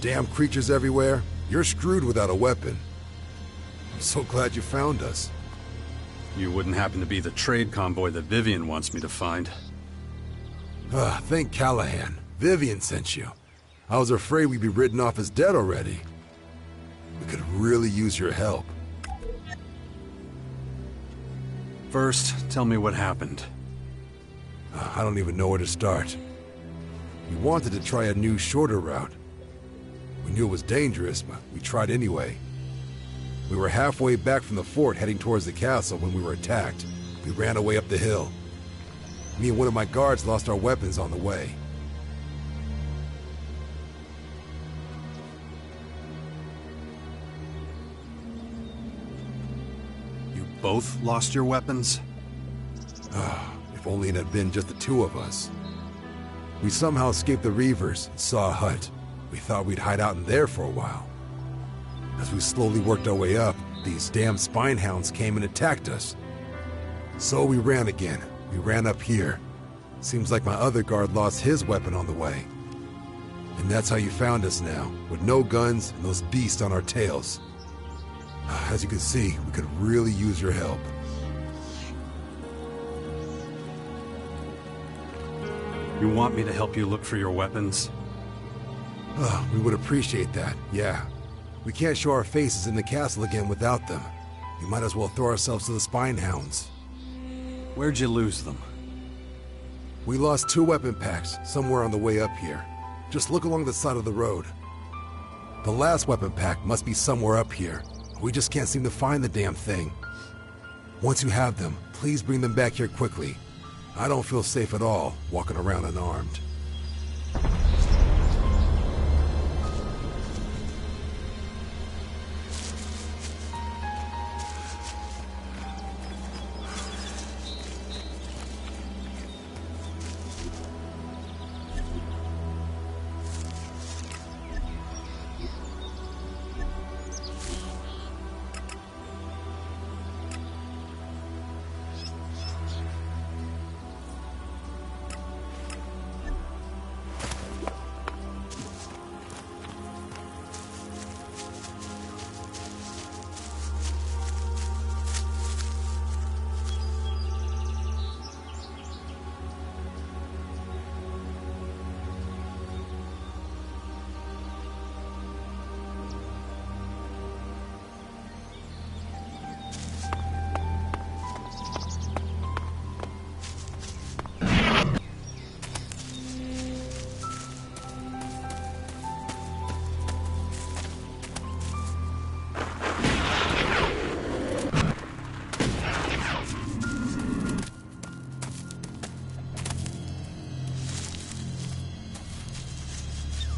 damn creatures everywhere, you're screwed without a weapon. I'm so glad you found us. You wouldn't happen to be the trade convoy that Vivian wants me to find. Thank Callahan. Vivian sent you. I was afraid we'd be written off as dead already. We could really use your help. First, tell me what happened. I don't even know where to start. We wanted to try a new, shorter route. We knew it was dangerous, but we tried anyway. We were halfway back from the fort heading towards the castle when we were attacked. We ran away up the hill. Me and one of my guards lost our weapons on the way. You both lost your weapons? If only it had been just the two of us. We somehow escaped the Reavers and saw a hut. We thought we'd hide out in there for a while. As we slowly worked our way up, these damn spine hounds came and attacked us. So we ran again. We ran up here. Seems like my other guard lost his weapon on the way. And that's how you found us now, with no guns and those beasts on our tails. As you can see, we could really use your help. You want me to help you look for your weapons? We would appreciate that, yeah. We can't show our faces in the castle again without them. We might as well throw ourselves to the spine hounds. Where'd you lose them? We lost 2 weapon packs somewhere on the way up here. Just look along the side of the road. The last weapon pack must be somewhere up here. We just can't seem to find the damn thing. Once you have them, please bring them back here quickly. I don't feel safe at all walking around unarmed.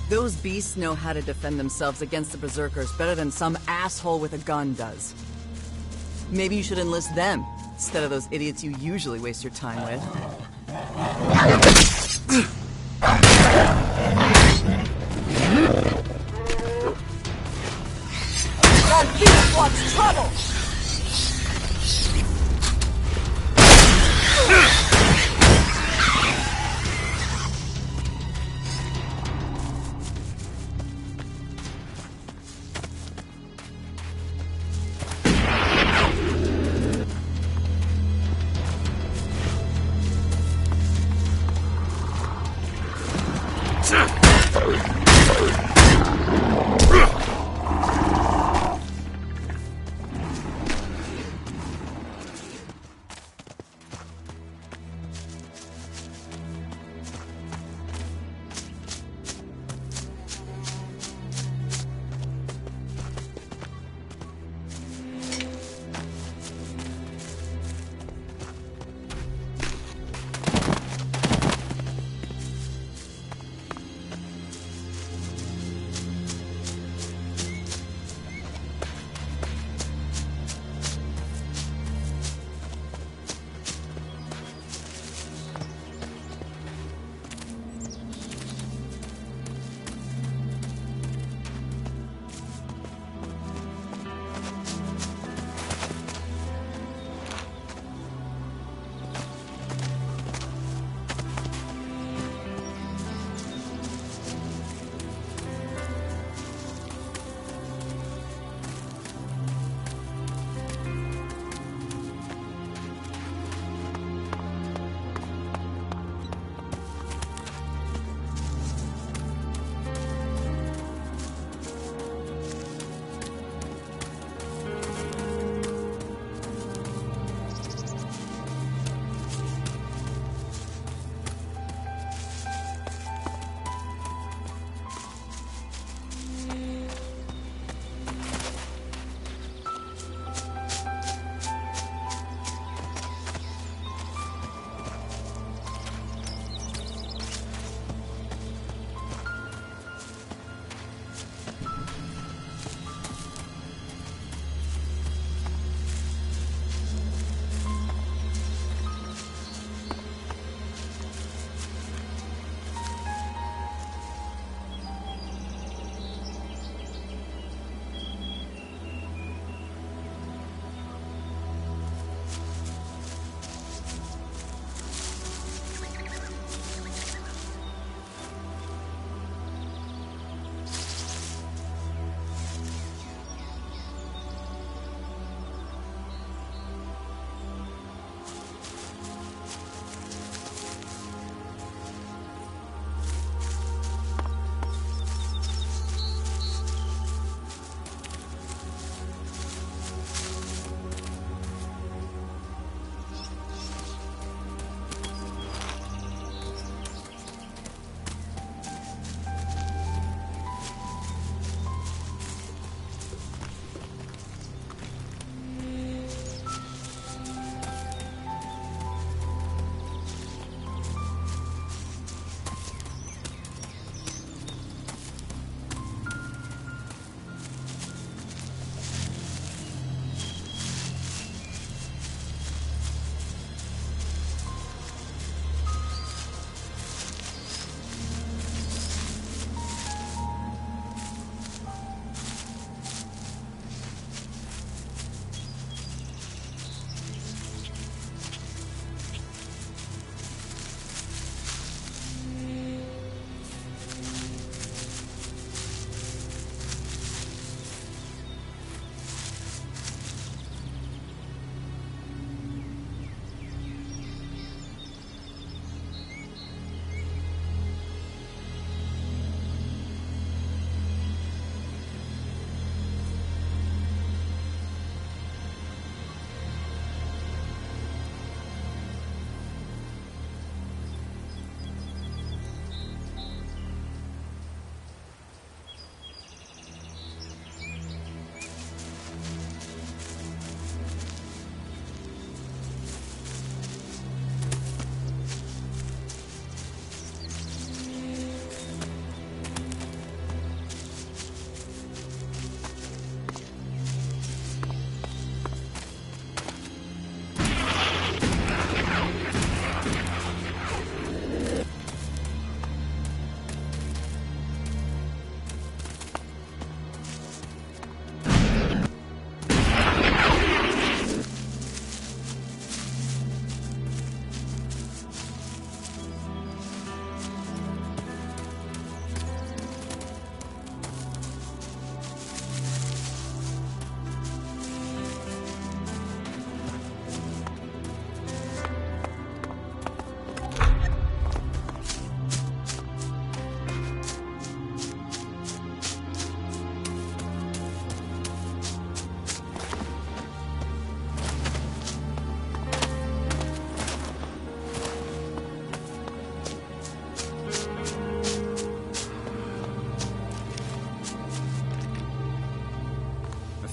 Those beasts know how to defend themselves against the berserkers better than some asshole with a gun does. Maybe you should enlist them, instead of those idiots you usually waste your time with. That beast wants trouble!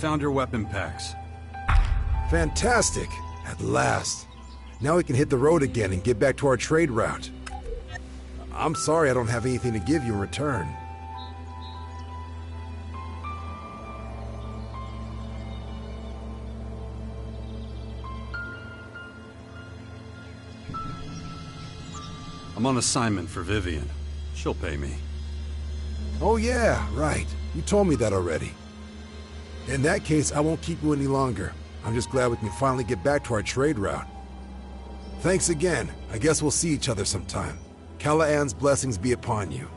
found your weapon packs. Fantastic! At last. Now we can hit the road again and get back to our trade route. I'm sorry I don't have anything to give you in return. I'm on assignment for Vivian. She'll pay me. Oh yeah, right. You told me that already. In that case, I won't keep you any longer. I'm just glad we can finally get back to our trade route. Thanks again. I guess we'll see each other sometime. Callahan's blessings be upon you.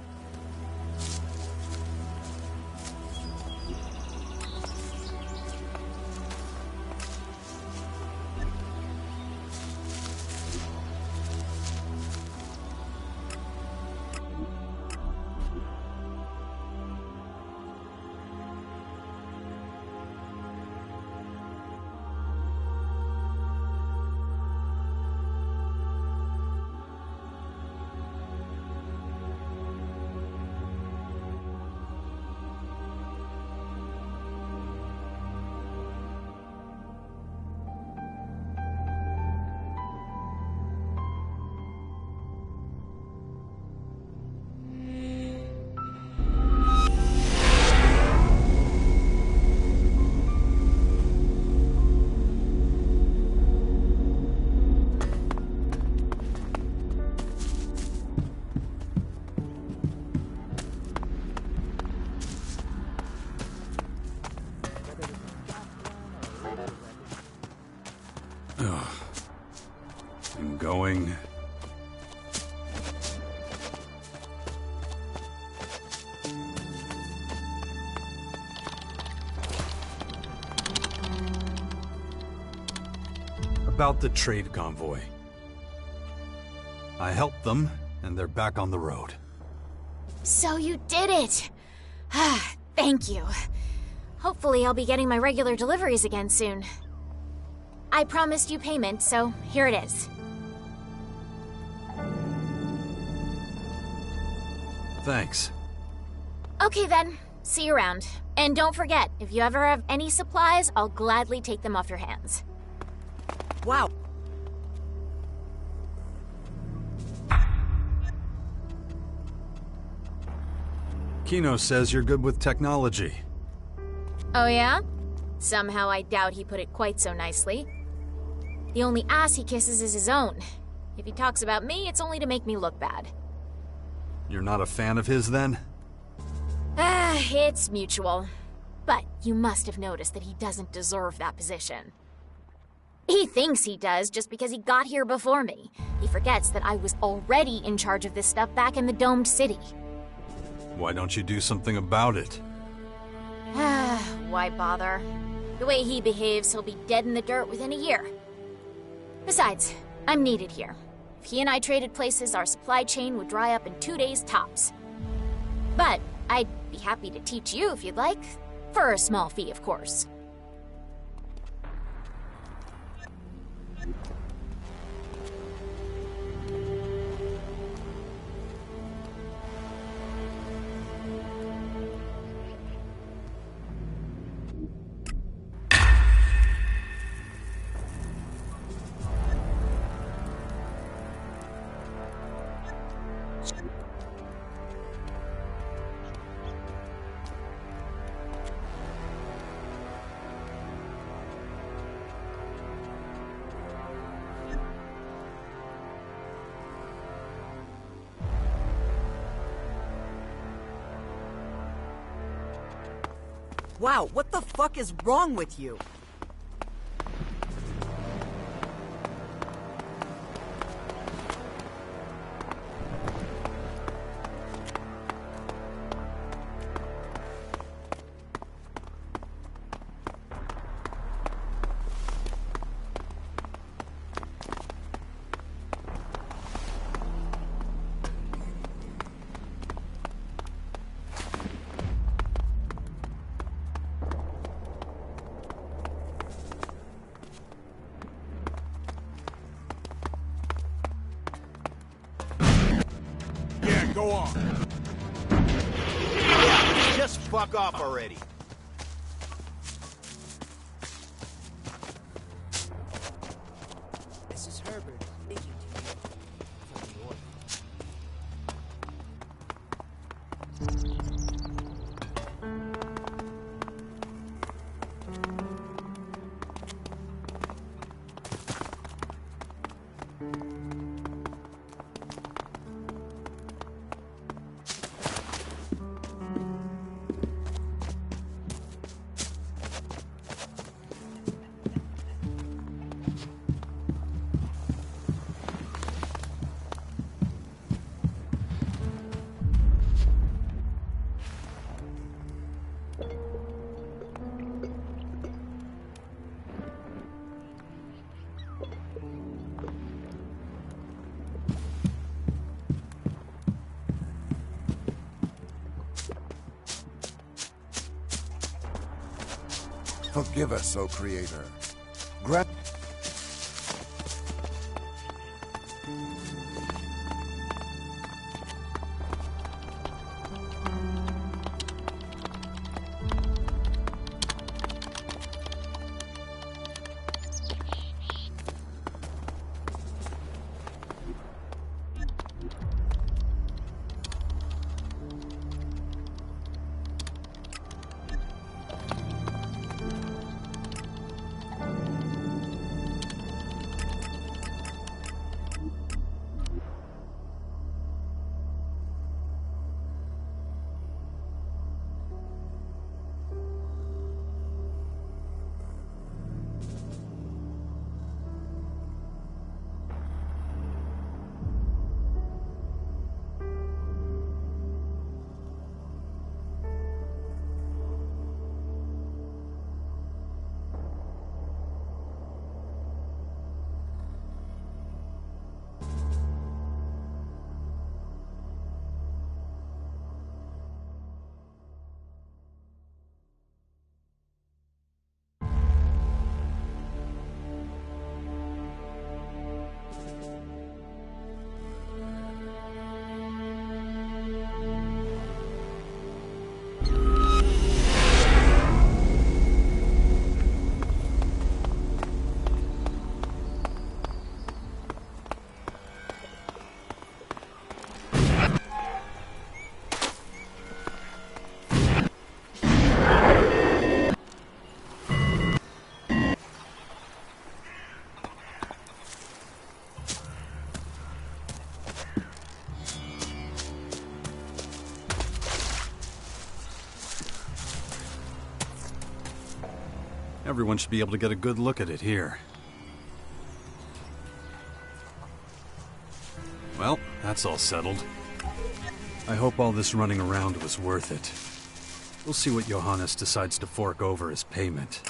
I'm going. About the trade convoy. I helped them, and they're back on the road. So you did it! Thank you. Hopefully I'll be getting my regular deliveries again soon. I promised you payment, so here it is. Thanks. Okay then, see you around. And don't forget, if you ever have any supplies, I'll gladly take them off your hands. Wow. Kino says you're good with technology. Oh yeah? Somehow I doubt he put it quite so nicely. The only ass he kisses is his own. If he talks about me, it's only to make me look bad. You're not a fan of his, then? It's mutual. But you must have noticed that he doesn't deserve that position. He thinks he does just because he got here before me. He forgets that I was already in charge of this stuff back in the domed city. Why don't you do something about it? Why bother? The way he behaves, he'll be dead in the dirt within a year. Besides, I'm needed here. If he and I traded places, our supply chain would dry up in 2 days tops. But I'd be happy to teach you if you'd like. For a small fee, of course. Wow, what the fuck is wrong with you? Go on. Yeah, just fuck off already. Forgive us, O Creator. Grant... Everyone should be able to get a good look at it here. Well, that's all settled. I hope all this running around was worth it. We'll see what Johannes decides to fork over as payment.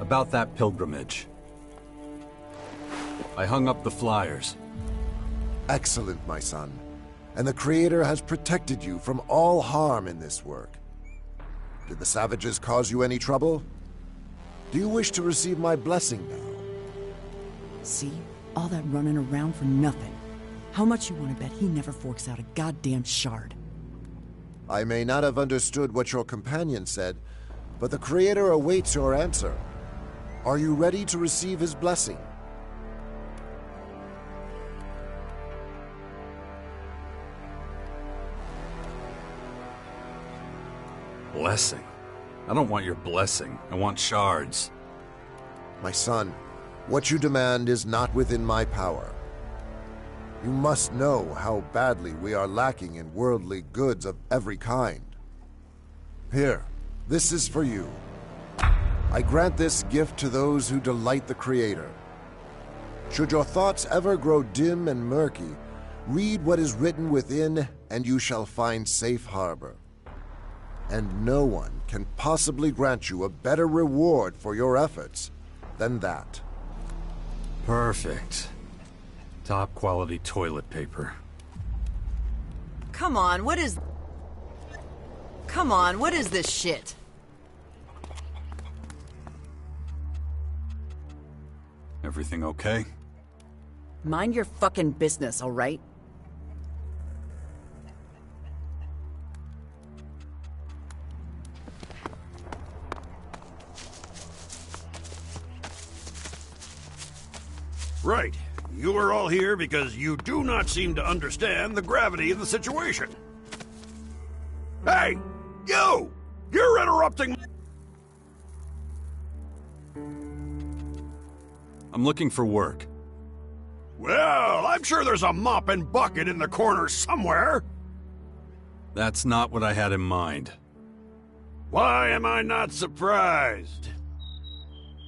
About that pilgrimage. I hung up the flyers. Excellent, my son. And the Creator has protected you from all harm in this work. Did the savages cause you any trouble? Do you wish to receive my blessing now? See? All that running around for nothing. How much you want to bet he never forks out a goddamn shard? I may not have understood what your companion said, but the Creator awaits your answer. Are you ready to receive his blessing? Blessing? I don't want your blessing. I want shards. My son, what you demand is not within my power. You must know how badly we are lacking in worldly goods of every kind. Here, this is for you. I grant this gift to those who delight the Creator. Should your thoughts ever grow dim and murky, read what is written within, and you shall find safe harbor. And no one can possibly grant you a better reward for your efforts than that. Perfect. Top quality toilet paper. Come on, what is... Come on, what is this shit? Everything okay? Mind your fucking business, all right? Right. You are all here because you do not seem to understand the gravity of the situation. Hey! You! You're interrupting... I'm looking for work. Well, I'm sure there's a mop and bucket in the corner somewhere. That's not what I had in mind. Why am I not surprised?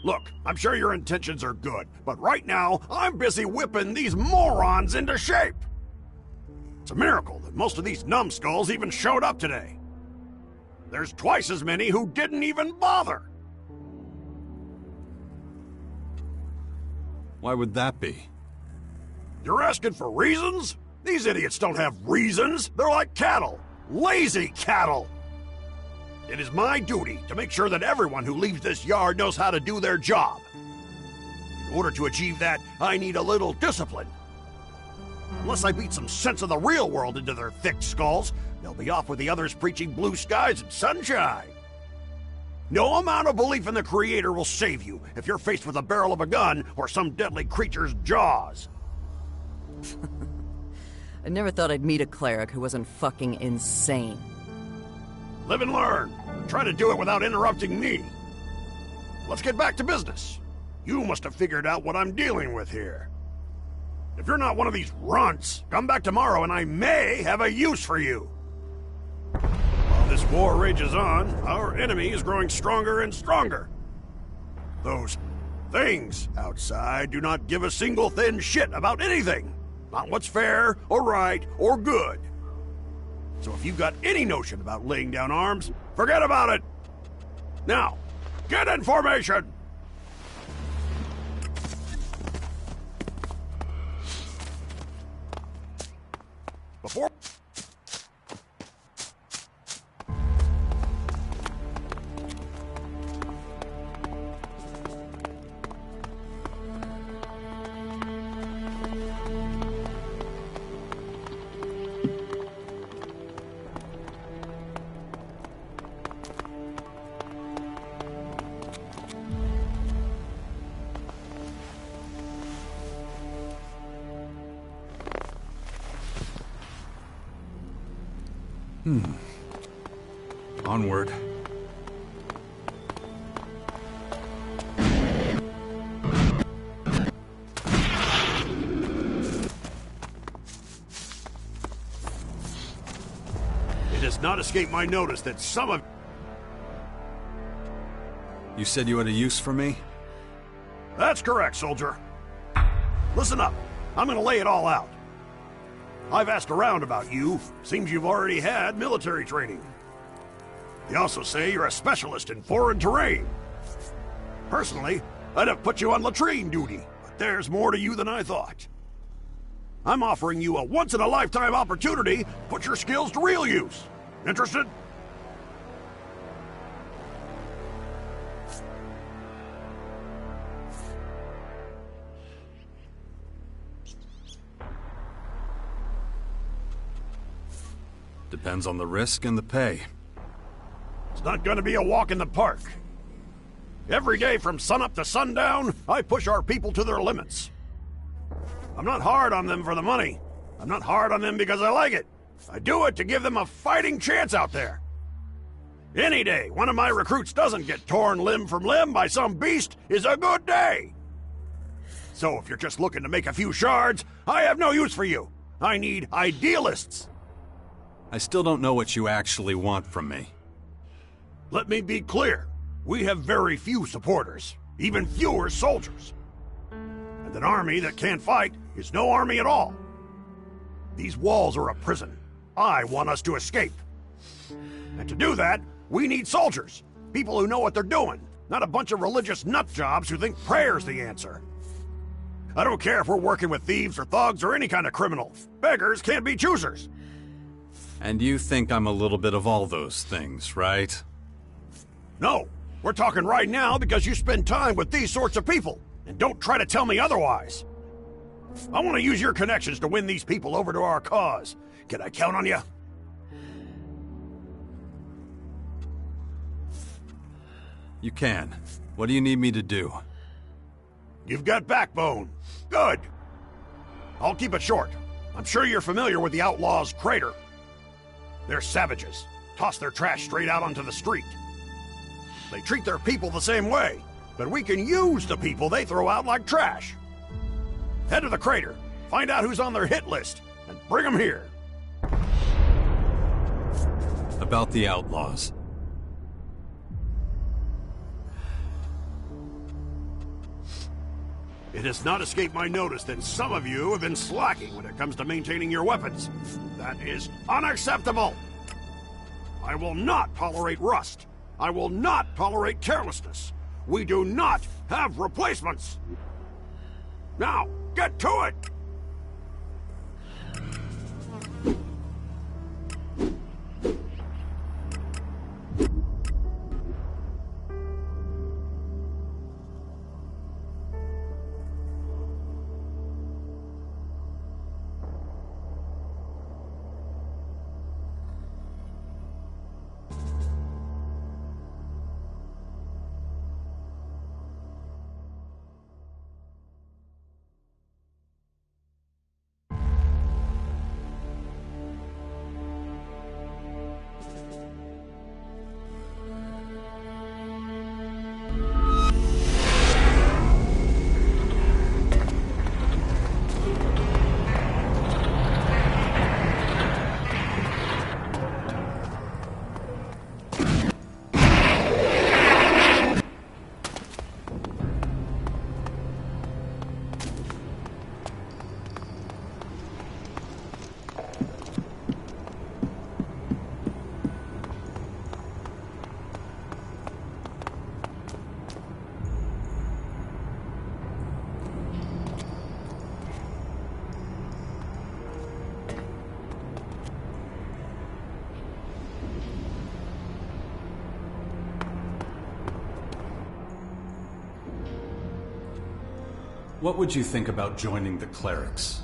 Look, I'm sure your intentions are good, but right now, I'm busy whipping these morons into shape. It's a miracle that most of these numbskulls even showed up today. There's twice as many who didn't even bother. Why would that be? You're asking for reasons? These idiots don't have reasons. They're like cattle. Lazy cattle. It is my duty to make sure that everyone who leaves this yard knows how to do their job. In order to achieve that, I need a little discipline. Unless I beat some sense of the real world into their thick skulls, they'll be off with the others preaching blue skies and sunshine. No amount of belief in the Creator will save you if you're faced with the barrel of a gun or some deadly creature's jaws. I never thought I'd meet a cleric who wasn't fucking insane. Live and learn. Try to do it without interrupting me. Let's get back to business. You must have figured out what I'm dealing with here. If you're not one of these runts, come back tomorrow and I may have a use for you. While this war rages on, our enemy is growing stronger and stronger. Those things outside do not give a single thin shit about anything. Not what's fair, or right, or good. So if you've got any notion about laying down arms, forget about it! Now, get in formation! Before... Onward. It has not escaped my notice that some of... You said you had a use for me? That's correct, soldier. Listen up. I'm gonna lay it all out. I've asked around about you. Seems you've already had military training. They also say you're a specialist in foreign terrain. Personally, I'd have put you on latrine duty, but there's more to you than I thought. I'm offering you a once-in-a-lifetime opportunity to put your skills to real use. Interested? Depends on the risk and the pay. It's not gonna be a walk in the park. Every day from sunup to sundown, I push our people to their limits. I'm not hard on them for the money. I'm not hard on them because I like it. I do it to give them a fighting chance out there. Any day one of my recruits doesn't get torn limb from limb by some beast is a good day. So if you're just looking to make a few shards, I have no use for you. I need idealists. I still don't know what you actually want from me. Let me be clear. We have very few supporters, even fewer soldiers. And an army that can't fight is no army at all. These walls are a prison. I want us to escape. And to do that, we need soldiers. People who know what they're doing, not a bunch of religious nutjobs who think prayer's the answer. I don't care if we're working with thieves or thugs or any kind of criminal. Beggars can't be choosers. And you think I'm a little bit of all those things, right? No, we're talking right now because you spend time with these sorts of people. And don't try to tell me otherwise. I want to use your connections to win these people over to our cause. Can I count on you? You can. What do you need me to do? You've got backbone. Good. I'll keep it short. I'm sure you're familiar with the Outlaws' Crater. They're savages. Toss their trash straight out onto the street. They treat their people the same way, but we can use the people they throw out like trash. Head to the crater, find out who's on their hit list, and bring them here. About the Outlaws. It has not escaped my notice that some of you have been slacking when it comes to maintaining your weapons. That is unacceptable. I will not tolerate rust. I will not tolerate carelessness. We do not have replacements. Now, get to it! What would you think about joining the clerics?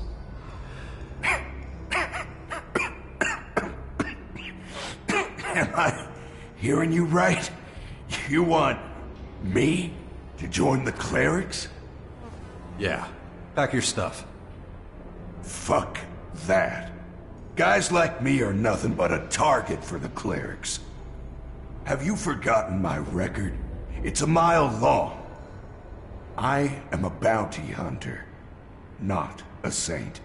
Am I hearing you right? You want me to join the clerics? Yeah. Pack your stuff. Fuck that. Guys like me are nothing but a target for the clerics. Have you forgotten my record? It's a mile long. I am a bounty hunter, not a saint.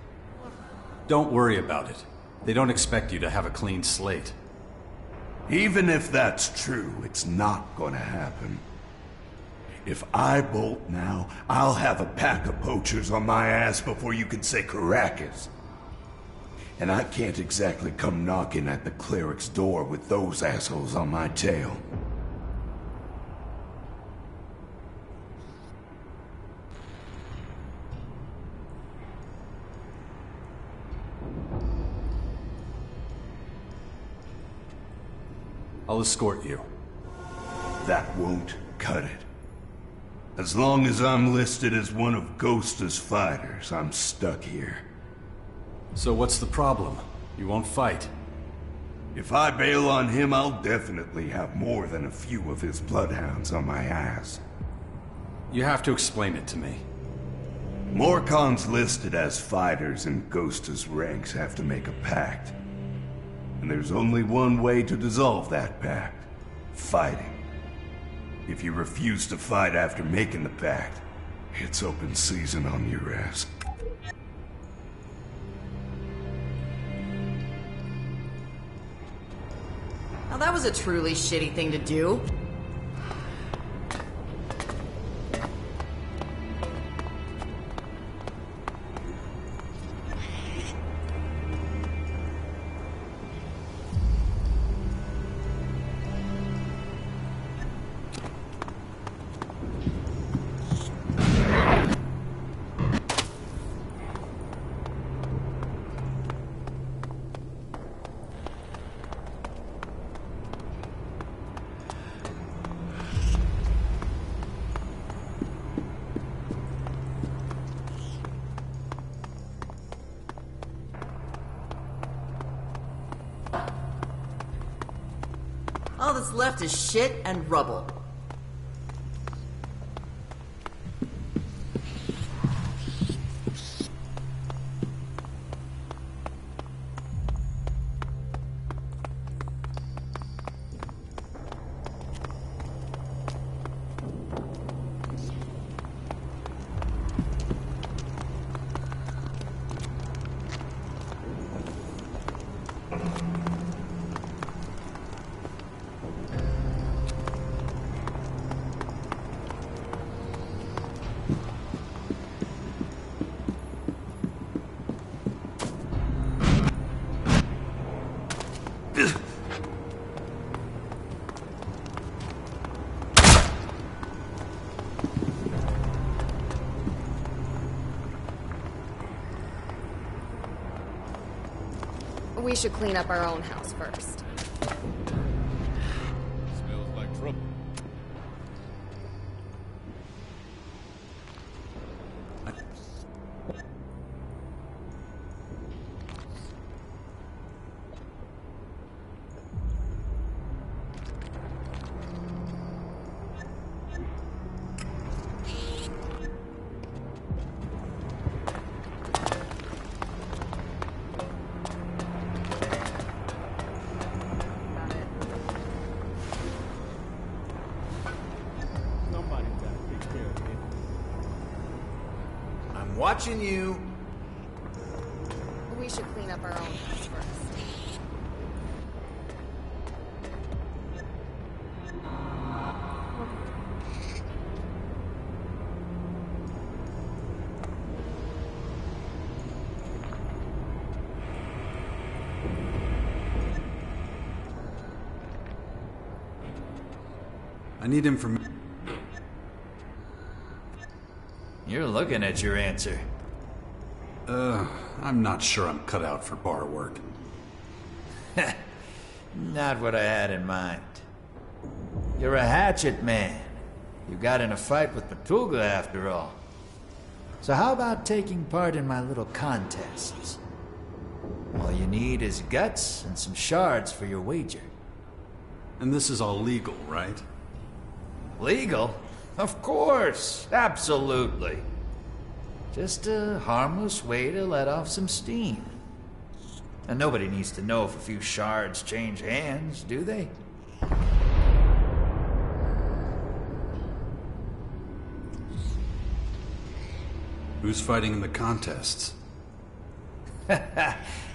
Don't worry about it. They don't expect you to have a clean slate. Even if that's true, it's not gonna happen. If I bolt now, I'll have a pack of poachers on my ass before you can say Caracas. And I can't exactly come knocking at the cleric's door with those assholes on my tail. I'll escort you. That won't cut it. As long as I'm listed as one of Ghosta's fighters, I'm stuck here. So what's the problem? You won't fight. If I bail on him, I'll definitely have more than a few of his bloodhounds on my ass. You have to explain it to me. Morcon's listed as fighters and Ghosta's ranks have to make a pact. And there's only one way to dissolve that pact. Fighting. If you refuse to fight after making the pact, it's open season on your ass. Now that was a truly shitty thing to do. All that's left is shit and rubble. We should clean up our own house first. Smells like trouble. Somebody's got to take care of it. I'm watching you. We should clean up our own house first. I need information. You're looking at your answer. I'm not sure I'm cut out for bar work. Not what I had in mind. You're a hatchet man. You got in a fight with Petulga after all. So how about taking part in my little contests? All you need is guts and some shards for your wager. And this is all legal, right? Legal? Of course, absolutely. Just a harmless way to let off some steam. And nobody needs to know if a few shards change hands, do they? Who's fighting in the contests?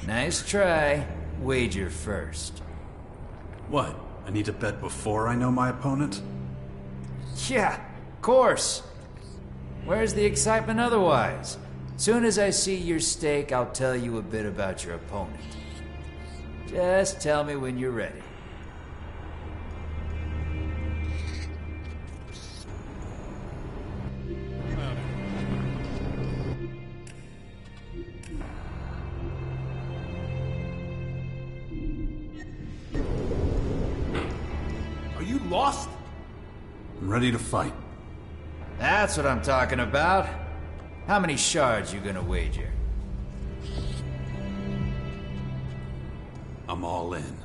Nice try. Wager first. What? I need to bet before I know my opponent? Yeah, of course. Where's the excitement otherwise? Soon as I see your stake, I'll tell you a bit about your opponent. Just tell me when you're ready. Are you lost? I'm ready to fight. That's what I'm talking about. How many shards you gonna wager? I'm all in.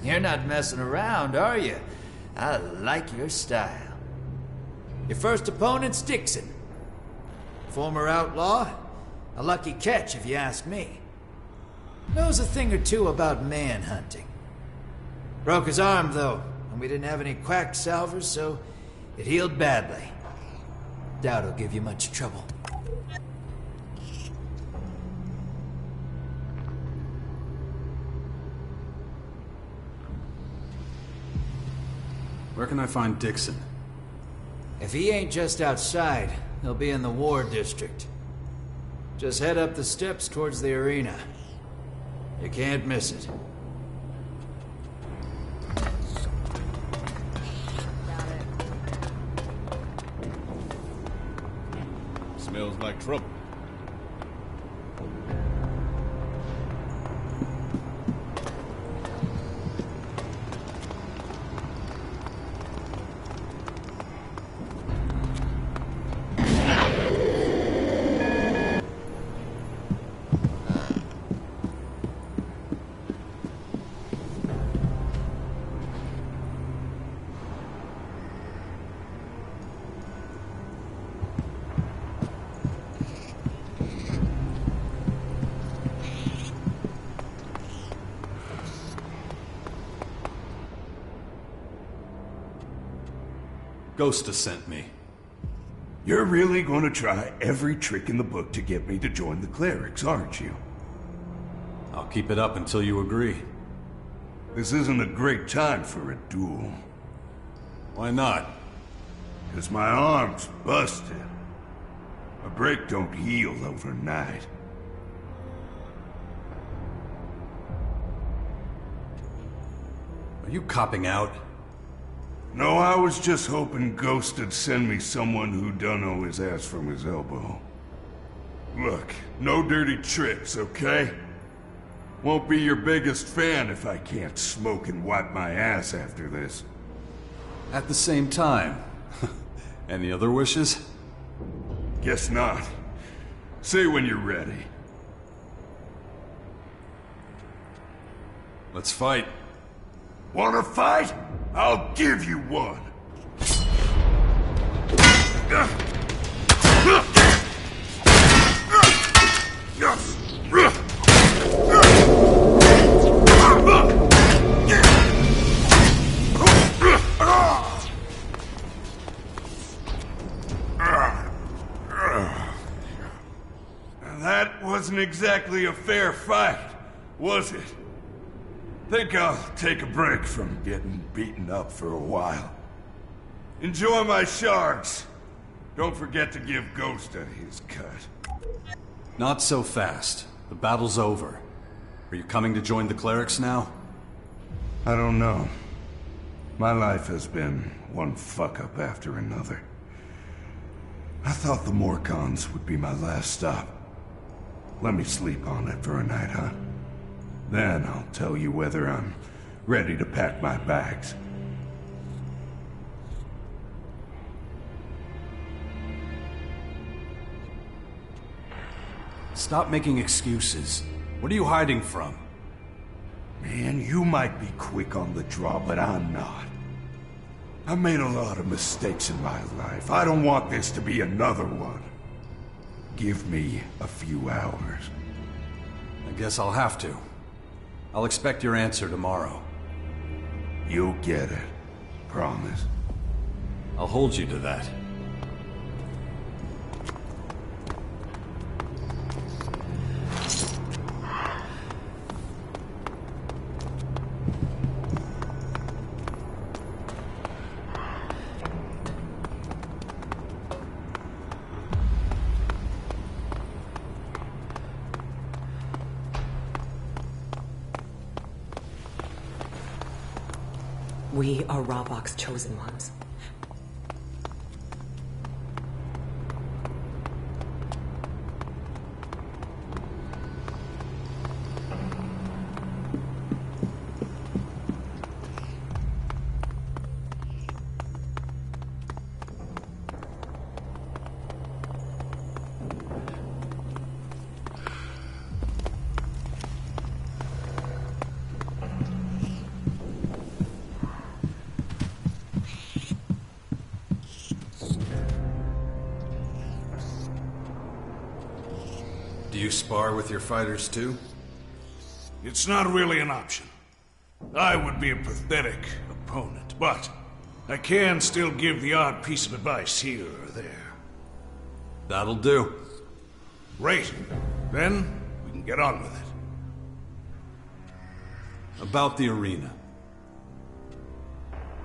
You're not messing around, are you? I like your style. Your first opponent's Dixon. Former outlaw. A lucky catch, if you ask me. Knows a thing or two about manhunting. Broke his arm, though, and we didn't have any quack salvers, so it healed badly. Doubt it'll give you much trouble. Where can I find Dixon? If he ain't just outside, he'll be in the War District. Just head up the steps towards the arena. You can't miss it. Smells like trouble. Ghosta sent me. You're really gonna try every trick in the book to get me to join the clerics, aren't you? I'll keep it up until you agree. This isn't a great time for a duel. Why not? 'Cause my arm's busted. A break don't heal overnight. Are you copping out? No, I was just hoping Ghost'd send me someone who don't know his ass from his elbow. Look, no dirty tricks, okay? Won't be your biggest fan if I can't smoke and wipe my ass after this. At the same time. Any other wishes? Guess not. Say when you're ready. Let's fight. Wanna fight? I'll give you one. That wasn't exactly a fair fight, was it? Think I'll take a break from getting beaten up for a while. Enjoy my sharks. Don't forget to give Ghost his cut. Not so fast. The battle's over. Are you coming to join the clerics now? I don't know. My life has been one fuck-up after another. I thought the Morcons would be my last stop. Let me sleep on it for a night, huh? Then I'll tell you whether I'm ready to pack my bags. Stop making excuses. What are you hiding from? Man, you might be quick on the draw, but I'm not. I've made a lot of mistakes in my life. I don't want this to be another one. Give me a few hours. I guess I'll have to. I'll expect your answer tomorrow. You'll get it. Promise. I'll hold you to that. We are Ravok's chosen ones. Do you spar with your fighters too? It's not really an option. I would be a pathetic opponent, but I can still give the odd piece of advice here or there. That'll do. Great. Then we can get on with it. About the arena.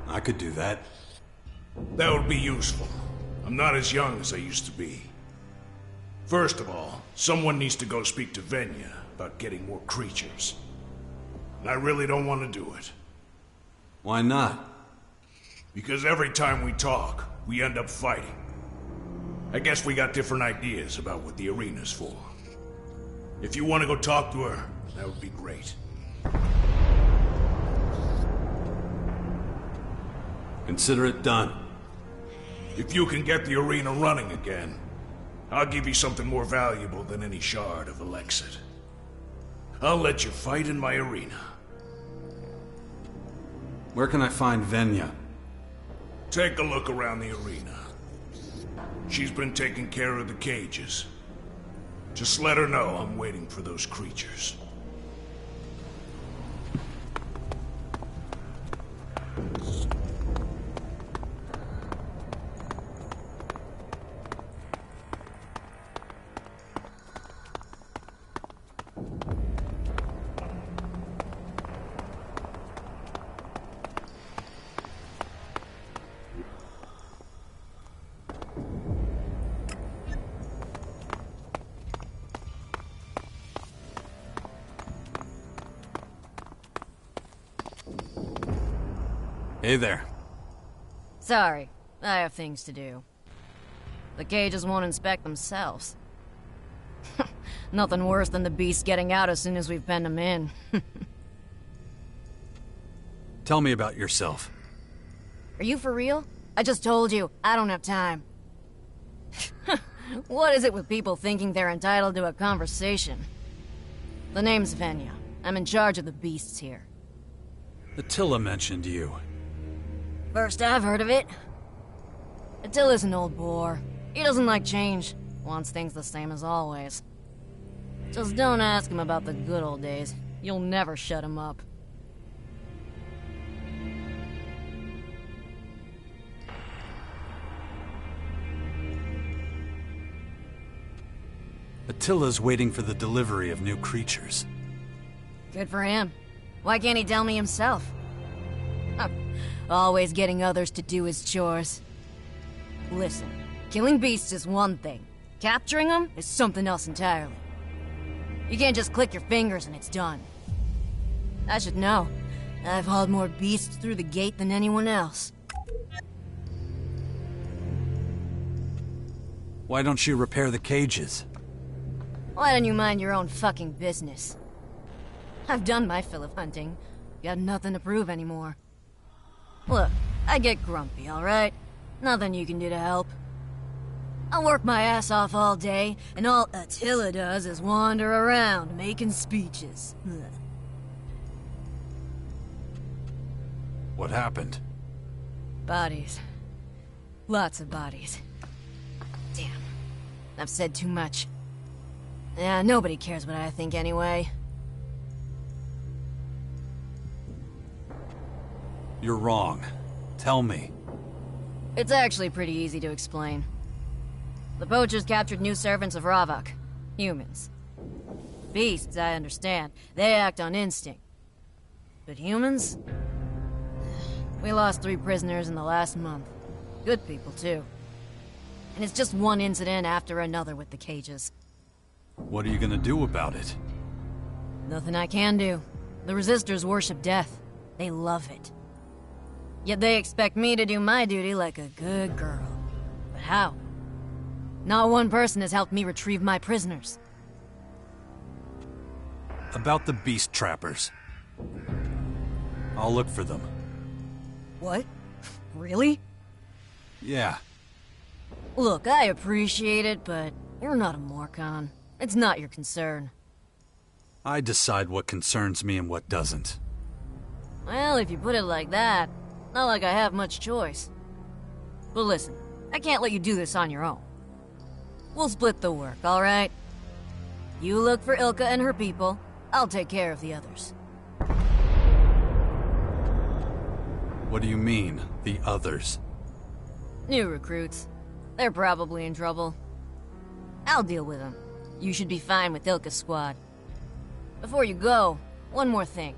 I could do that. That would be useful. I'm not as young as I used to be. First of all, someone needs to go speak to Venya about getting more creatures. And I really don't want to do it. Why not? Because every time we talk, we end up fighting. I guess we got different ideas about what the arena's for. If you want to go talk to her, that would be great. Consider it done. If you can get the arena running again, I'll give you something more valuable than any shard of Elexit. I'll let you fight in my arena. Where can I find Venya? Take a look around the arena. She's been taking care of the cages. Just let her know I'm waiting for those creatures. Hey there. Sorry, I have things to do. The cages won't inspect themselves. Nothing worse than the beast getting out as soon as we've penned him in. Tell me about yourself. Are you for real? I just told you, I don't have time. What is it with people thinking they're entitled to a conversation? The name's Venya. I'm in charge of the beasts here. Attila mentioned you. First I've heard of it. Attila's an old bore. He doesn't like change. Wants things the same as always. Just don't ask him about the good old days. You'll never shut him up. Attila's waiting for the delivery of new creatures. Good for him. Why can't he tell me himself? Huh. Always getting others to do his chores. Listen, killing beasts is one thing. Capturing them is something else entirely. You can't just click your fingers and it's done. I should know. I've hauled more beasts through the gate than anyone else. Why don't you repair the cages? Why don't you mind your own fucking business? I've done my fill of hunting. Got nothing to prove anymore. Look, I get grumpy, alright? Nothing you can do to help. I work my ass off all day, and all Attila does is wander around making speeches. Ugh. What happened? Bodies. Lots of bodies. Damn. I've said too much. Yeah, nobody cares what I think anyway. You're wrong. Tell me. It's actually pretty easy to explain. The poachers captured new servants of Ravok. Humans. Beasts, I understand. They act on instinct. But humans? We lost 3 prisoners in the last month. Good people, too. And it's just one incident after another with the cages. What are you gonna do about it? Nothing I can do. The Resistors worship death. They love it. Yet they expect me to do my duty like a good girl. But how? Not one person has helped me retrieve my prisoners. About the beast trappers. I'll look for them. What? Really? Yeah. Look, I appreciate it, but you're not a Morcon. It's not your concern. I decide what concerns me and what doesn't. Well, if you put it like that, not like I have much choice. But listen, I can't let you do this on your own. We'll split the work, alright? You look for Ilka and her people, I'll take care of the others. What do you mean, the others? New recruits. They're probably in trouble. I'll deal with them. You should be fine with Ilka's squad. Before you go, one more thing.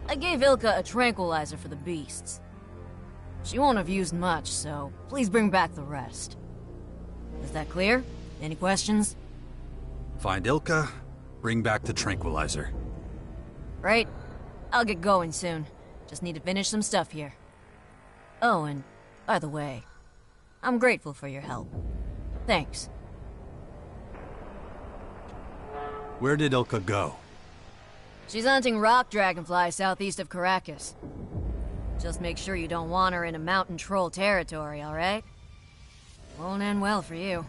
I gave Ilka a tranquilizer for the beasts. She won't have used much, so please bring back the rest. Is that clear? Any questions? Find Ilka, bring back the tranquilizer. Right. I'll get going soon. Just need to finish some stuff here. Oh, and by the way, I'm grateful for your help. Thanks. Where did Ilka go? She's hunting rock dragonflies southeast of Caracas. Just make sure you don't want her in a mountain troll territory, alright? Won't end well for you.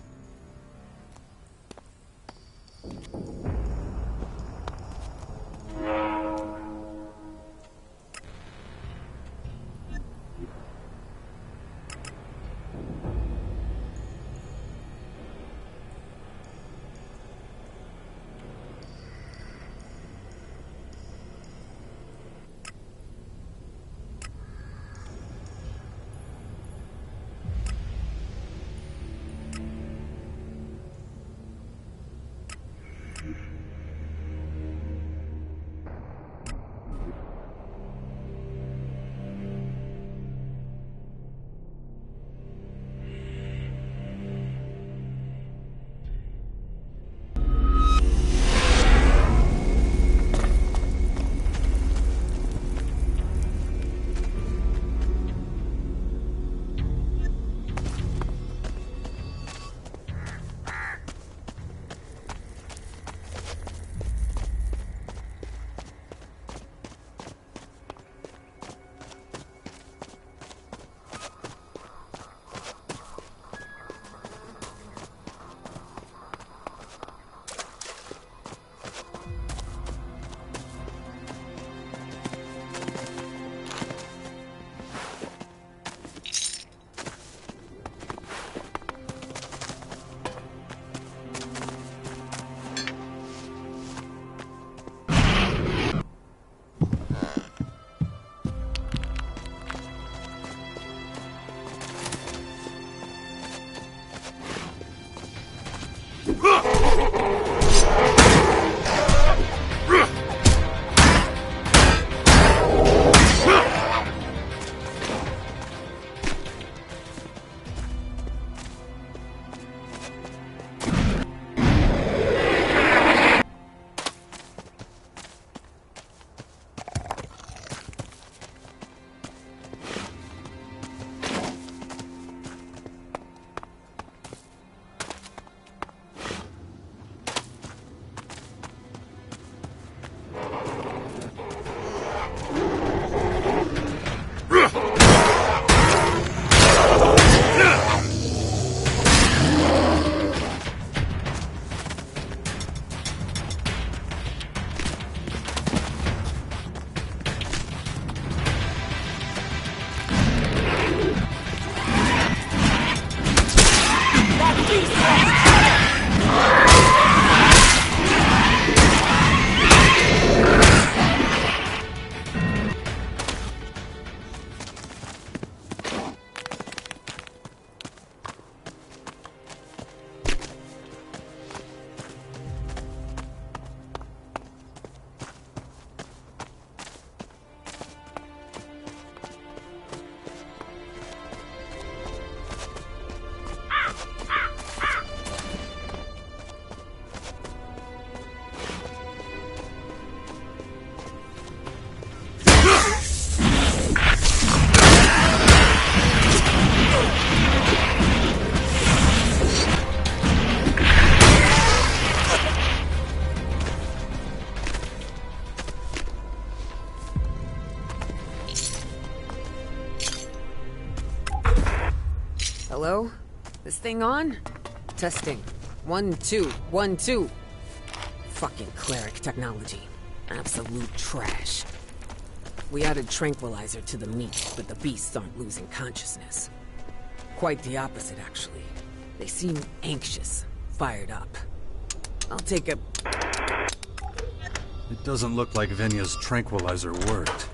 Hello? This thing on? Testing. 1, 2, 1, 2. Fucking cleric technology. Absolute trash. We added tranquilizer to the meat, but the beasts aren't losing consciousness. Quite the opposite, actually. They seem anxious, fired up. I'll take a... It doesn't look like Vinya's tranquilizer worked.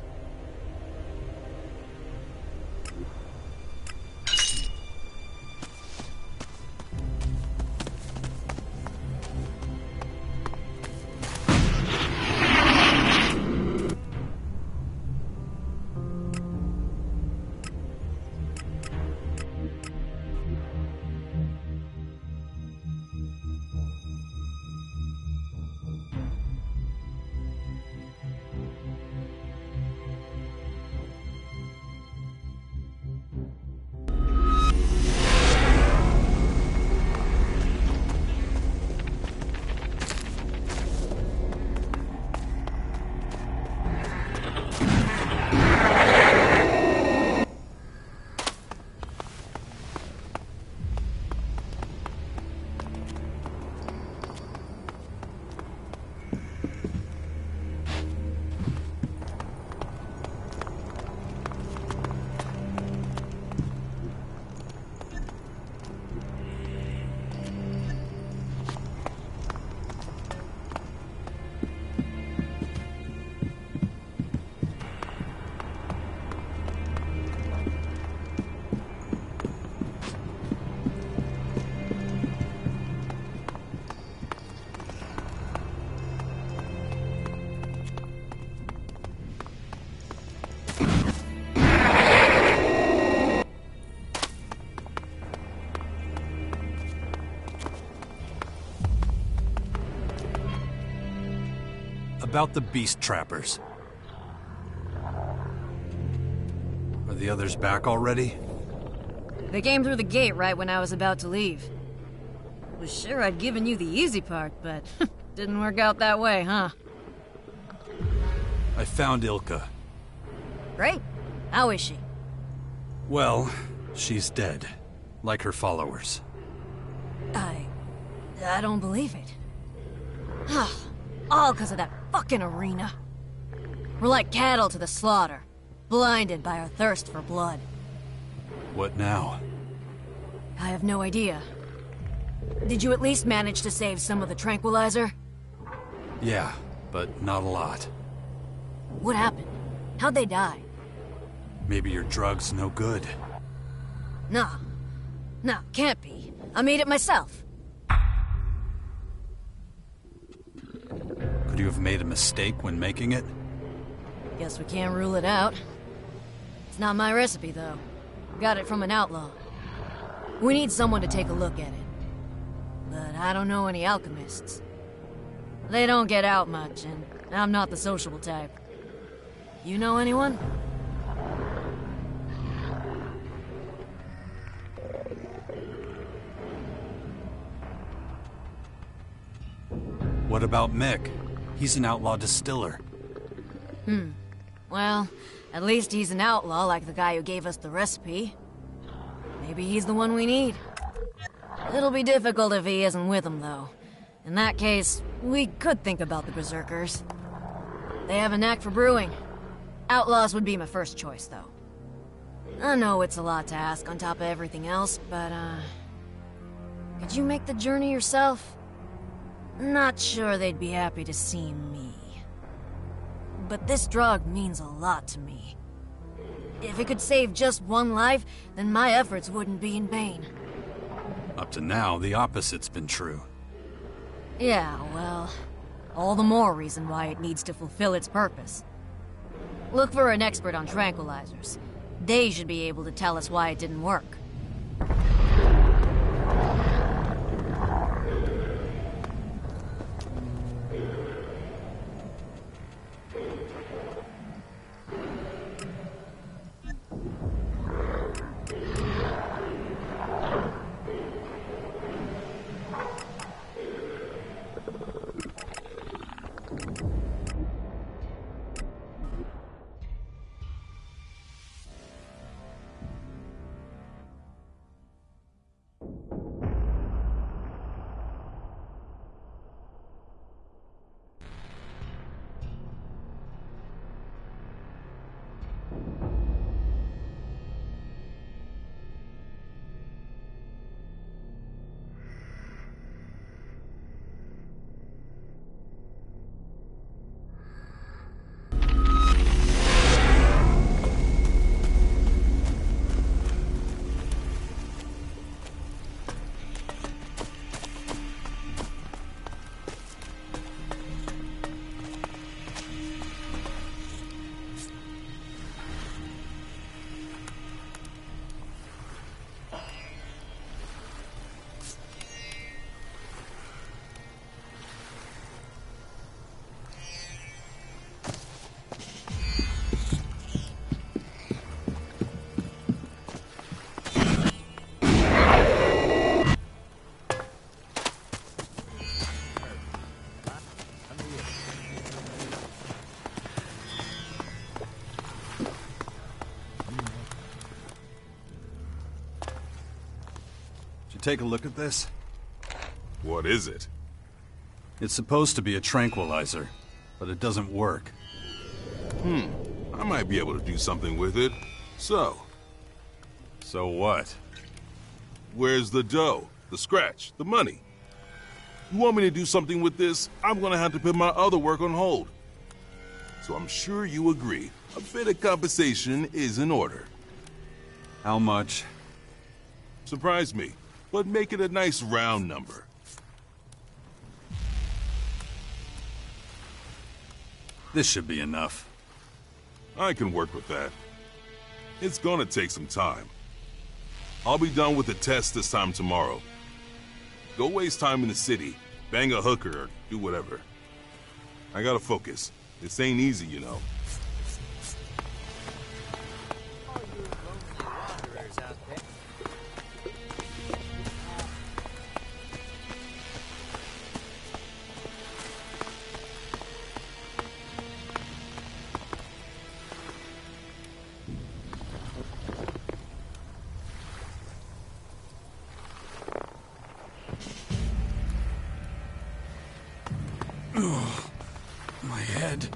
About the beast trappers. Are the others back already? They came through the gate right when I was about to leave. Was sure I'd given you the easy part, but didn't work out that way, huh? I found Ilka. Great. How is she? Well, she's dead. Like her followers. I don't believe it. All because of that fucking arena. We're like cattle to the slaughter, blinded by our thirst for blood. What now? I have no idea. Did you at least manage to save some of the tranquilizer? Yeah, but not a lot. What happened? How'd they die? Maybe your drug's no good. No, can't be. I made it myself. Could you have made a mistake when making it? Guess we can't rule it out. It's not my recipe, though. Got it from an outlaw. We need someone to take a look at it. But I don't know any alchemists. They don't get out much, and I'm not the sociable type. You know anyone? What about Mick? He's an outlaw distiller. Well, at least he's an outlaw like the guy who gave us the recipe. Maybe he's the one we need. It'll be difficult if he isn't with them, though. In that case, we could think about the Berserkers. They have a knack for brewing. Outlaws would be my first choice, though. I know it's a lot to ask on top of everything else, but, could you make the journey yourself? Not sure they'd be happy to see me. But this drug means a lot to me. If it could save just one life, then my efforts wouldn't be in vain. Up to now, the opposite's been true. Yeah, well, all the more reason why it needs to fulfill its purpose. Look for an expert on tranquilizers. They should be able to tell us why it didn't work. take a look at this? What is it? It's supposed to be a tranquilizer, but it doesn't work. I might be able to do something with it. So what? where's the dough? The scratch? The money? You want me to do something with this? I'm gonna have to put my other work on hold. So I'm sure you agree, a bit of compensation is in order. How much? Surprise me, but make it a nice round number. This should be enough. I can work with that. It's gonna take some time. I'll be done with the test this time tomorrow. Go waste time in the city, bang a hooker, or do whatever. I gotta focus. This ain't easy, you know. My head.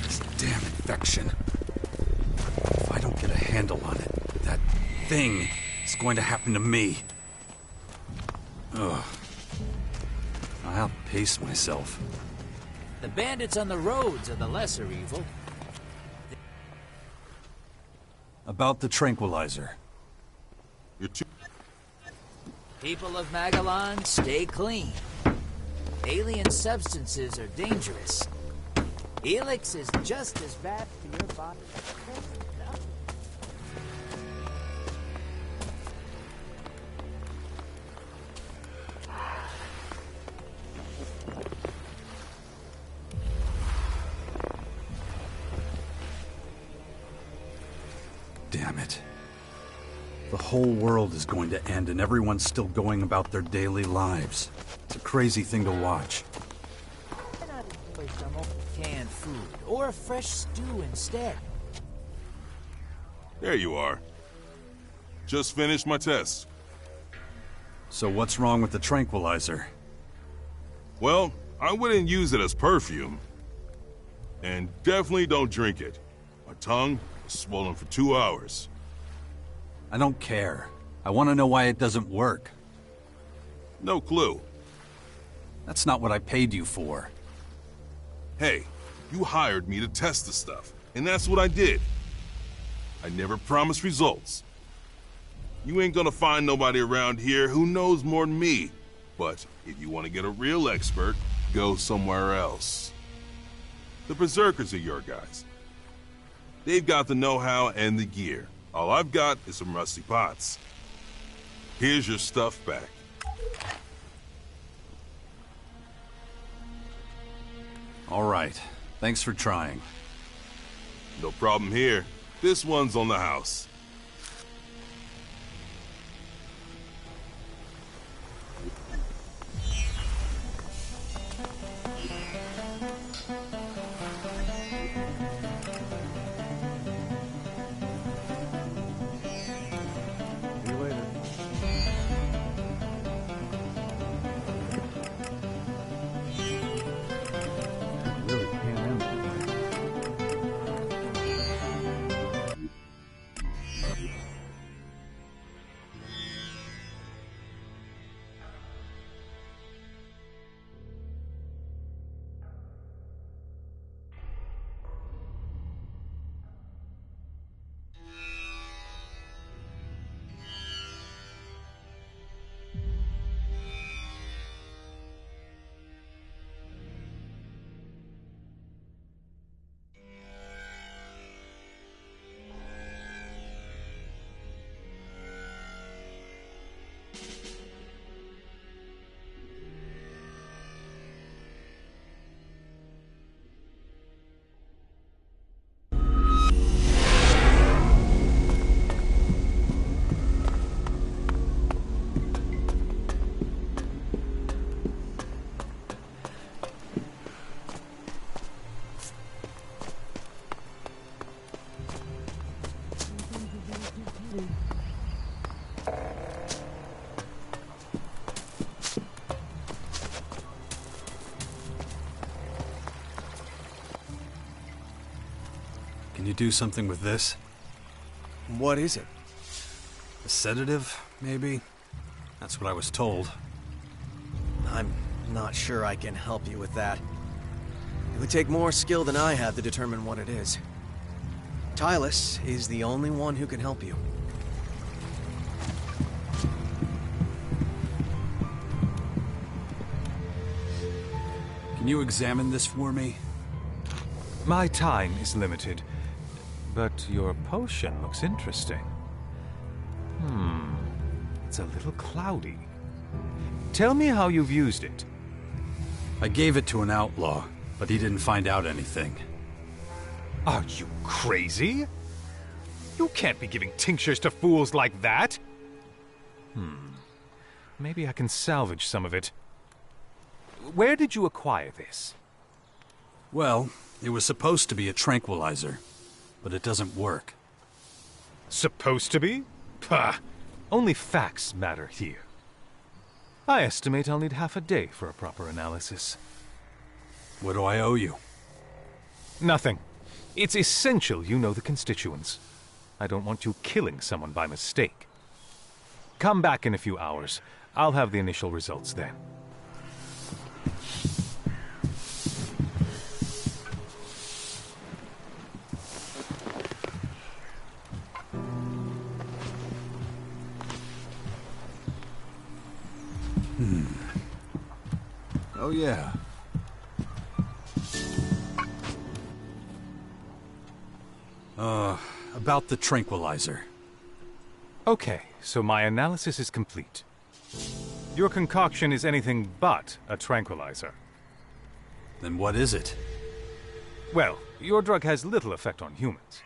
This damn infection. If I don't get a handle on it, that thing is going to happen to me. Ugh. I'll pace myself. The bandits on the roads are the lesser evil. About the tranquilizer. You're too... People of Magellan, stay clean. Alien substances are dangerous. Elex is just as bad for your body. Damn it. The whole world is going to end and everyone's still going about their daily lives. It's a crazy thing to watch. Why not enjoy some old canned food or a fresh stew instead? There you are. Just finished my test. So what's wrong with the tranquilizer? Well, I wouldn't use it as perfume. And definitely don't drink it. My tongue was swollen for 2 hours. I don't care. I want to know why it doesn't work. No clue. That's not what I paid you for. Hey, you hired me to test the stuff, and that's what I did. I never promised results. You ain't gonna find nobody around here who knows more than me. But if you want to get a real expert, go somewhere else. The Berserkers are your guys. They've got the know-how and the gear. All I've got is some rusty pots. Here's your stuff back. All right. Thanks for trying. No problem here. This one's on the house. Can you do something with this? What is it? A sedative, maybe? That's what I was told. I'm not sure I can help you with that. It would take more skill than I have to determine what it is. Tylus is the only one who can help you. Can you examine this for me? My time is limited, but your potion looks interesting. It's a little cloudy. Tell me how you've used it. I gave it to an outlaw, but he didn't find out anything. Are you crazy? You can't be giving tinctures to fools like that. Maybe I can salvage some of it. Where did you acquire this? Well, it was supposed to be a tranquilizer, but it doesn't work. Supposed to be? Pah! Only facts matter here. I estimate I'll need half a day for a proper analysis. What do I owe you? Nothing. It's essential you know the constituents. I don't want you killing someone by mistake. Come back in a few hours. I'll have the initial results then. Oh, yeah. About the tranquilizer. Okay, so my analysis is complete. Your concoction is anything but a tranquilizer. Then what is it? Well, your drug has little effect on humans.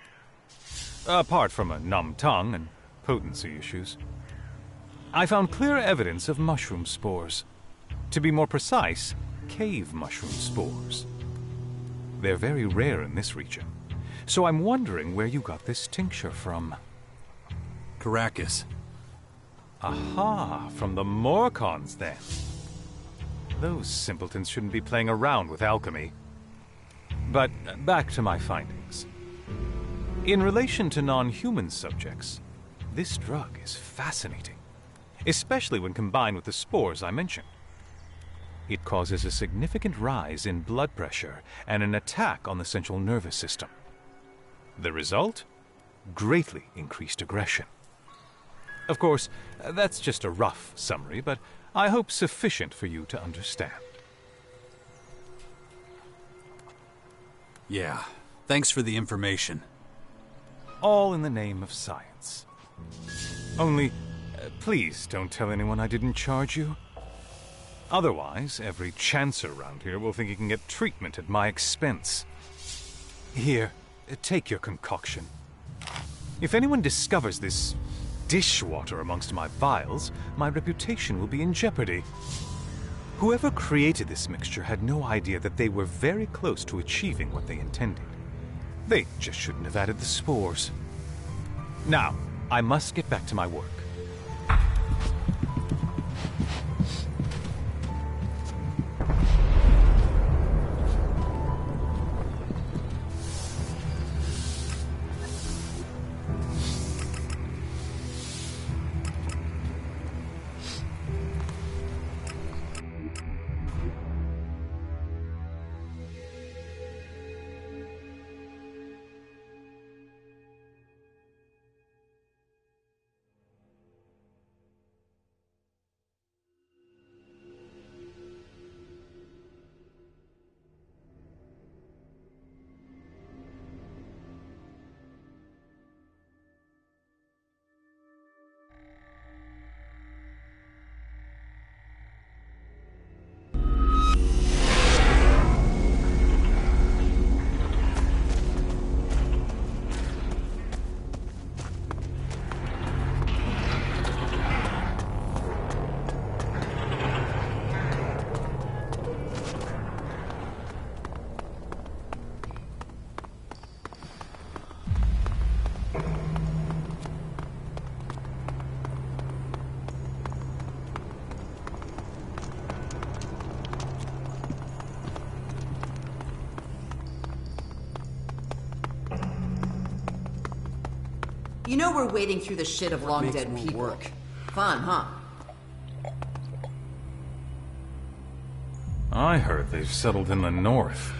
Apart from a numb tongue and potency issues. I found clear evidence of mushroom spores. To be more precise, cave mushroom spores. They're very rare in this region, so I'm wondering where you got this tincture from. Caracas. Aha, from the Morcons then. Those simpletons shouldn't be playing around with alchemy. But back to my findings. In relation to non-human subjects, this drug is fascinating, especially when combined with the spores I mentioned. It causes a significant rise in blood pressure and an attack on the central nervous system. The result? Greatly increased aggression. Of course, that's just a rough summary, but I hope sufficient for you to understand. Yeah, thanks for the information. All in the name of science. Only, please don't tell anyone I didn't charge you. Otherwise, every chancer around here will think he can get treatment at my expense. Here, take your concoction. If anyone discovers this dishwater amongst my vials, my reputation will be in jeopardy. Whoever created this mixture had no idea that they were very close to achieving what they intended. They just shouldn't have added the spores. Now, I must get back to my work. You know we're wading through the shit of long dead people. Work. Fun, huh? I heard they've settled in the north.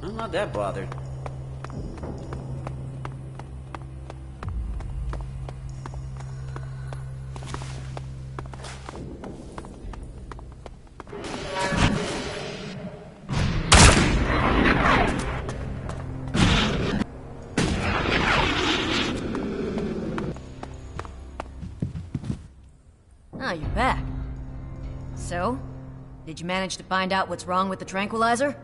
I'm not that bothered. Ah, you're back. So, did you manage to find out what's wrong with the tranquilizer?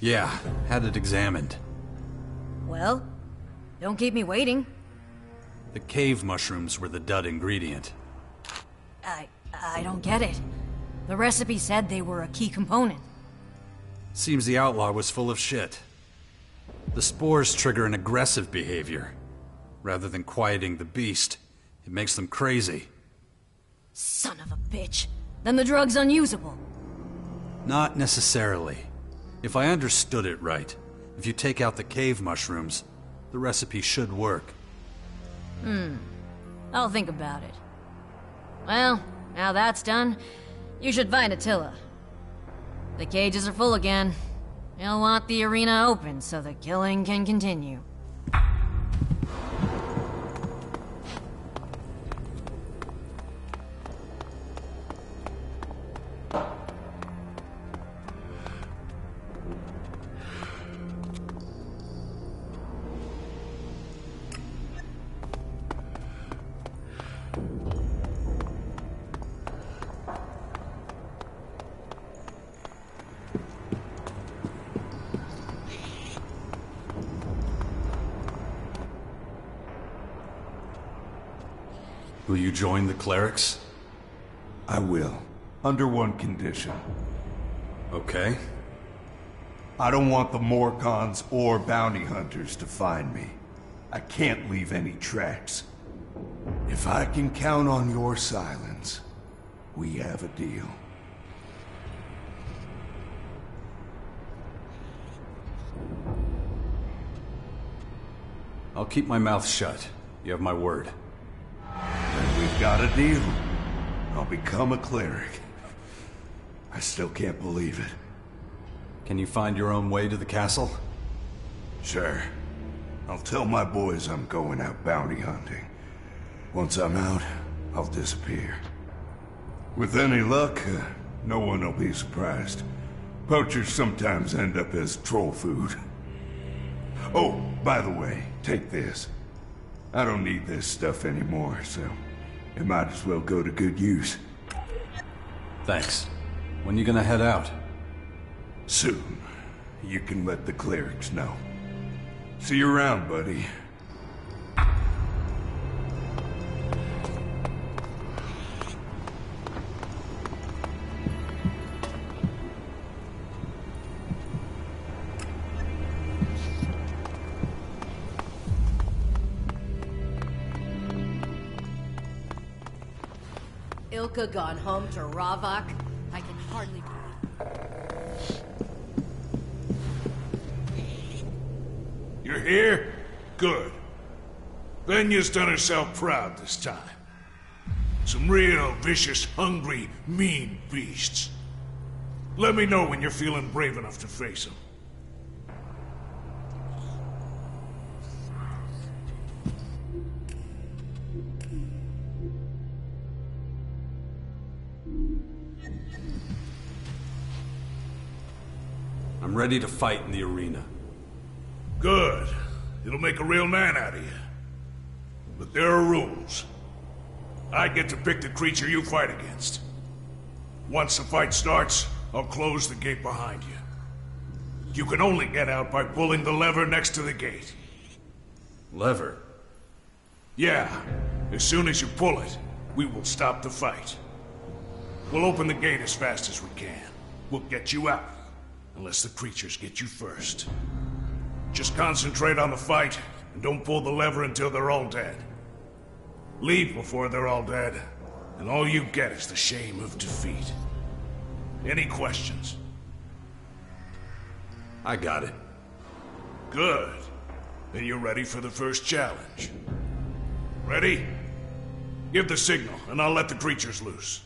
Yeah, had it examined. Well, don't keep me waiting. The cave mushrooms were the dud ingredient. I don't get it. The recipe said they were a key component. Seems the outlaw was full of shit. The spores trigger an aggressive behavior. Rather than quieting the beast, it makes them crazy. Son of a bitch. Then the drug's unusable. Not necessarily. If I understood it right, if you take out the cave mushrooms, the recipe should work. I'll think about it. Well, now that's done, you should find Attila. The cages are full again. He'll want the arena open so the killing can continue. Will you join the clerics? I will, under one condition. Okay. I don't want the Morcons or bounty hunters to find me. I can't leave any tracks. If I can count on your silence, we have a deal. I'll keep my mouth shut. You have my word. Then we've got a deal. I'll become a cleric. I still can't believe it. Can you find your own way to the castle? Sure. I'll tell my boys I'm going out bounty hunting. Once I'm out, I'll disappear. With any luck, no one will be surprised. Poachers sometimes end up as troll food. Oh, by the way, take this. I don't need this stuff anymore, so it might as well go to good use. Thanks. When you gonna head out? Soon. You can let the clerics know. See you around, buddy. Ilka gone home to Ravok? I can hardly... You're here? Good. Venya's done herself proud this time. Some real vicious, hungry, mean beasts. Let me know when you're feeling brave enough to face them. I'm ready to fight in the arena. Good. It'll make a real man out of you. But there are rules. I get to pick the creature you fight against. Once the fight starts, I'll close the gate behind you. You can only get out by pulling the lever next to the gate. Lever? Yeah. As soon as you pull it, we will stop the fight. We'll open the gate as fast as we can. We'll get you out, unless the creatures get you first. Just concentrate on the fight, and don't pull the lever until they're all dead. Leave before they're all dead, and all you get is the shame of defeat. Any questions? I got it. Good. Then you're ready for the first challenge. Ready? Give the signal, and I'll let the creatures loose.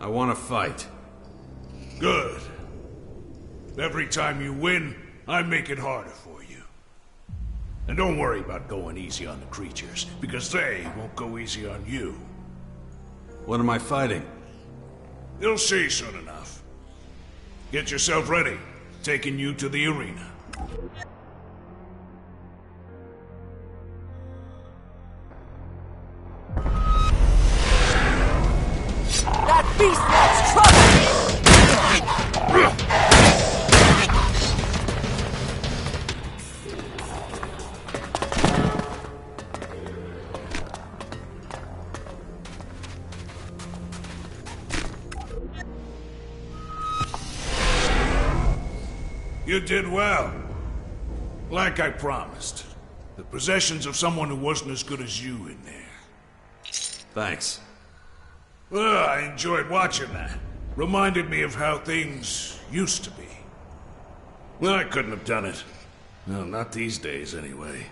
I want to fight. Good. Every time you win, I make it harder for you. And don't worry about going easy on the creatures, because they won't go easy on you. What am I fighting? You'll see soon enough. Get yourself ready. Taking you to the arena. That beast wants trouble! You did well. Like I promised. The possessions of someone who wasn't as good as you in there. Thanks. Well, I enjoyed watching that. Reminded me of how things used to be. Well, I couldn't have done it. No, not these days, anyway.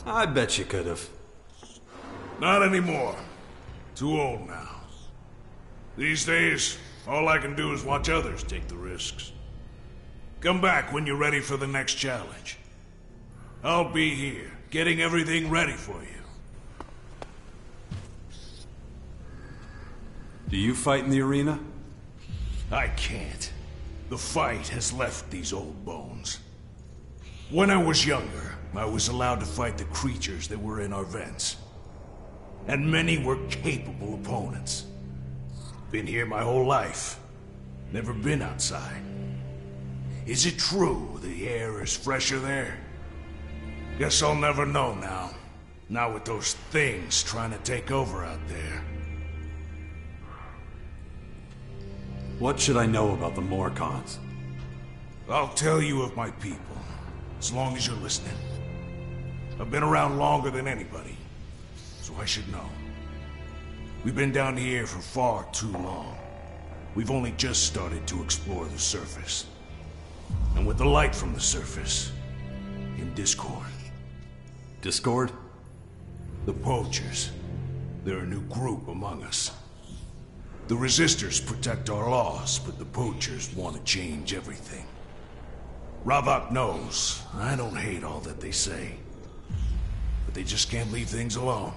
I bet you could have. Not anymore. Too old now. These days, all I can do is watch others take the risks. Come back when you're ready for the next challenge. I'll be here, getting everything ready for you. Do you fight in the arena? I can't. The fight has left these old bones. When I was younger, I was allowed to fight the creatures that were in our vents. And many were capable opponents. Been here my whole life. Never been outside. Is it true the air is fresher there? Guess I'll never know now. Not with those things trying to take over out there. What should I know about the Morcons? I'll tell you of my people, as long as you're listening. I've been around longer than anybody, so I should know. We've been down here for far too long. We've only just started to explore the surface. And with the light from the surface, in Discord. Discord? The Poachers. They're a new group among us. The Resistors protect our laws, but the Poachers want to change everything. Ravok knows I don't hate all that they say. But they just can't leave things alone.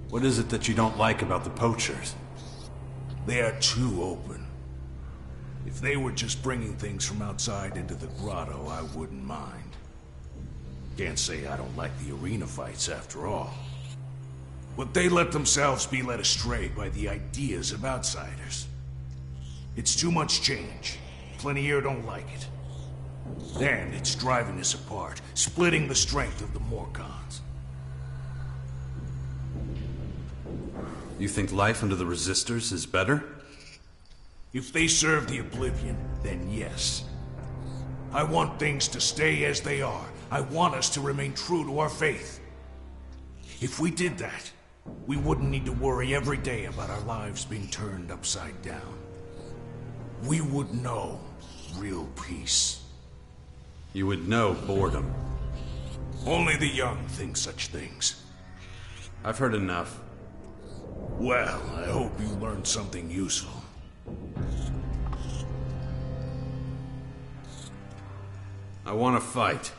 What is it that you don't like about the Poachers? They are too open. If they were just bringing things from outside into the grotto, I wouldn't mind. Can't say I don't like the arena fights after all. But they let themselves be led astray by the ideas of outsiders. It's too much change. Plenty here don't like it. And it's driving us apart, splitting the strength of the Morcons. You think life under the Resistors is better? If they serve the Oblivion, then yes. I want things to stay as they are. I want us to remain true to our faith. If we did that, we wouldn't need to worry every day about our lives being turned upside down. We would know real peace. You would know boredom. Only the young think such things. I've heard enough. Well, I hope you learned something useful. I want to fight.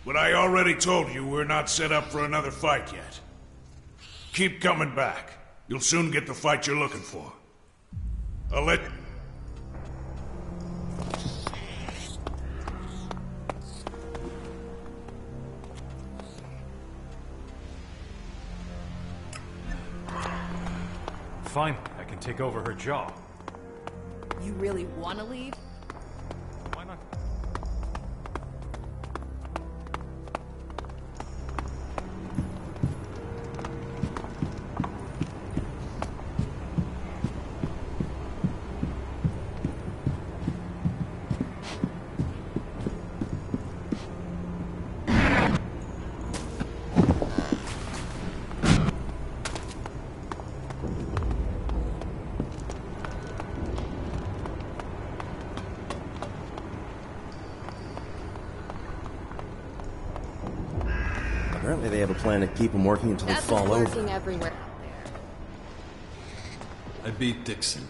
But I already told you we're not set up for another fight yet. Keep coming back. You'll soon get the fight you're looking for. I'll let... Fine, I can take over her job. You really want to leave? Why not? Apparently they have a plan to keep them working until they That's fall what's over. working everywhere. I beat Dixon.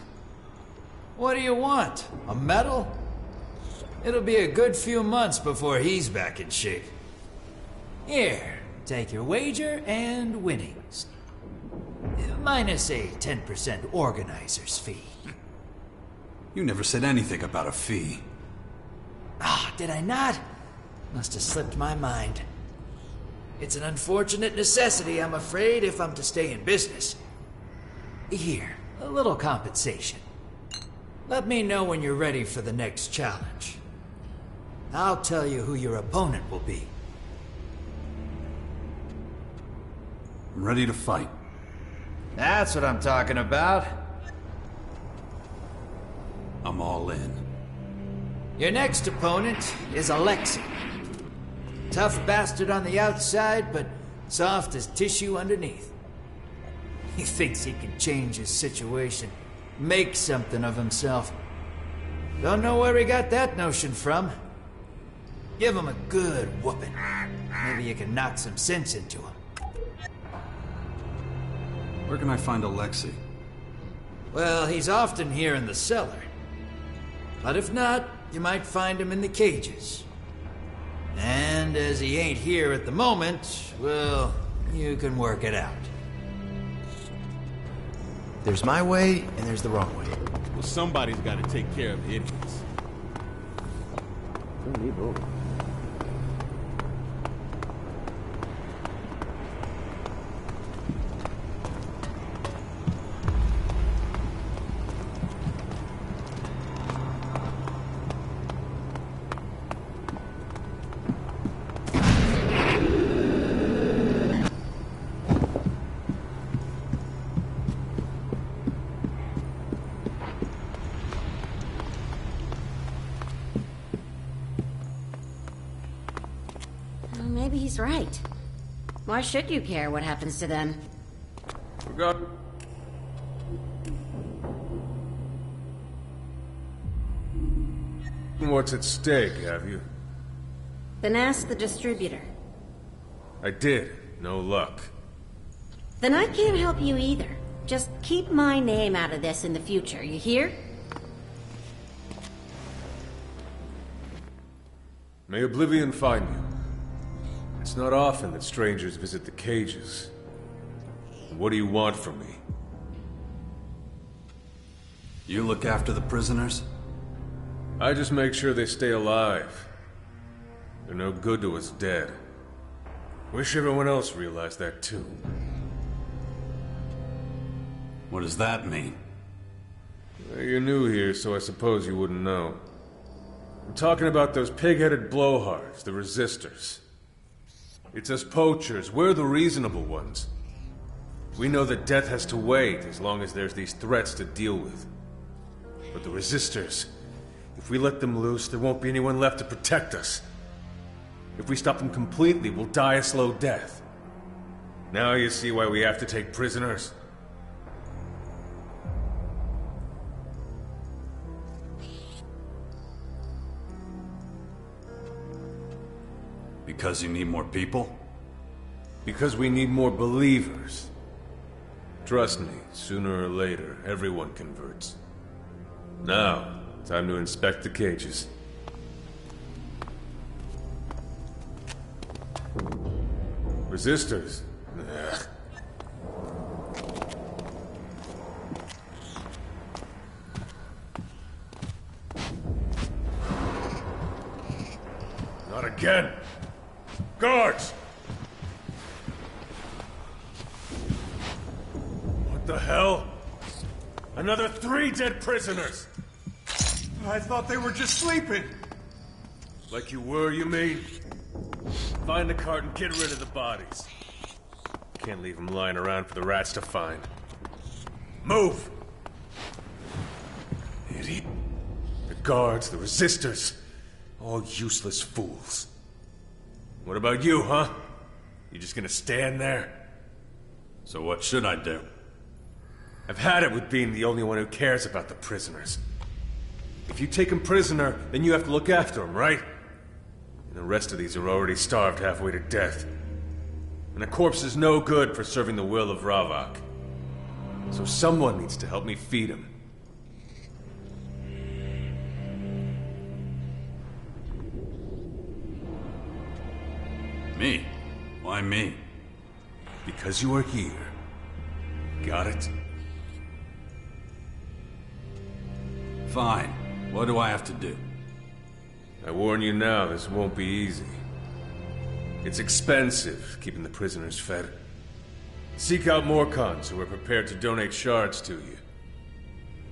What do you want? A medal? It'll be a good few months before he's back in shape. Here, take your wager and winnings. Minus a 10% organizer's fee. You never said anything about a fee. Ah, did I not? Must have slipped my mind. It's an unfortunate necessity, I'm afraid, if I'm to stay in business. Here, a little compensation. Let me know when you're ready for the next challenge. I'll tell you who your opponent will be. I'm ready to fight. That's what I'm talking about. I'm all in. Your next opponent is Elex. Tough bastard on the outside, but soft as tissue underneath. He thinks he can change his situation, make something of himself. Don't know where he got that notion from. Give him a good whooping. Maybe you can knock some sense into him. Where can I find Alexei? Well, he's often here in the cellar. But if not, you might find him in the cages. And as he ain't here at the moment, well, you can work it out. There's my way, and there's the wrong way. Well, somebody's got to take care of the idiots. Maybe he's right. Why should you care what happens to them? Forgot. What's at stake, have you? Then ask the distributor. I did. No luck. Then I can't help you either. Just keep my name out of this in the future, you hear? May oblivion find you. It's not often that strangers visit the cages. What do you want from me? You look after the prisoners? I just make sure they stay alive. They're no good to us dead. Wish everyone else realized that too. What does that mean? Well, you're new here, so I suppose you wouldn't know. I'm talking about those pig-headed blowhards, the resistors. It's us poachers, we're the reasonable ones. We know that death has to wait as long as there's these threats to deal with. But the resistors, if we let them loose, there won't be anyone left to protect us. If we stop them completely, we'll die a slow death. Now you see why we have to take prisoners? Because you need more people? Because we need more believers. Trust me, sooner or later, everyone converts. Now, time to inspect the cages. Resistors? Ugh. Not again! Guards! What the hell? Another 3 dead prisoners! I thought they were just sleeping! Like you were, you mean? Find the cart and get rid of the bodies. Can't leave them lying around for the rats to find. Move! Idiot. The guards, the resistors. All useless fools. What about you, huh? You just gonna stand there? So what should I do? I've had it with being the only one who cares about the prisoners. If you take them prisoner, then you have to look after them, right? And the rest of these are already starved halfway to death. and a corpse is no good for serving the will of Ravok. So someone needs to help me feed him. Me? Why me? Because you are here. Got it? Fine. What do I have to do? I warn you now, this won't be easy. It's expensive, keeping the prisoners fed. Seek out more cons who are prepared to donate shards to you.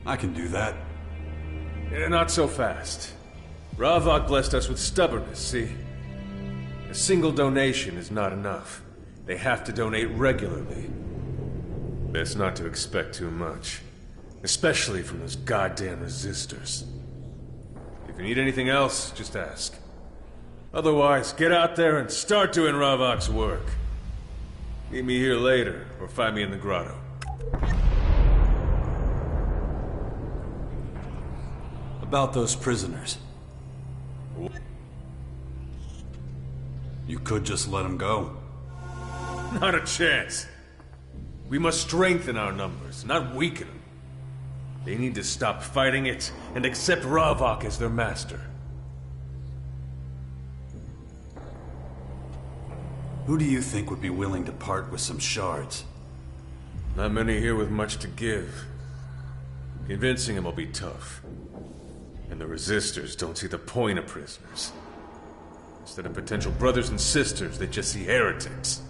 I can do that. Not so fast. Ravok blessed us with stubbornness, see? A single donation is not enough. They have to donate regularly. Best not to expect too much. Especially from those goddamn resistors. If you need anything else, just ask. Otherwise, get out there and start doing Ravok's work. Meet me here later, or find me in the grotto. About those prisoners. You could just let them go. Not a chance. We must strengthen our numbers, not weaken them. They need to stop fighting it and accept Ravok as their master. Who do you think would be willing to part with some shards? Not many here with much to give. Convincing them will be tough. And the resistors don't see the point of prisoners. Instead of potential brothers and sisters, they just see heretics.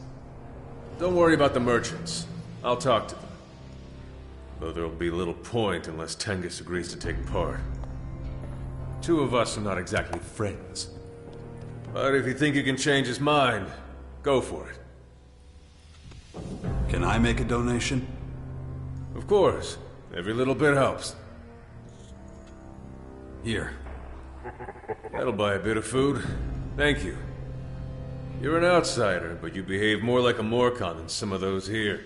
Don't worry about the merchants. I'll talk to them. Though there'll be little point unless Tengus agrees to take part. Two of us are not exactly friends. But if you think you can change his mind, go for it. Can I make a donation? Of course. Every little bit helps. Here. That'll buy a bit of food. Thank you. You're an outsider, but you behave more like a Morcon than some of those here.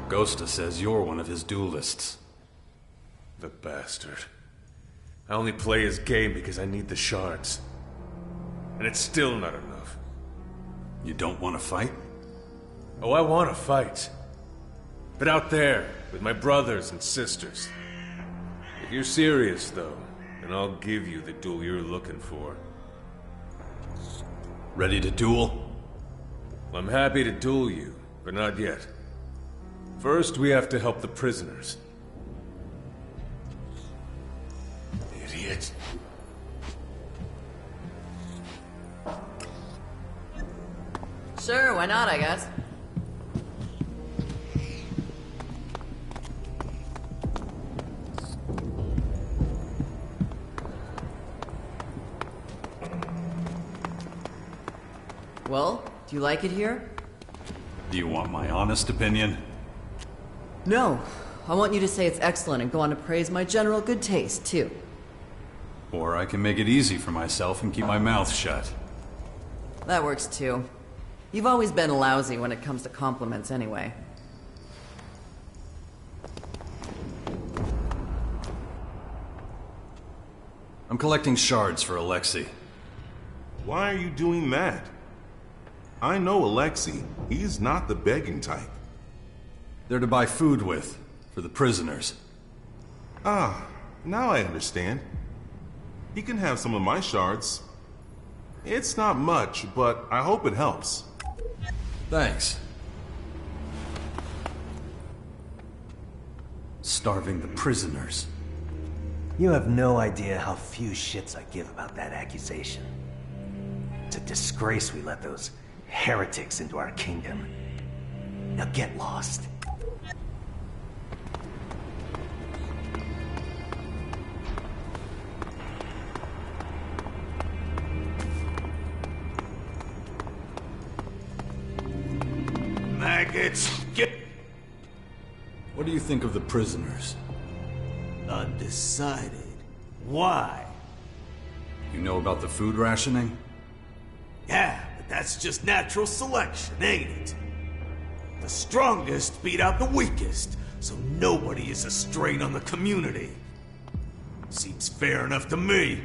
Ghosta says you're one of his duelists. The bastard. I only play his game because I need the shards. And it's still not enough. You don't want to fight? Oh, I want to fight. But out there, with my brothers and sisters. If you're serious, though, then I'll give you the duel you're looking for. Ready to duel? I'm happy to duel you, but not yet. First, we have to help the prisoners. Idiot. Sure, why not, I guess. Well, do you like it here? Do you want my honest opinion? No. I want you to say it's excellent and go on to praise my general good taste, too. Or I can make it easy for myself and keep my mouth shut. That works, too. You've always been lousy when it comes to compliments, anyway. I'm collecting shards for Alexei. Why are you doing that? I know Alexei. He's not the begging type. They're to buy food with, for the prisoners. Ah, now I understand. He can have some of my shards. It's not much, but I hope it helps. Thanks. Starving the prisoners. You have no idea how few shits I give about that accusation. It's a disgrace we let those heretics into our kingdom. Now get lost. Maggots, get... What do you think of the prisoners? Undecided. Why? You know about the food rationing? Yeah, but that's just natural selection, ain't it? The strongest beat out the weakest, so nobody is a strain on the community. Seems fair enough to me.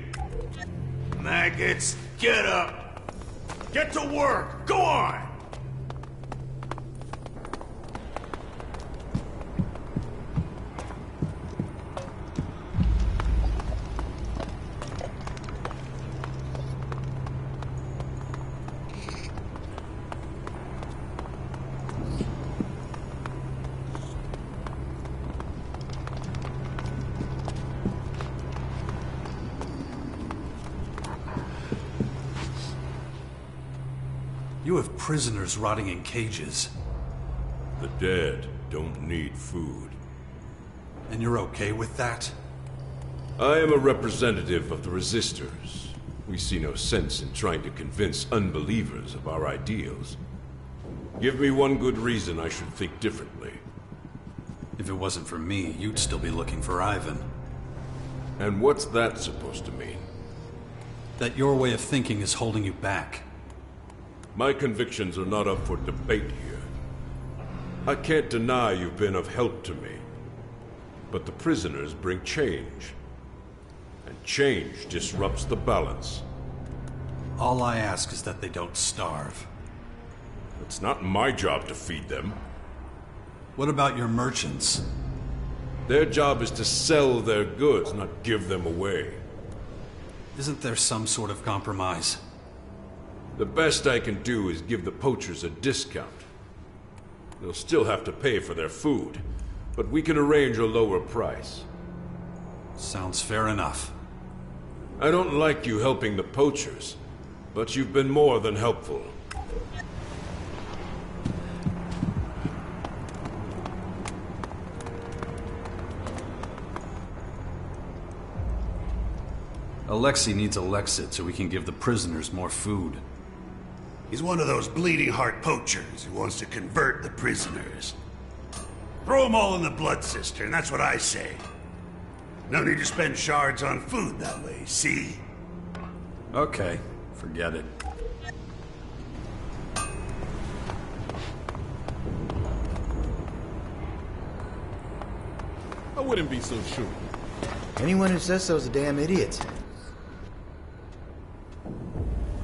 Maggots, get up! Get to work! Go on! You have prisoners rotting in cages. The dead don't need food. And you're okay with that? I am a representative of the Resistors. We see no sense in trying to convince unbelievers of our ideals. Give me one good reason I should think differently. If it wasn't for me, you'd still be looking for Ivan. And what's that supposed to mean? That your way of thinking is holding you back. My convictions are not up for debate here. I can't deny you've been of help to me. But the prisoners bring change. And change disrupts the balance. All I ask is that they don't starve. It's not my job to feed them. What about your merchants? Their job is to sell their goods, not give them away. Isn't there some sort of compromise? The best I can do is give the poachers a discount. They'll still have to pay for their food, but we can arrange a lower price. Sounds fair enough. I don't like you helping the poachers, but you've been more than helpful. Alexei needs Alexit so we can give the prisoners more food. He's one of those bleeding heart poachers who wants to convert the prisoners. Throw them all in the blood cistern, that's what I say. No need to spend shards on food that way, see? Okay, forget it. I wouldn't be so sure. Anyone who says so is a damn idiot.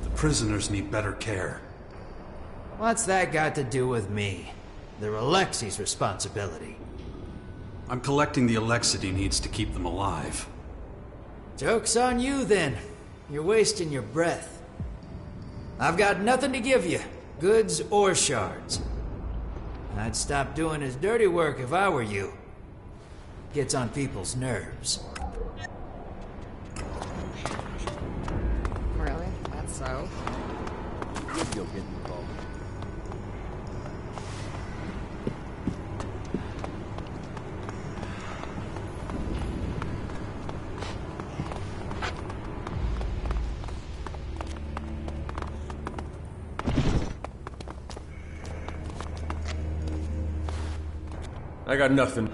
The prisoners need better care. What's that got to do with me? They're Alexei's responsibility. I'm collecting the Alexit he needs to keep them alive. Joke's on you, then. You're wasting your breath. I've got nothing to give you, goods or shards. I'd stop doing his dirty work if I were you. Gets on people's nerves. Really? That's so? You'll get involved. I got nothing.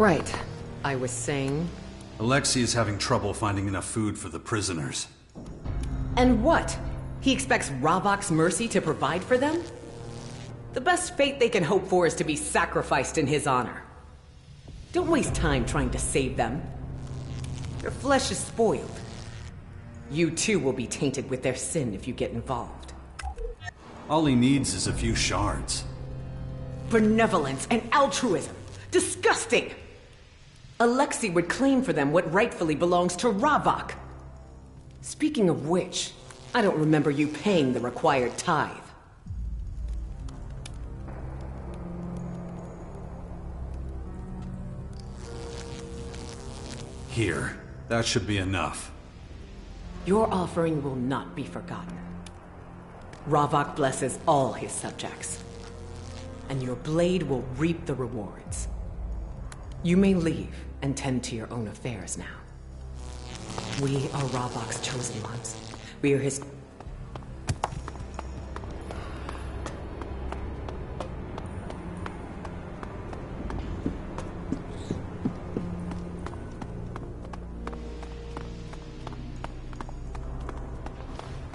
Right. I was saying... Alexei is having trouble finding enough food for the prisoners. And what? He expects Ravok's mercy to provide for them? The best fate they can hope for is to be sacrificed in his honor. Don't waste time trying to save them. Their flesh is spoiled. You too will be tainted with their sin if you get involved. All he needs is a few shards. Benevolence and altruism. Disgusting! Alexei would claim for them what rightfully belongs to Ravok. Speaking of which, I don't remember you paying the required tithe. Here. That should be enough. Your offering will not be forgotten. Ravok blesses all his subjects, and your blade will reap the rewards. You may leave and tend to your own affairs now. We are Ravok's chosen ones. We are his...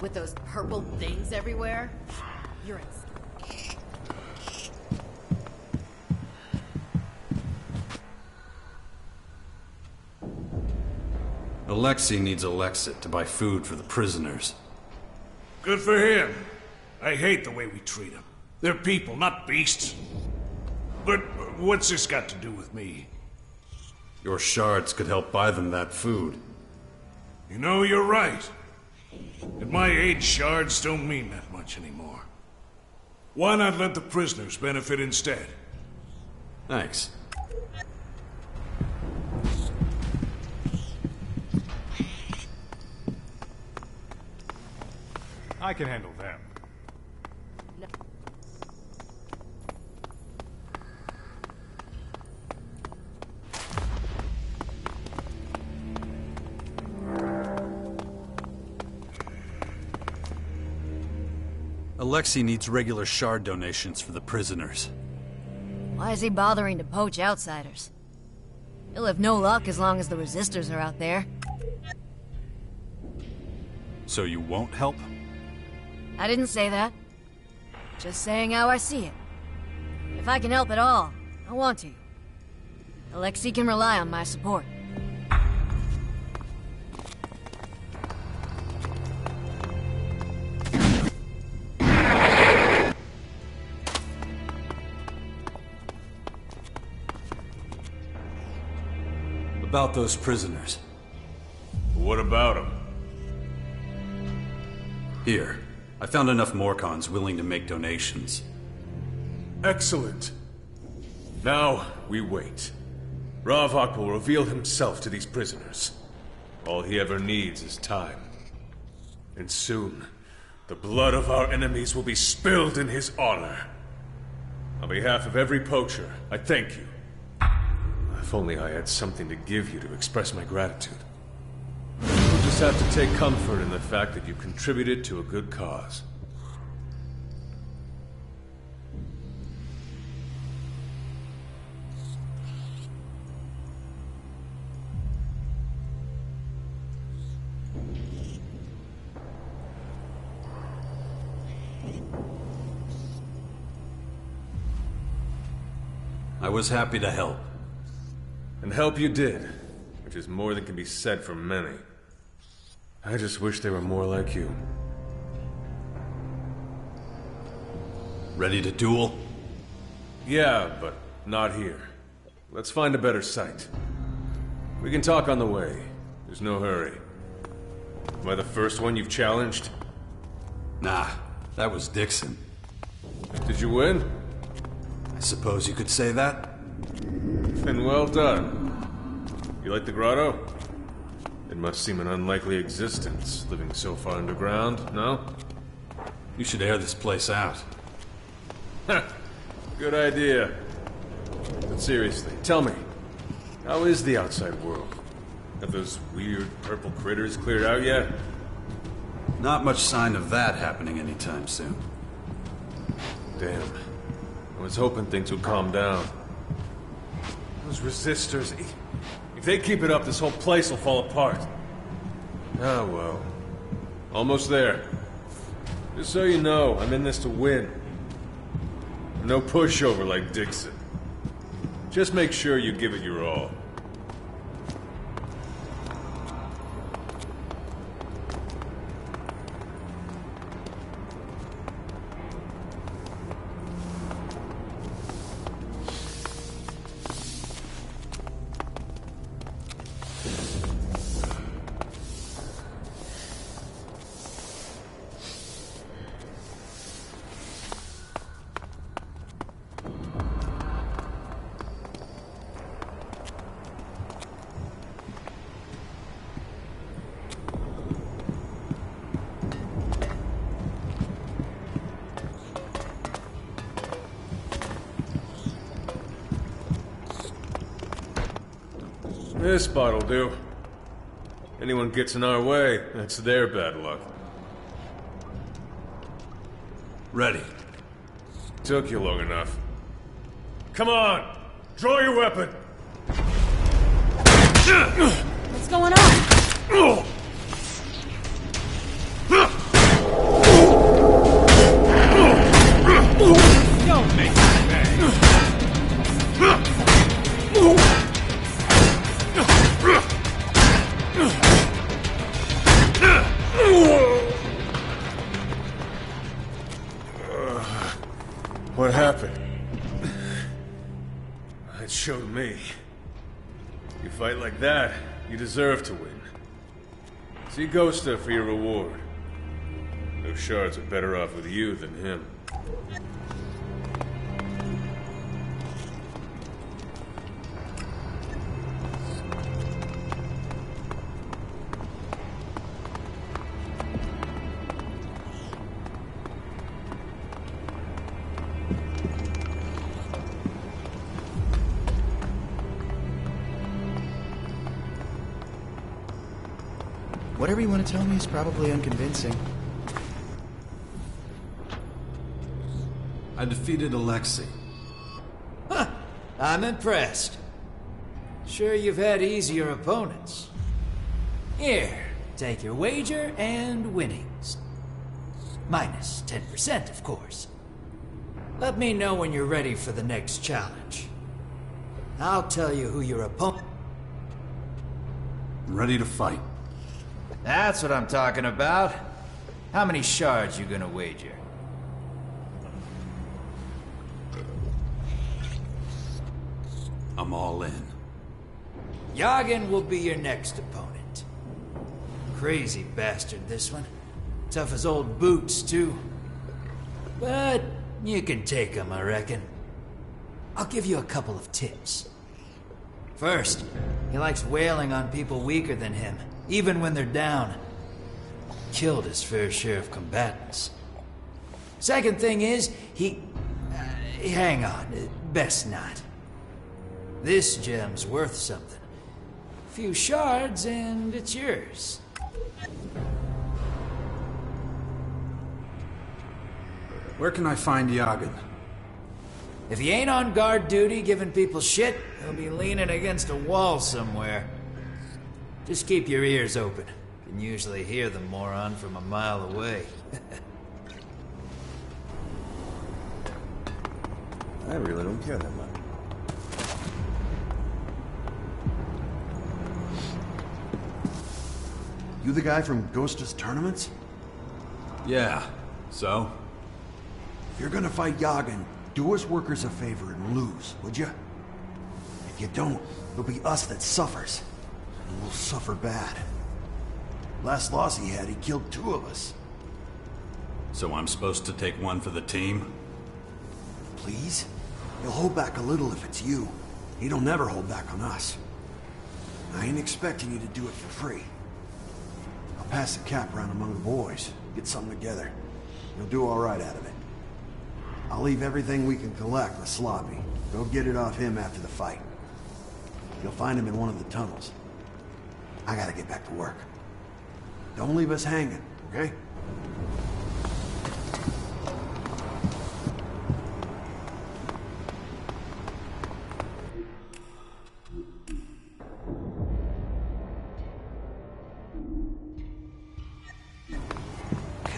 With those purple things everywhere? You're in. Alexei needs Alexit to buy food for the prisoners. Good for him. I hate the way we treat them. They're people, not beasts. But what's this got to do with me? Your shards could help buy them that food. You know, you're right. At my age, shards don't mean that much anymore. Why not let the prisoners benefit instead? Thanks. I can handle them. Alexei needs regular shard donations for the prisoners. Why is he bothering to poach outsiders? He'll have no luck as long as the resistors are out there. So you won't help? I didn't say that. Just saying how I see it. If I can help at all, I want to. Alexei can rely on my support. About those prisoners. What about them? Here. I found enough Morcons willing to make donations. Excellent. Now, we wait. Ravok will reveal himself to these prisoners. All he ever needs is time. And soon, the blood of our enemies will be spilled in his honor. On behalf of every poacher, I thank you. If only I had something to give you to express my gratitude. You'll just have to take comfort in the fact that you contributed to a good cause. I was happy to help. And help you did, which is more than can be said for many. I just wish they were more like you. Ready to duel? Yeah, but not here. Let's find a better site. We can talk on the way. There's no hurry. Am I the first one you've challenged? Nah, that was Dixon. Did you win? I suppose you could say that. Then well done. You like the grotto? It must seem an unlikely existence, living so far underground, no? You should air this place out. Good idea. But seriously, tell me, how is the outside world? Have those weird purple critters cleared out yet? Not much sign of that happening anytime soon. Damn. I was hoping things would calm down. Those resistors... If they keep it up, this whole place will fall apart. Ah, well. Almost there. Just so you know, I'm in this to win. No pushover like Dixon. Just make sure you give it your all. This spot'll do. Anyone gets in our way, that's their bad luck. Ready. Took you long enough. Come on! Draw your weapon! What's going on? Don't make What happened? It showed me. You fight like that, you deserve to win. See Ghosta for your reward. Those shards are better off with you than him. Whatever you want to tell me is probably unconvincing. I defeated Alexei. Huh, I'm impressed. Sure you've had easier opponents. Here, take your wager and winnings. Minus 10%, of course. Let me know when you're ready for the next challenge. I'll tell you who your opponent... Ready to fight. That's what I'm talking about. How many shards you gonna wager? I'm all in. Yagen will be your next opponent. Crazy bastard, this one. Tough as old boots, too. But you can take him, I reckon. I'll give you a couple of tips. First, he likes wailing on people weaker than him, even when they're down. Killed his fair share of combatants. Second thing is, hang on, best not. This gem's worth something. Few shards and it's yours. Where can I find Yagen? If he ain't on guard duty giving people shit, he'll be leaning against a wall somewhere. Just keep your ears open. You can usually hear the moron from a mile away. I really don't care that much. You the guy from Ghosta's tournaments? Yeah. So? If you're gonna fight Yagen, do us workers a favor and lose, would you? If you don't, it'll be us that suffers. And we'll suffer bad. Last loss he had, he killed 2 of us. So I'm supposed to take one for the team? Please? He'll hold back a little if it's you. He'll never hold back on us. I ain't expecting you to do it for free. I'll pass the cap around among the boys. Get something together. You'll do all right out of it. I'll leave everything we can collect with Sloppy. Go get it off him after the fight. You'll find him in one of the tunnels. I gotta get back to work. Don't leave us hanging, okay?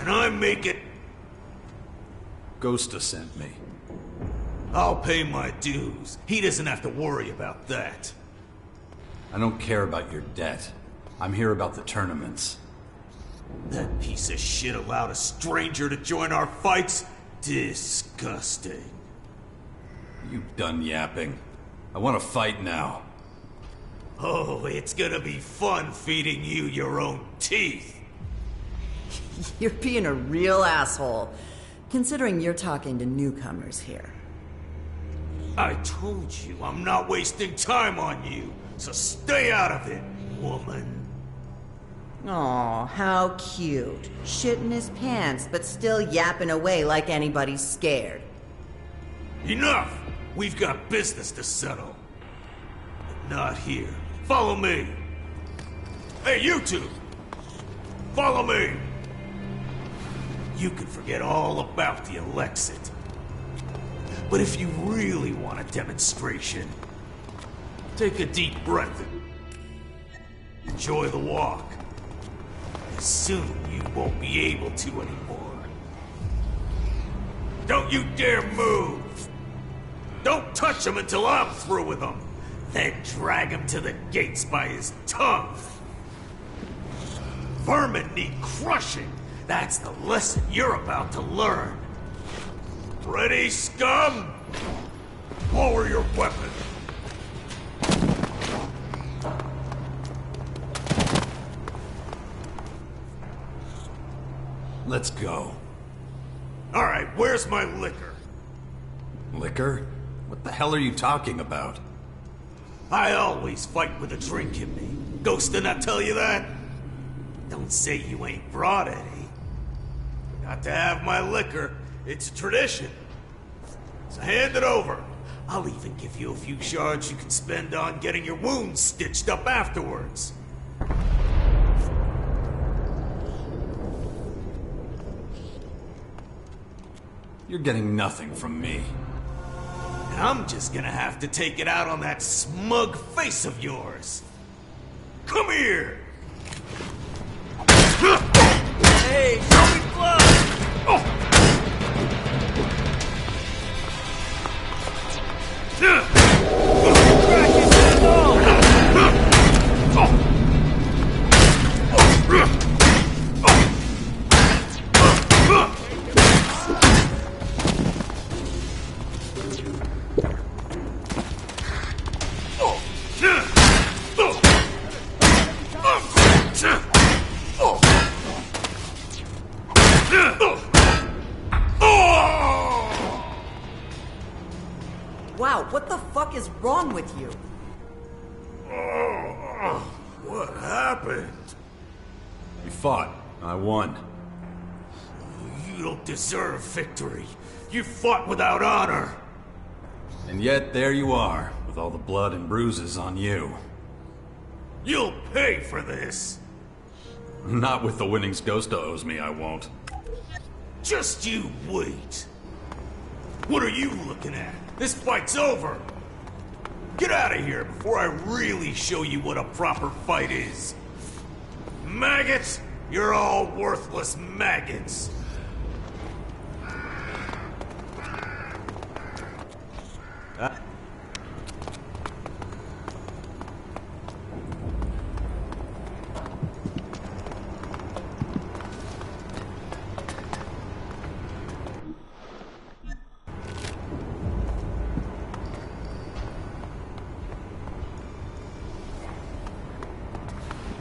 Can I make it? Ghosta sent me. I'll pay my dues. He doesn't have to worry about that. I don't care about your debt. I'm here about the tournaments. That piece of shit allowed a stranger to join our fights? Disgusting. You've done yapping. I want to fight now. Oh, it's gonna be fun feeding you your own teeth. You're being a real asshole, considering you're talking to newcomers here. I told you I'm not wasting time on you, so stay out of it, woman. Aw, how cute. Shitting his pants, but still yapping away like anybody's scared. Enough! We've got business to settle. But not here. Follow me! Hey, you two! Follow me! You can forget all about the Elexit. But if you really want a demonstration, take a deep breath and enjoy the walk. Soon you won't be able to anymore. Don't you dare move! Don't touch him until I'm through with him! Then drag him to the gates by his tongue! Vermin need crushing! That's the lesson you're about to learn! Ready, scum? Lower your weapon! Let's go. All right, where's my liquor? Liquor? What the hell are you talking about? I always fight with a drink in me. Ghost did not tell you that? Don't say you ain't brought any. Got to have my liquor. It's a tradition. So hand it over. I'll even give you a few shards you can spend on getting your wounds stitched up afterwards. You're getting nothing from me. And I'm just gonna have to take it out on that smug face of yours. Come here! Hey, show me blood! Crack his head off! Wow, what the fuck is wrong with you? What happened? We fought. I won. You don't deserve victory. You fought without honor. And yet, there you are, with all the blood and bruises on you. You'll pay for this. Not with the winnings Ghosta owes me, I won't. Just you wait. What are you looking at? This fight's over. Get out of here before I really show you what a proper fight is. Maggots, you're all worthless maggots.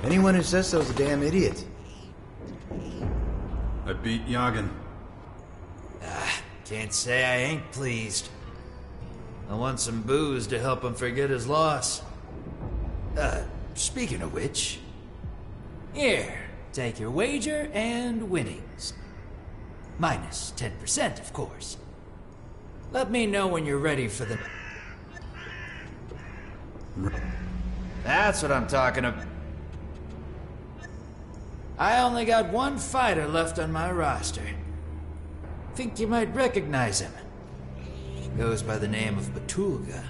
Anyone who says so's a damn idiot. I beat Yagan. Can't say I ain't pleased. I want some booze to help him forget his loss. Speaking of which... Here, take your wager and winnings. Minus 10%, of course. Let me know when you're ready for the... That's what I'm talking about. I only got one fighter left on my roster. Think you might recognize him. Goes by the name of Batulga.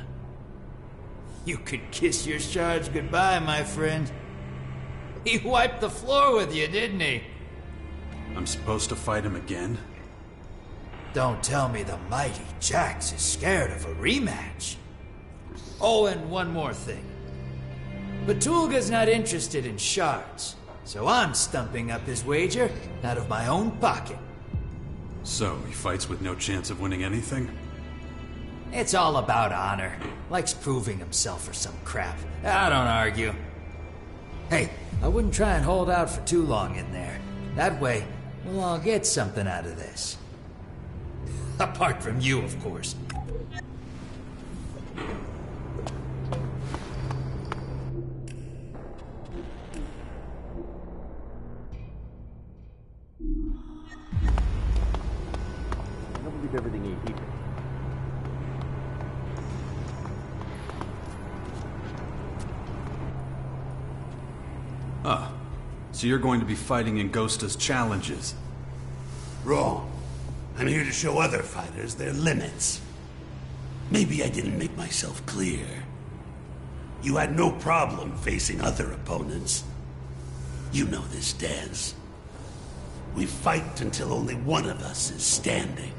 You could kiss your shards goodbye, my friend. He wiped the floor with you, didn't he? I'm supposed to fight him again? Don't tell me the mighty Jax is scared of a rematch. Oh, and one more thing. Batulga's not interested in shards, so I'm stumping up his wager out of my own pocket. So, he fights with no chance of winning anything? It's all about honor. Likes proving himself or some crap. I don't argue. Hey, I wouldn't try and hold out for too long in there. That way, we'll all get something out of this. Apart from you, of course. I don't believe everything you hear. Ah, so you're going to be fighting in Ghosta's challenges. Wrong. I'm here to show other fighters their limits. Maybe I didn't make myself clear. You had no problem facing other opponents. You know this dance. We fight until only one of us is standing.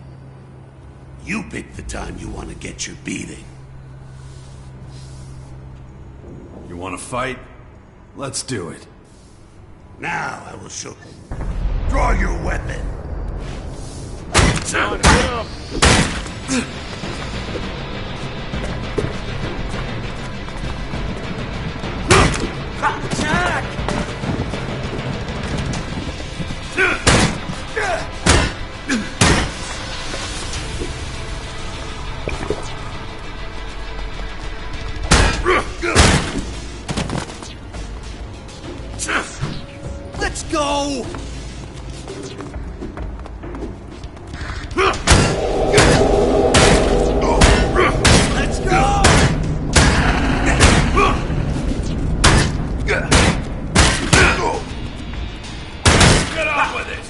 You pick the time you want to get your beating. You want to fight? Let's do it. Now I will show you. Draw your weapon. Down, get up! Attack! Let's go! Let's go! Get on with it!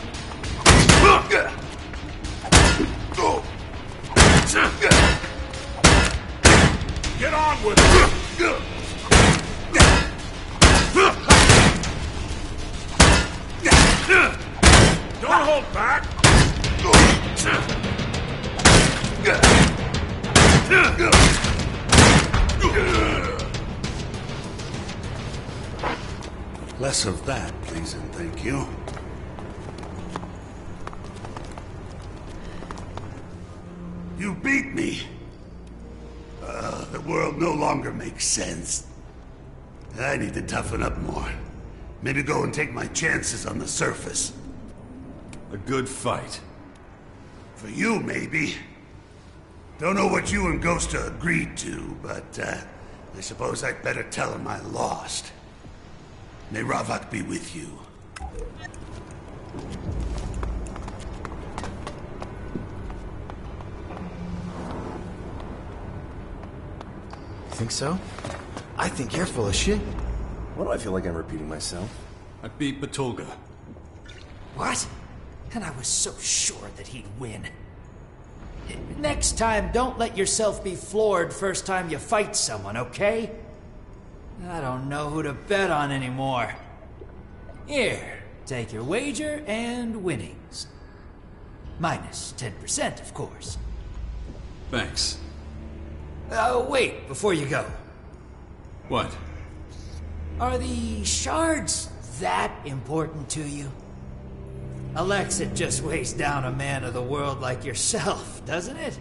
Get on with it! Don't hold back! Less of that, please and thank you. You beat me. The world no longer makes sense. I need to toughen up more. Maybe go and take my chances on the surface. A good fight. For you, maybe. Don't know what you and Ghosta agreed to, but I suppose I'd better tell him I lost. May Ravak be with you. Think so? I think you're full of shit. Why do I feel like I'm repeating myself? I beat Batulga. What? And I was so sure that he'd win. Next time, don't let yourself be floored first time you fight someone, okay? I don't know who to bet on anymore. Here, take your wager and winnings. Minus 10%, of course. Thanks. Wait, before you go. What? Are the shards that important to you? Elex, it just weighs down a man of the world like yourself, doesn't it?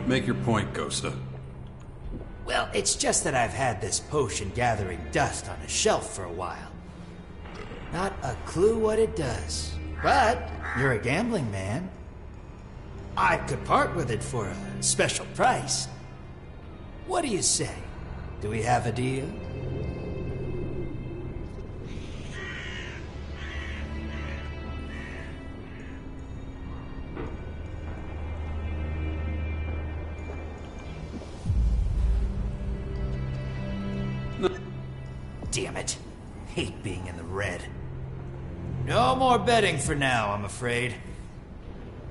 Make your point, Ghosta. Well, it's just that I've had this potion gathering dust on a shelf for a while. Not a clue what it does. But you're a gambling man. I could part with it for a special price. What do you say? Do we have a deal? Damn it. Hate being in the red. No more betting for now, I'm afraid.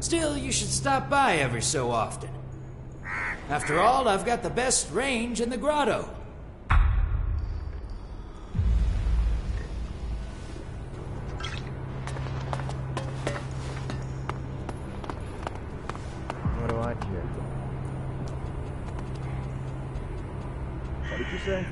Still, you should stop by every so often. After all, I've got the best range in the grotto. say?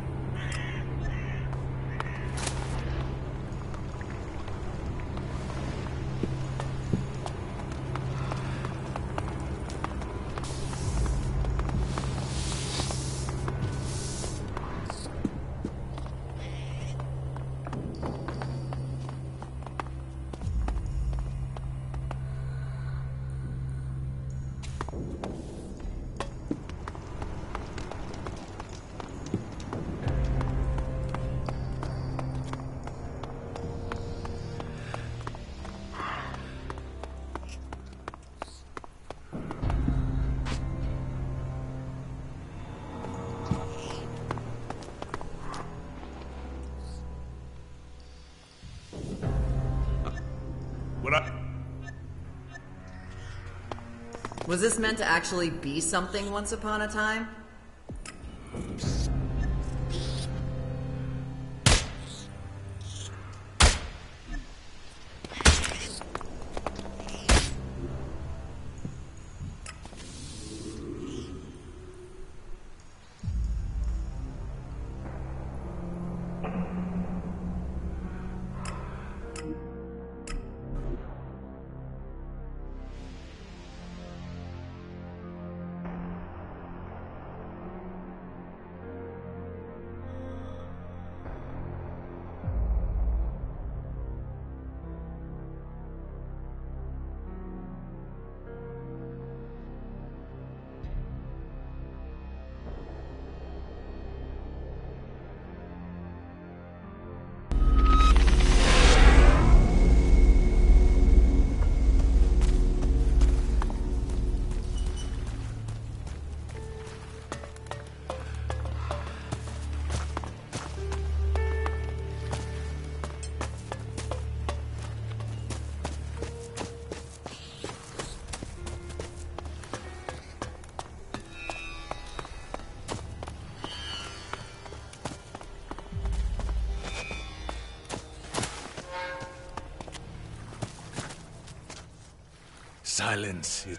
Was this meant to actually be something once upon a time? Silence is...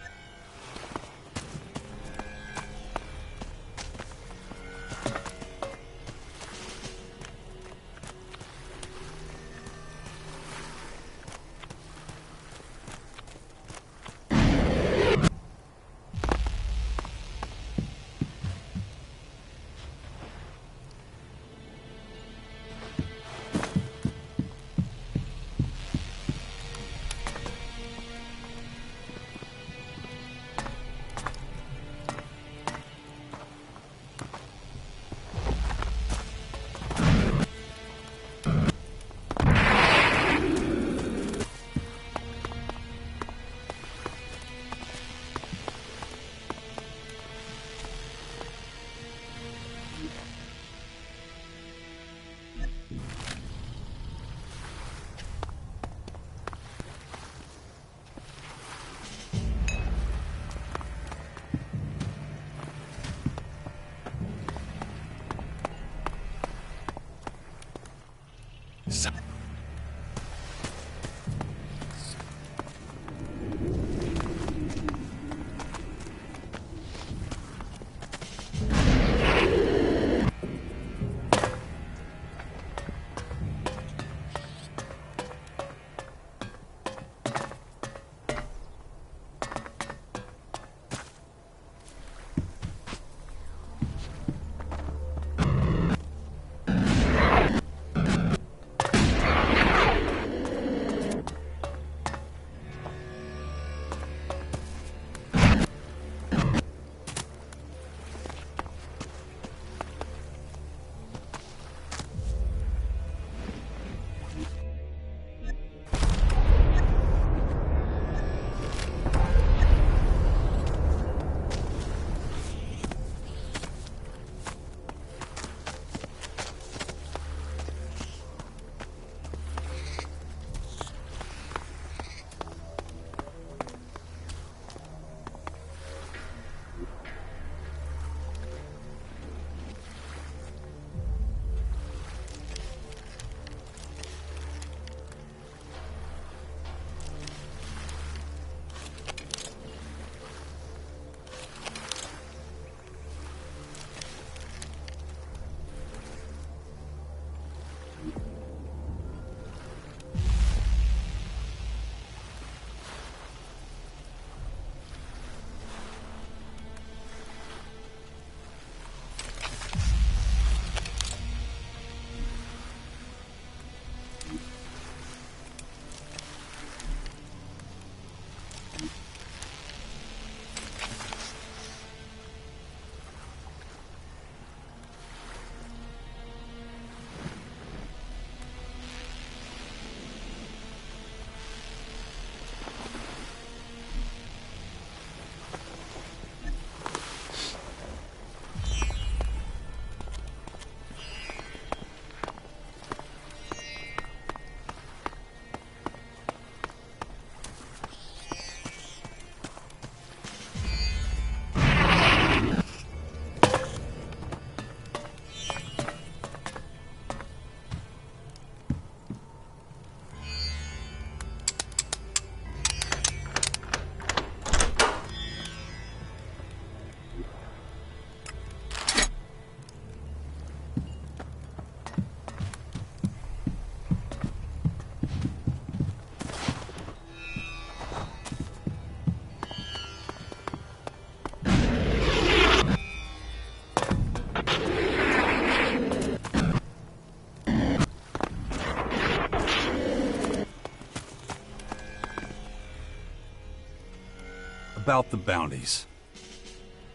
about the bounties?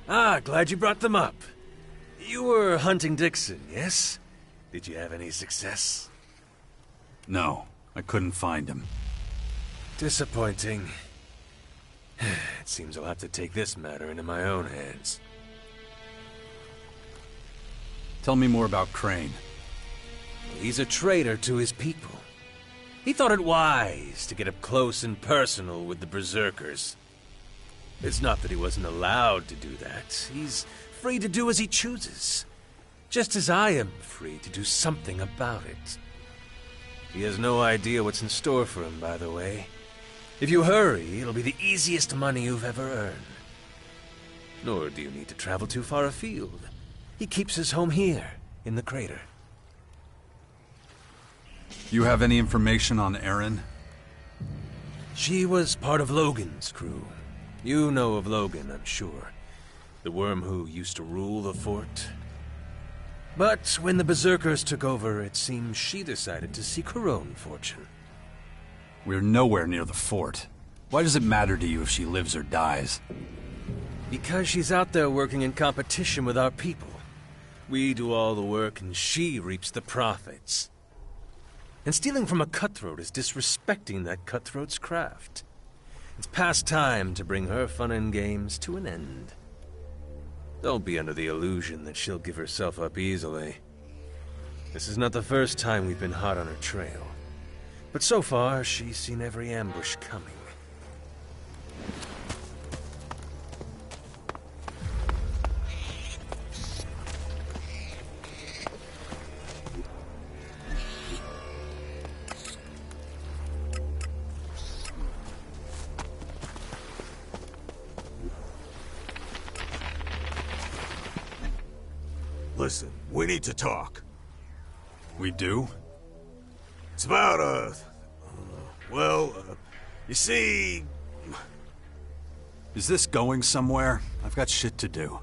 Ah, glad you brought them up. You were hunting Dixon, yes? Did you have any success? No, I couldn't find him. Disappointing. It seems I'll have to take this matter into my own hands. Tell me more about Crane. He's a traitor to his people. He thought it wise to get up close and personal with the Berserkers. It's not that he wasn't allowed to do that. He's free to do as he chooses. Just as I am free to do something about it. He has no idea what's in store for him, by the way. If you hurry, it'll be the easiest money you've ever earned. Nor do you need to travel too far afield. He keeps his home here, in the crater. You have any information on Erin? She was part of Logan's crew. You know of Logan, I'm sure. The worm who used to rule the fort. But when the Berserkers took over, it seems she decided to seek her own fortune. We're nowhere near the fort. Why does it matter to you if she lives or dies? Because she's out there working in competition with our people. We do all the work and she reaps the profits. And stealing from a cutthroat is disrespecting that cutthroat's craft. It's past time to bring her fun and games to an end. Don't be under the illusion that she'll give herself up easily. This is not the first time we've been hot on her trail. But so far, she's seen every ambush coming. Listen, we need to talk. We do? It's about, you see... Is this going somewhere? I've got shit to do.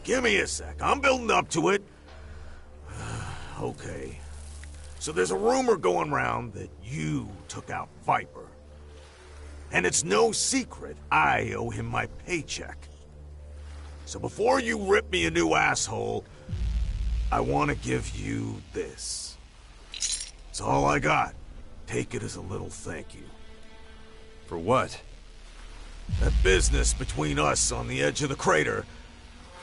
Give me a sec. I'm building up to it. Okay. So there's a rumor going around that you took out Viper. And it's no secret I owe him my paycheck. So before you rip me a new asshole, I want to give you this. It's all I got. Take it as a little thank you. For what? That business between us on the edge of the crater,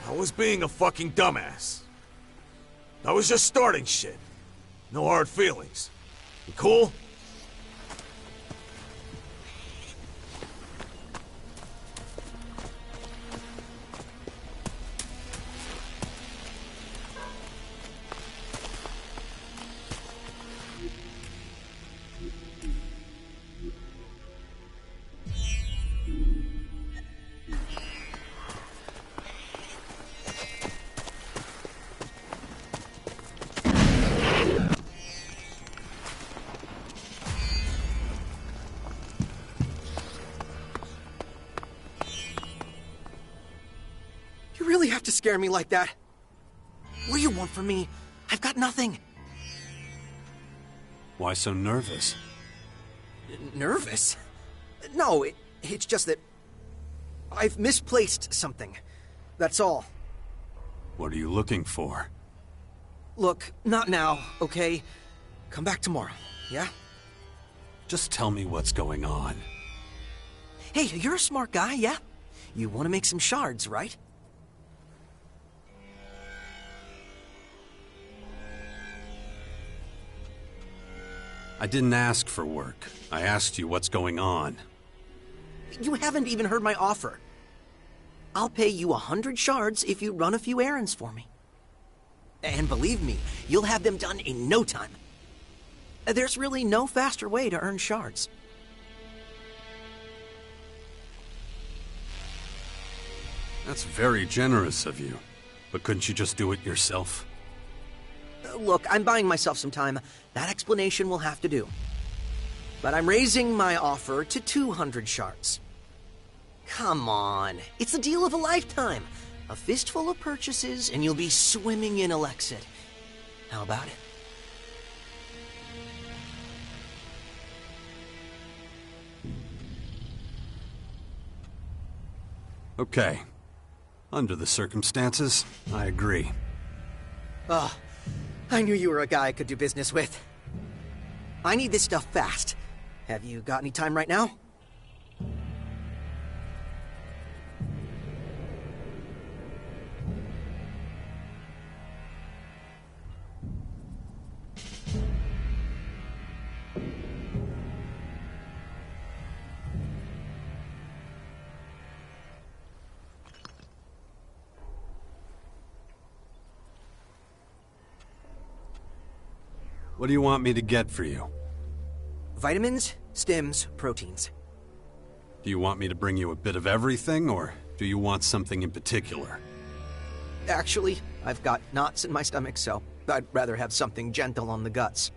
I was being a fucking dumbass. I was just starting shit. No hard feelings. You cool? To scare me like that. What do you want from me? I've got nothing. Why so nervous? Nervous? No, it's just that I've misplaced something. That's all. What are you looking for? Look, not now, okay? Come back tomorrow, yeah? Just tell me what's going on. Hey, you're a smart guy, yeah? You want to make some shards, right? I didn't ask for work. I asked you what's going on. You haven't even heard my offer. I'll pay you 100 shards if you run a few errands for me. And believe me, you'll have them done in no time. There's really no faster way to earn shards. That's very generous of you. But couldn't you just do it yourself? Look, I'm buying myself some time. That explanation will have to do. But I'm raising my offer to 200 shards. Come on. It's the deal of a lifetime. A fistful of purchases, and you'll be swimming in Elex. How about it? Okay. Under the circumstances, I agree. Oh, I knew you were a guy I could do business with. I need this stuff fast. Have you got any time right now? What do you want me to get for you? Vitamins, stims, proteins. Do you want me to bring you a bit of everything, or do you want something in particular? Actually, I've got knots in my stomach, so I'd rather have something gentle on the guts.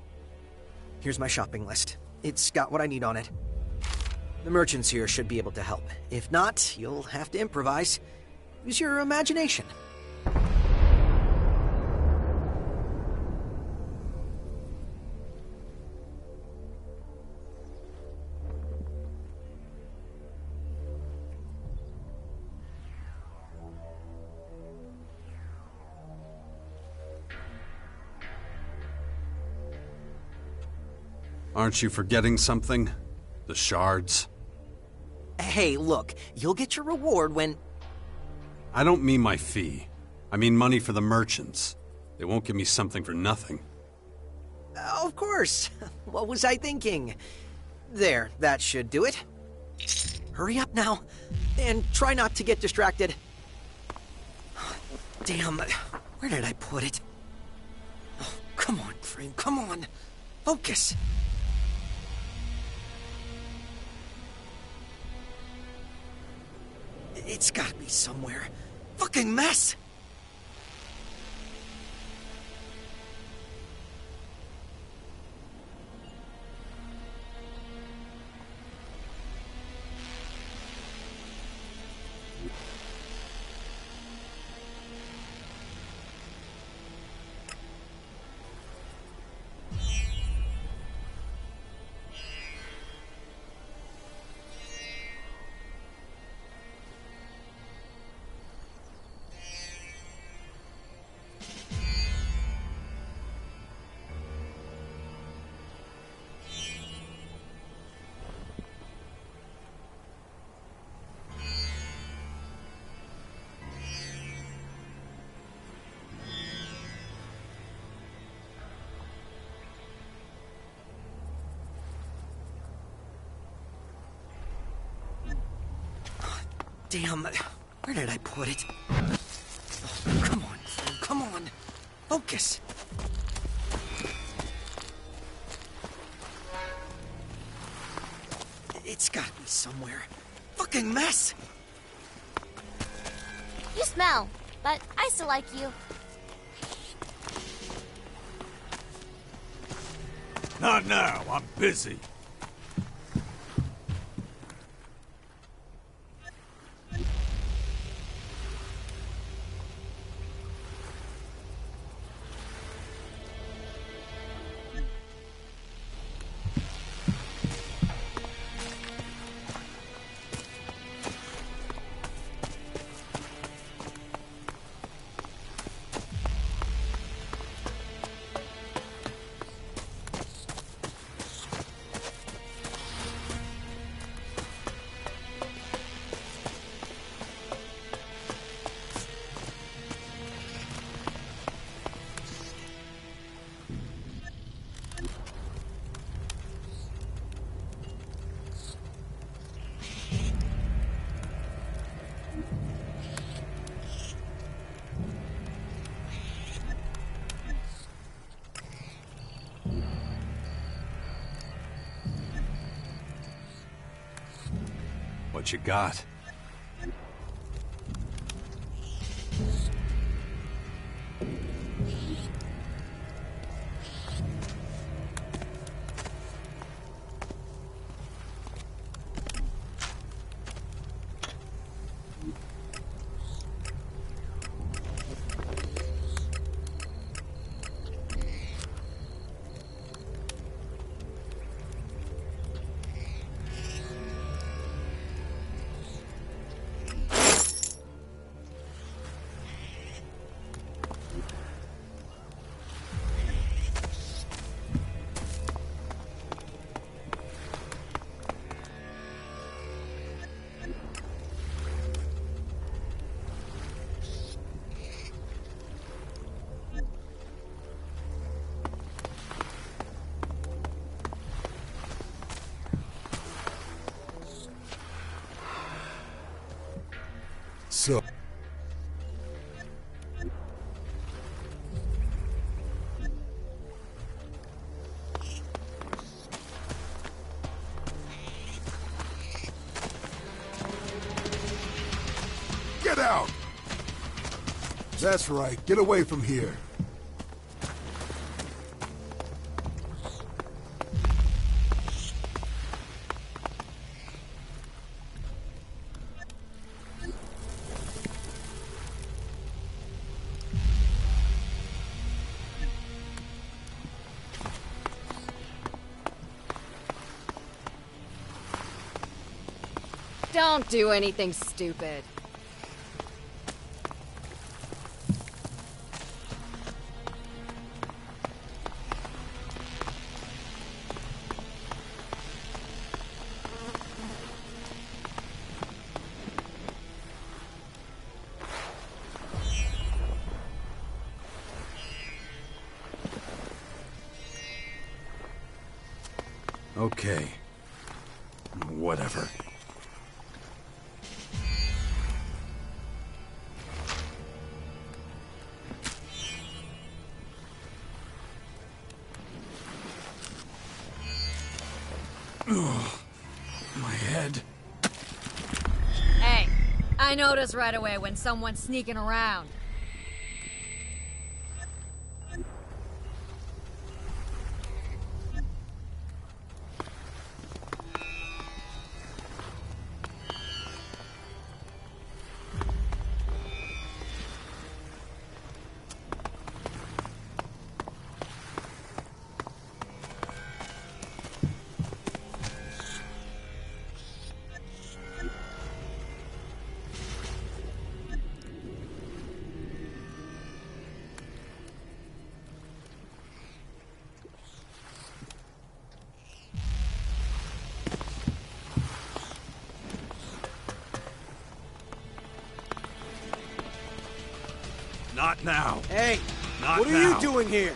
Here's my shopping list. It's got what I need on it. The merchants here should be able to help. If not, you'll have to improvise. Use your imagination. Aren't you forgetting something? The shards? Hey, look, you'll get your reward when... I don't mean my fee. I mean money for the merchants. They won't give me something for nothing. Of course. What was I thinking? There, that should do it. Hurry up now, and try not to get distracted. Damn, where did I put it? Oh, come on, Crane, come on. Focus. It's gotta be somewhere. Fucking mess! Damn, where did I put it? Oh, come on, Crane, come on. Focus. It's gotta be somewhere. Fucking mess! You smell, but I still like you. Not now, I'm busy. What you got? So... Get out! That's right. Get away from here. Don't do anything stupid. Okay. Whatever. Ugh, my head. Hey, I notice right away when someone's sneaking around. Not now. Hey, Not what are now. you doing here?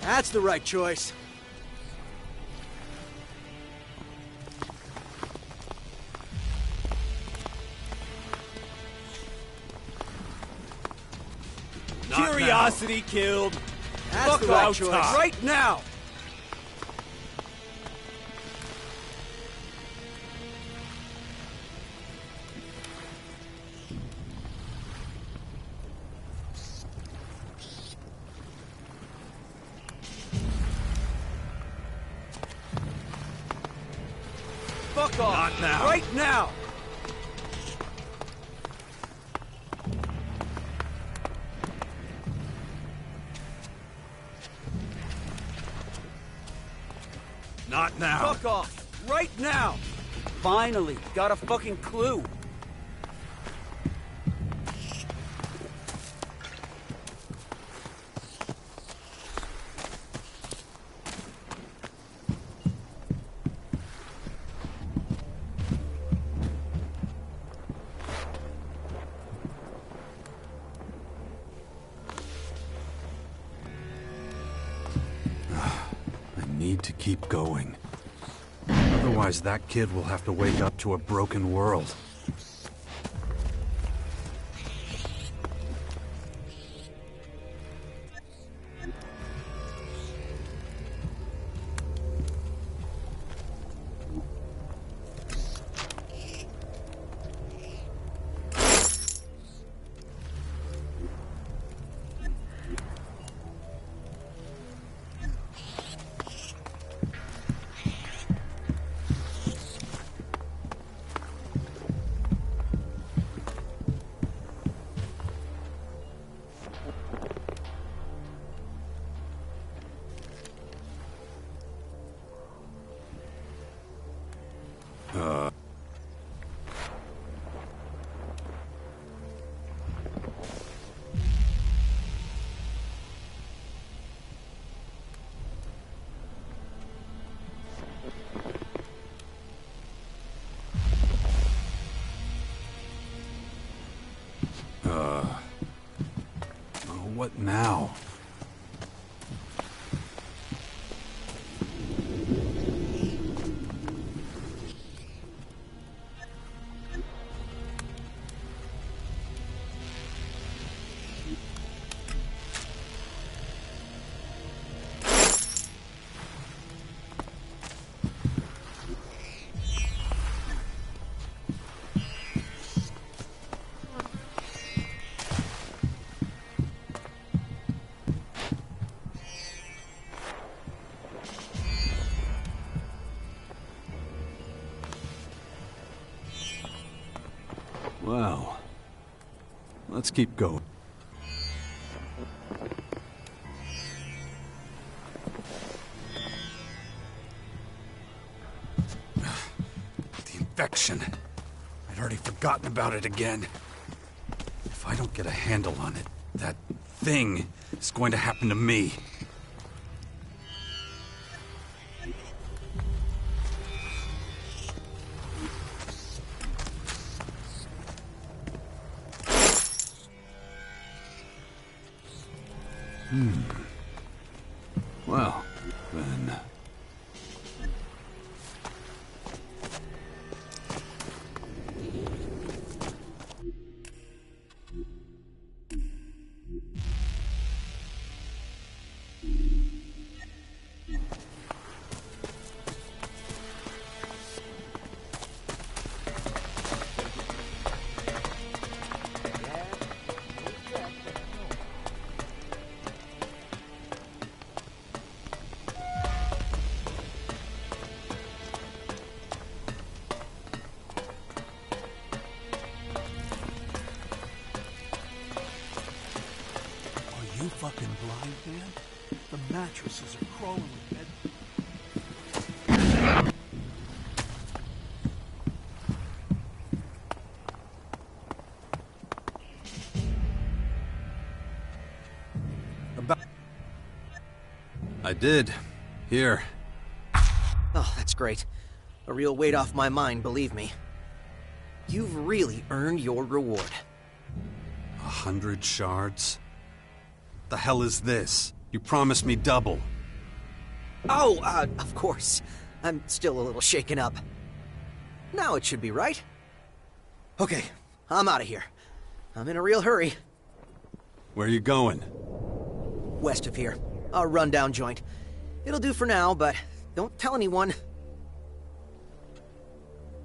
That's the right choice. Not Curiosity killed. That's Fuck the right off, choice. Todd. Right now. Fuck off. Not now. Right now. Not now. Fuck off. Right now. Finally, got a fucking clue. I need to keep going. Otherwise, that kid will have to wake up to a broken world. What now? Well, let's keep going. The infection. I'd already forgotten about it again. If I don't get a handle on it, that thing is going to happen to me. Well, then... Are you fucking blind, man? The mattresses are crawling with bed. I did. Here. Oh, that's great. A real weight off my mind, believe me. You've really earned your reward. 100 shards? The hell is this? You promised me double. Oh, of course. I'm still a little shaken up. Now it should be right. Okay, I'm out of here. I'm in a real hurry. Where are you going? West of here. A rundown joint. It'll do for now, but don't tell anyone.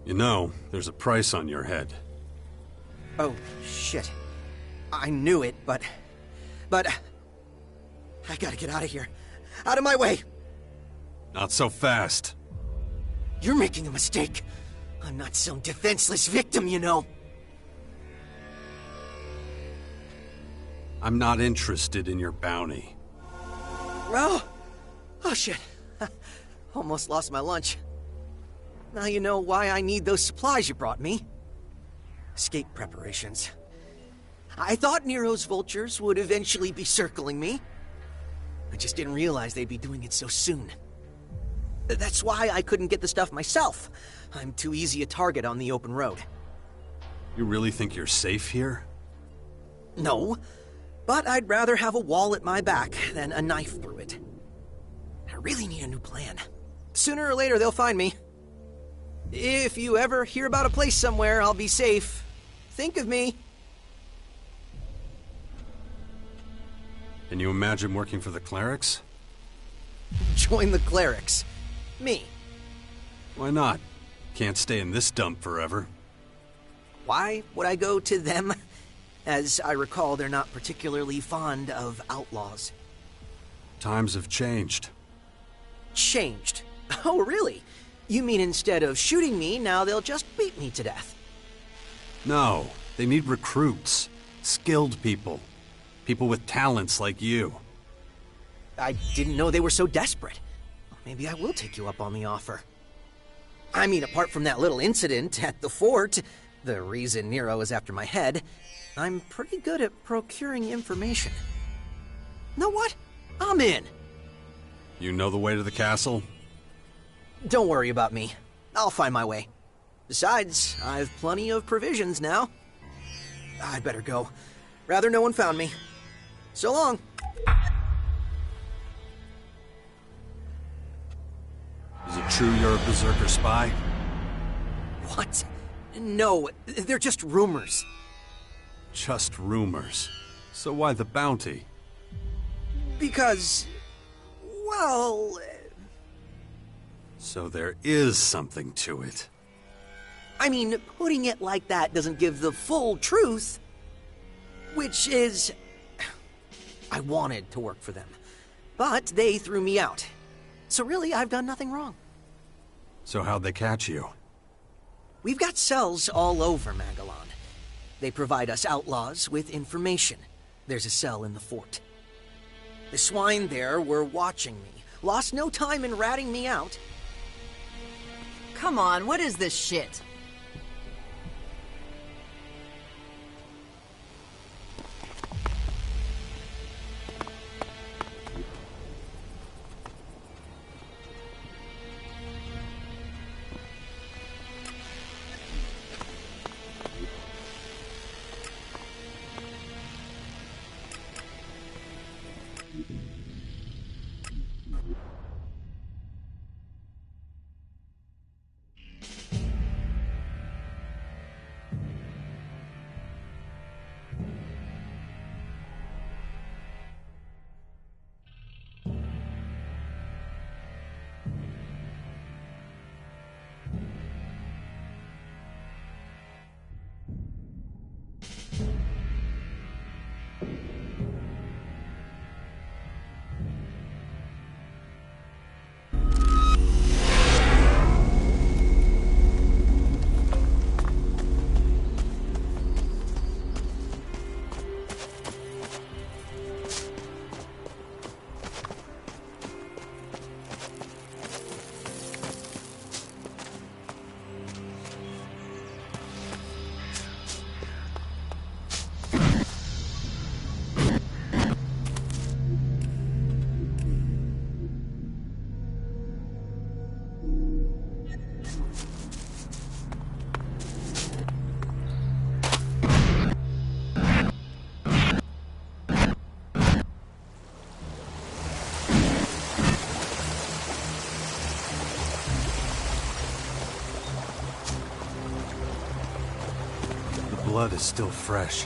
You know, there's a price on your head. Oh, shit. I knew it, but... I gotta get out of here. Out of my way! Not so fast. You're making a mistake. I'm not some defenseless victim, you know. I'm not interested in your bounty. Oh shit. Almost lost my lunch. Now you know why I need those supplies you brought me. Escape preparations. I thought Nero's vultures would eventually be circling me. I just didn't realize they'd be doing it so soon. That's why I couldn't get the stuff myself. I'm too easy a target on the open road. You really think you're safe here? No, but I'd rather have a wall at my back than a knife through it. I really need a new plan. Sooner or later, they'll find me. If you ever hear about a place somewhere I'll be safe, think of me. Can you imagine working for the clerics? Join the clerics. Me. Why not? Can't stay in this dump forever. Why would I go to them? As I recall, they're not particularly fond of outlaws. Times have changed. Changed? Oh, really? You mean instead of shooting me, now they'll just beat me to death? No, they need recruits. Skilled people. People with talents like you. I didn't know they were so desperate. Maybe I will take you up on the offer. I mean, apart from that little incident at the fort, the reason Nero is after my head, I'm pretty good at procuring information. Know what? I'm in. You know the way to the castle? Don't worry about me. I'll find my way. Besides, I've plenty of provisions now. I'd better go. Rather no one found me. So long. Is it true you're a Berserker spy? What? No, they're just rumors. Just rumors. So why the bounty? Because... well... So there is something to it. I mean, putting it like that doesn't give the full truth. Which is... I wanted to work for them. But they threw me out. So really, I've done nothing wrong. So how'd they catch you? We've got cells all over Magellan. They provide us outlaws with information. There's a cell in the fort. The swine there were watching me. Lost no time in ratting me out. Come on, what is this shit? Blood is still fresh.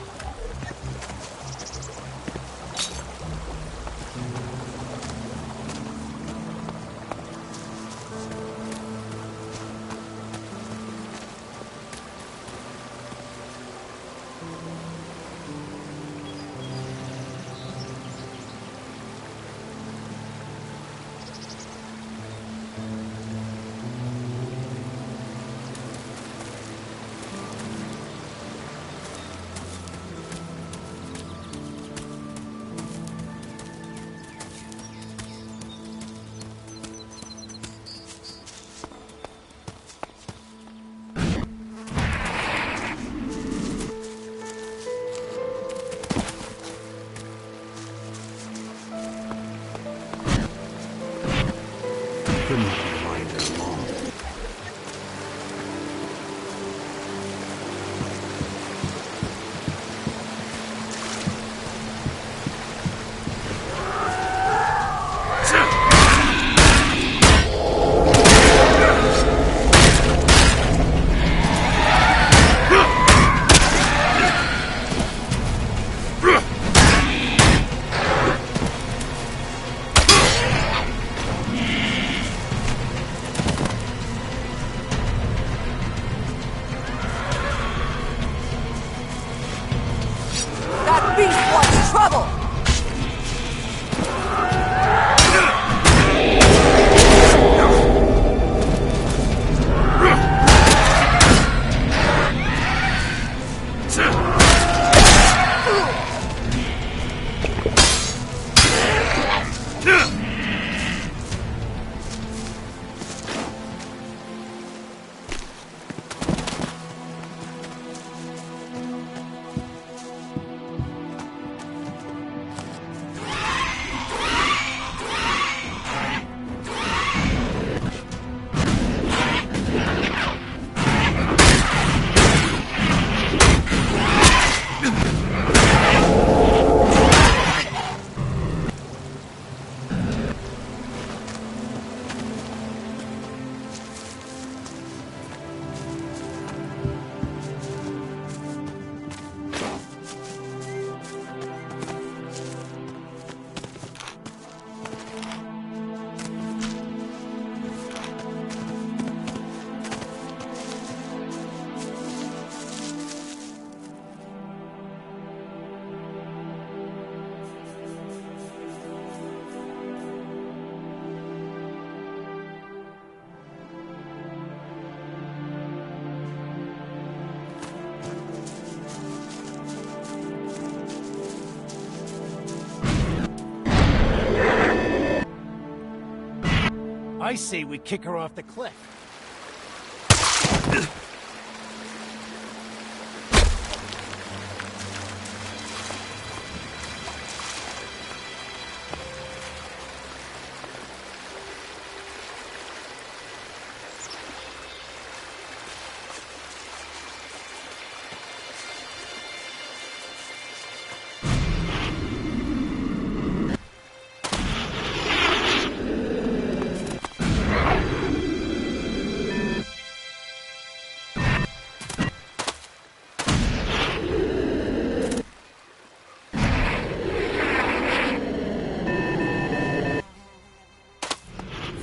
I say we kick her off the cliff.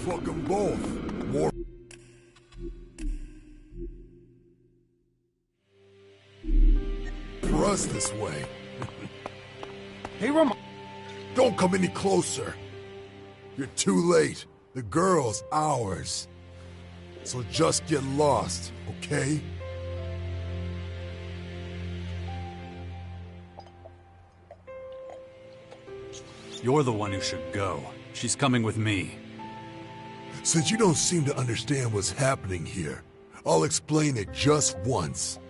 Fuck them both. More for us this way. Hey, Ram. Don't come any closer. You're too late. The girl's ours. So just get lost, okay? You're the one who should go. She's coming with me. Since you don't seem to understand what's happening here, I'll explain it just once.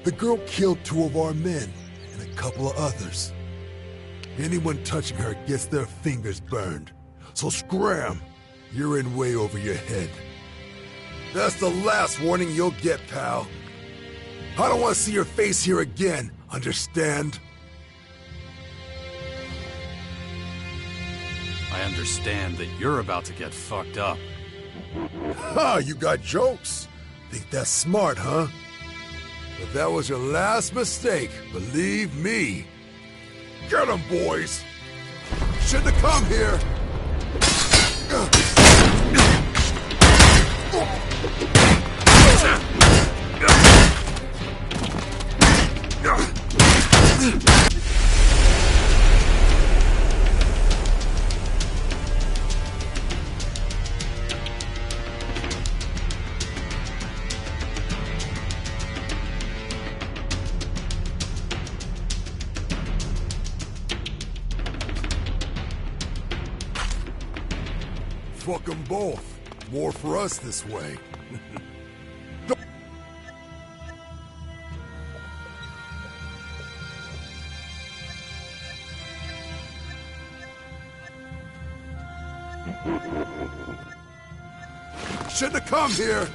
The girl killed 2 of our men and a couple of others. Anyone touching her gets their fingers burned. So scram! You're in way over your head. That's the last warning you'll get, pal. I don't want to see your face here again, understand? I understand that you're about to get fucked up. Ha! You got jokes. Think that's smart, huh? But that was your last mistake, believe me. Get 'em, boys! Shouldn't have come here! Fuck them both. More for us this way. Shouldn't have come here.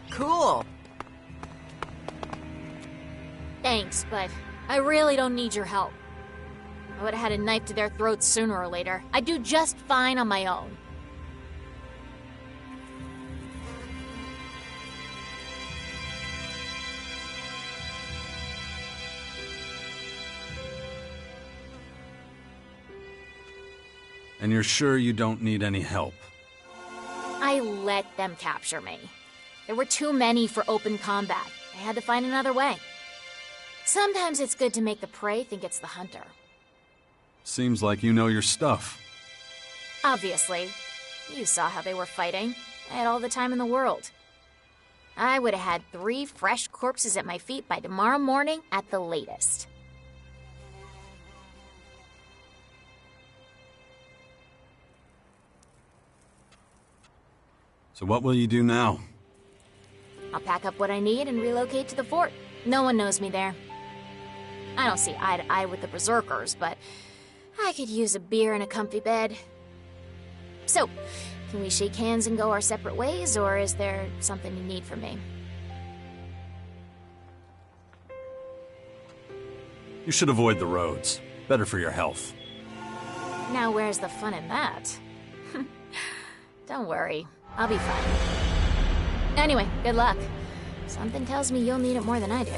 Cool. Thanks, but I really don't need your help. I would have had a knife to their throats sooner or later. I'd do just fine on my own. And you're sure you don't need any help? I let them capture me. There were too many for open combat. I had to find another way. Sometimes it's good to make the prey think it's the hunter. Seems like you know your stuff. Obviously. You saw how they were fighting. I had all the time in the world. I would have had 3 fresh corpses at my feet by tomorrow morning at the latest. So what will you do now? I'll pack up what I need and relocate to the fort. No one knows me there. I don't see eye to eye with the Berserkers, but I could use a beer and a comfy bed. So, can we shake hands and go our separate ways, or is there something you need from me? You should avoid the roads. Better for your health. Now where's the fun in that? Don't worry, I'll be fine. Anyway, good luck. Something tells me you'll need it more than I do.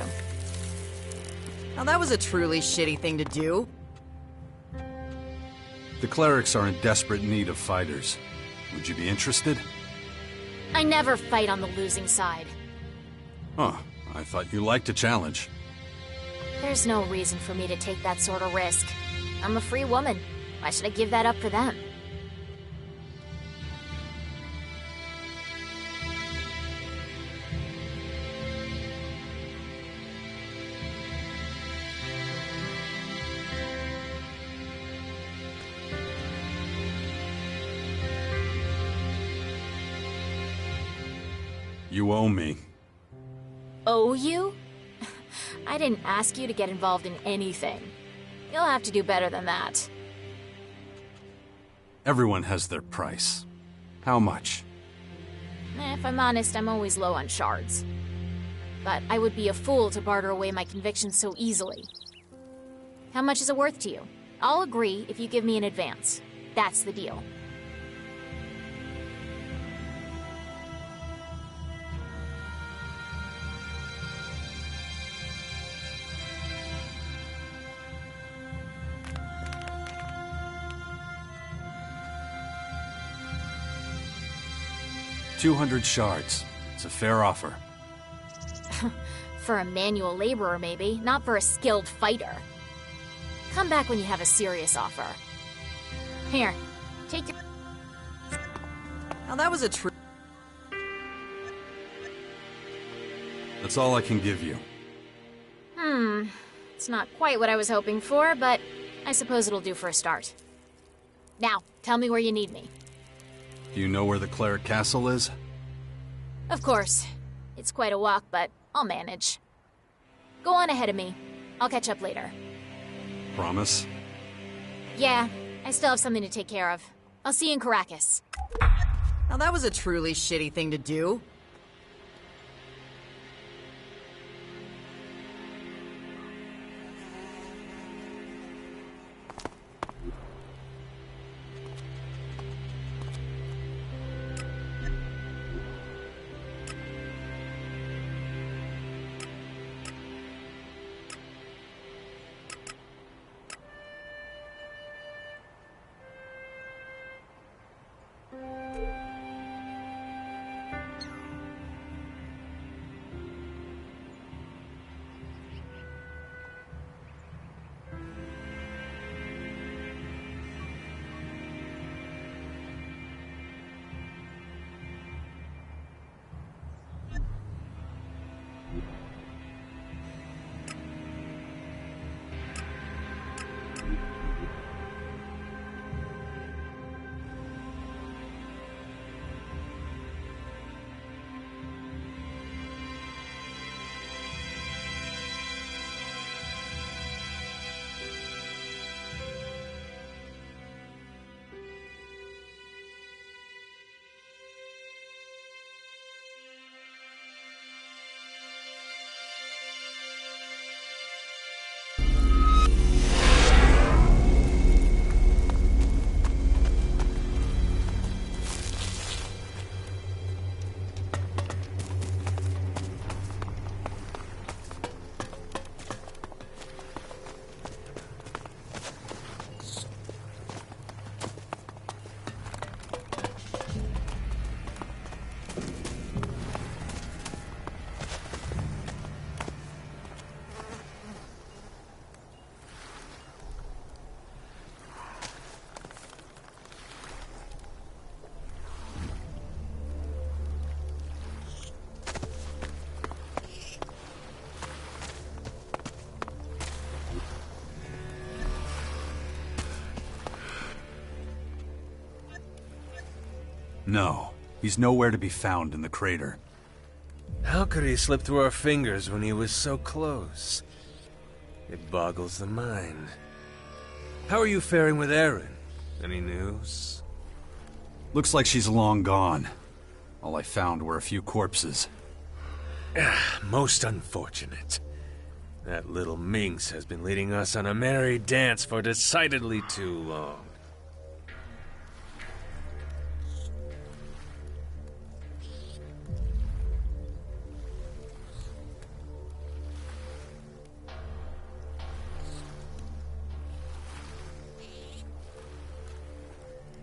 Now that was a truly shitty thing to do. The clerics are in desperate need of fighters. Would you be interested? I never fight on the losing side. Huh. I thought you liked a challenge. There's no reason for me to take that sort of risk. I'm a free woman. Why should I give that up for them? You owe me. Owe you? I didn't ask you to get involved in anything. You'll have to do better than that. Everyone has their price. How much? If I'm honest, I'm always low on shards. But I would be a fool to barter away my convictions so easily. How much is it worth to you? I'll agree if you give me an advance. That's the deal. $200 shards. It's a fair offer. For a manual laborer, maybe, not for a skilled fighter. Come back when you have a serious offer. Here, take your... Now that was a true... That's all I can give you. It's not quite what I was hoping for, but I suppose it'll do for a start. Now, tell me where you need me. Do you know where the Cleric Castle is? Of course. It's quite a walk, but I'll manage. Go on ahead of me. I'll catch up later. Promise? Yeah, I still have something to take care of. I'll see you in Caracas. Now that was a truly shitty thing to do. No, he's nowhere to be found in the crater. How could he slip through our fingers when he was so close? It boggles the mind. How are you faring with Erin? Any news? Looks like she's long gone. All I found were a few corpses. Most unfortunate. That little minx has been leading us on a merry dance for decidedly too long.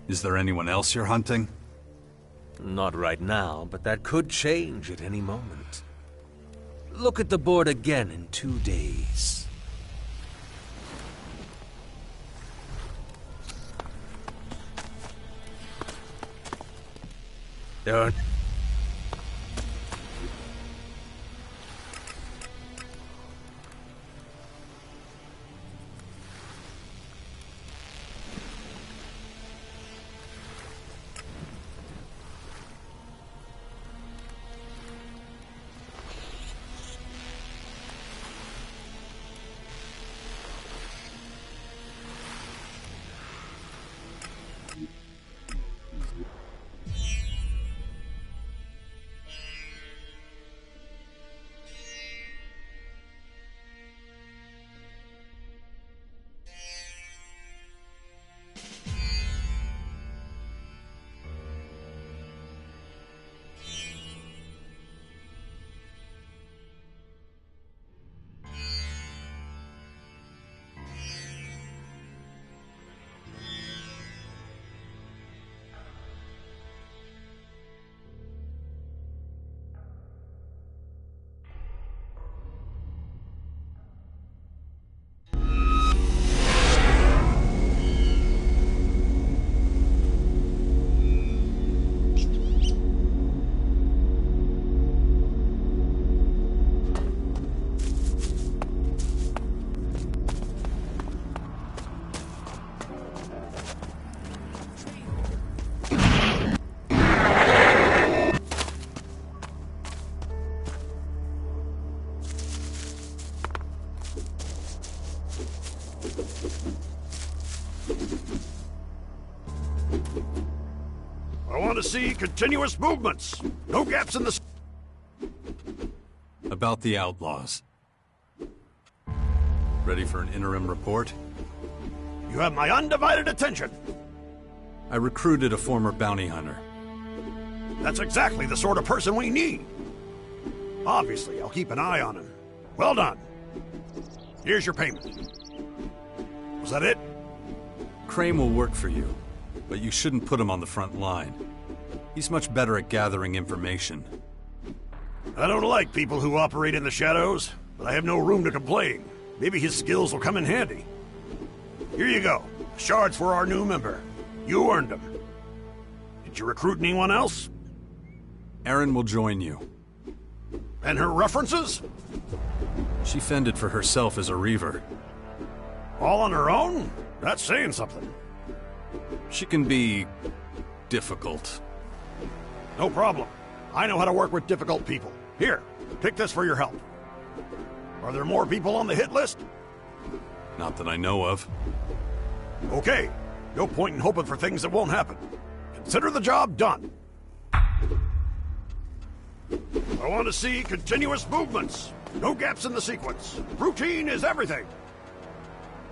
Is there anyone else you're hunting? Not right now, but that could change at any moment. Look at the board again in 2 days. There are... I want to see continuous movements. No gaps in the... About the outlaws. Ready for an interim report? You have my undivided attention. I recruited a former bounty hunter. That's exactly the sort of person we need. Obviously, I'll keep an eye on him. Well done. Here's your payment. Was that it? Crane will work for you, but you shouldn't put him on the front line. He's much better at gathering information. I don't like people who operate in the shadows, but I have no room to complain. Maybe his skills will come in handy. Here you go. Shards for our new member. You earned them. Did you recruit anyone else? Erin will join you. And her references? She fended for herself as a Reaver. All on her own? That's saying something. She can be... difficult. No problem. I know how to work with difficult people. Here, take this for your help. Are there more people on the hit list? Not that I know of. Okay. No point in hoping for things that won't happen. Consider the job done. I want to see continuous movements. No gaps in the sequence. Routine is everything.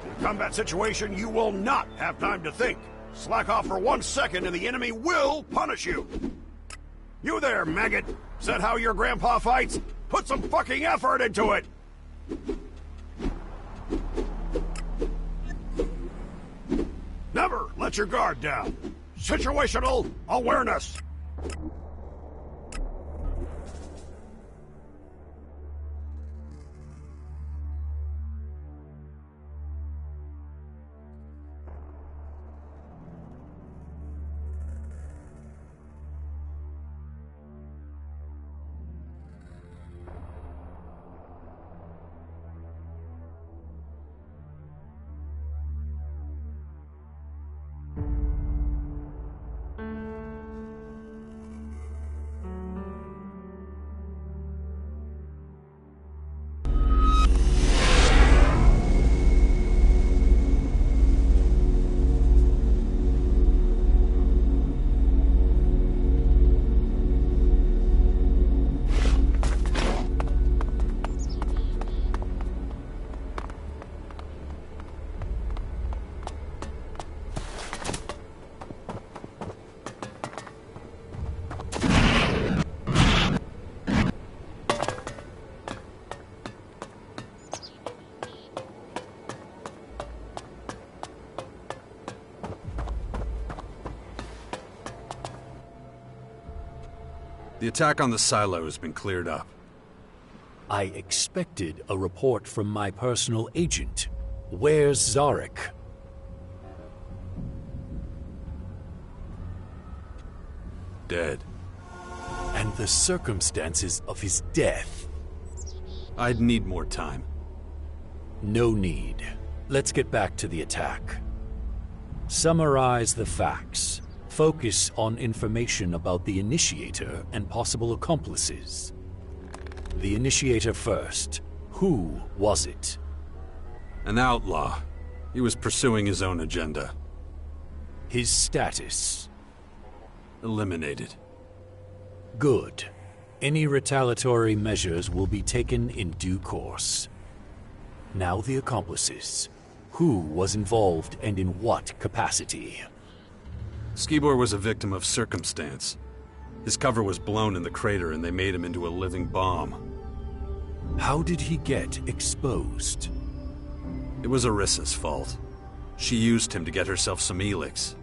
In a combat situation, you will not have time to think. Slack off for 1 second and the enemy will punish you. You there, maggot. Is that how your grandpa fights? Put some fucking effort into it! Never let your guard down. Situational awareness. The attack on the silo has been cleared up. I expected a report from my personal agent. Where's Zarek? Dead. And the circumstances of his death. I'd need more time. No need. Let's get back to the attack. Summarize the facts. Focus on information about the initiator and possible accomplices. The initiator first. Who was it? An outlaw. He was pursuing his own agenda. His status? Eliminated. Good. Any retaliatory measures will be taken in due course. Now the accomplices. Who was involved and in what capacity? Skibor was a victim of circumstance. His cover was blown in the crater and they made him into a living bomb. How did he get exposed? It was Arissa's fault. She used him to get herself some Elex.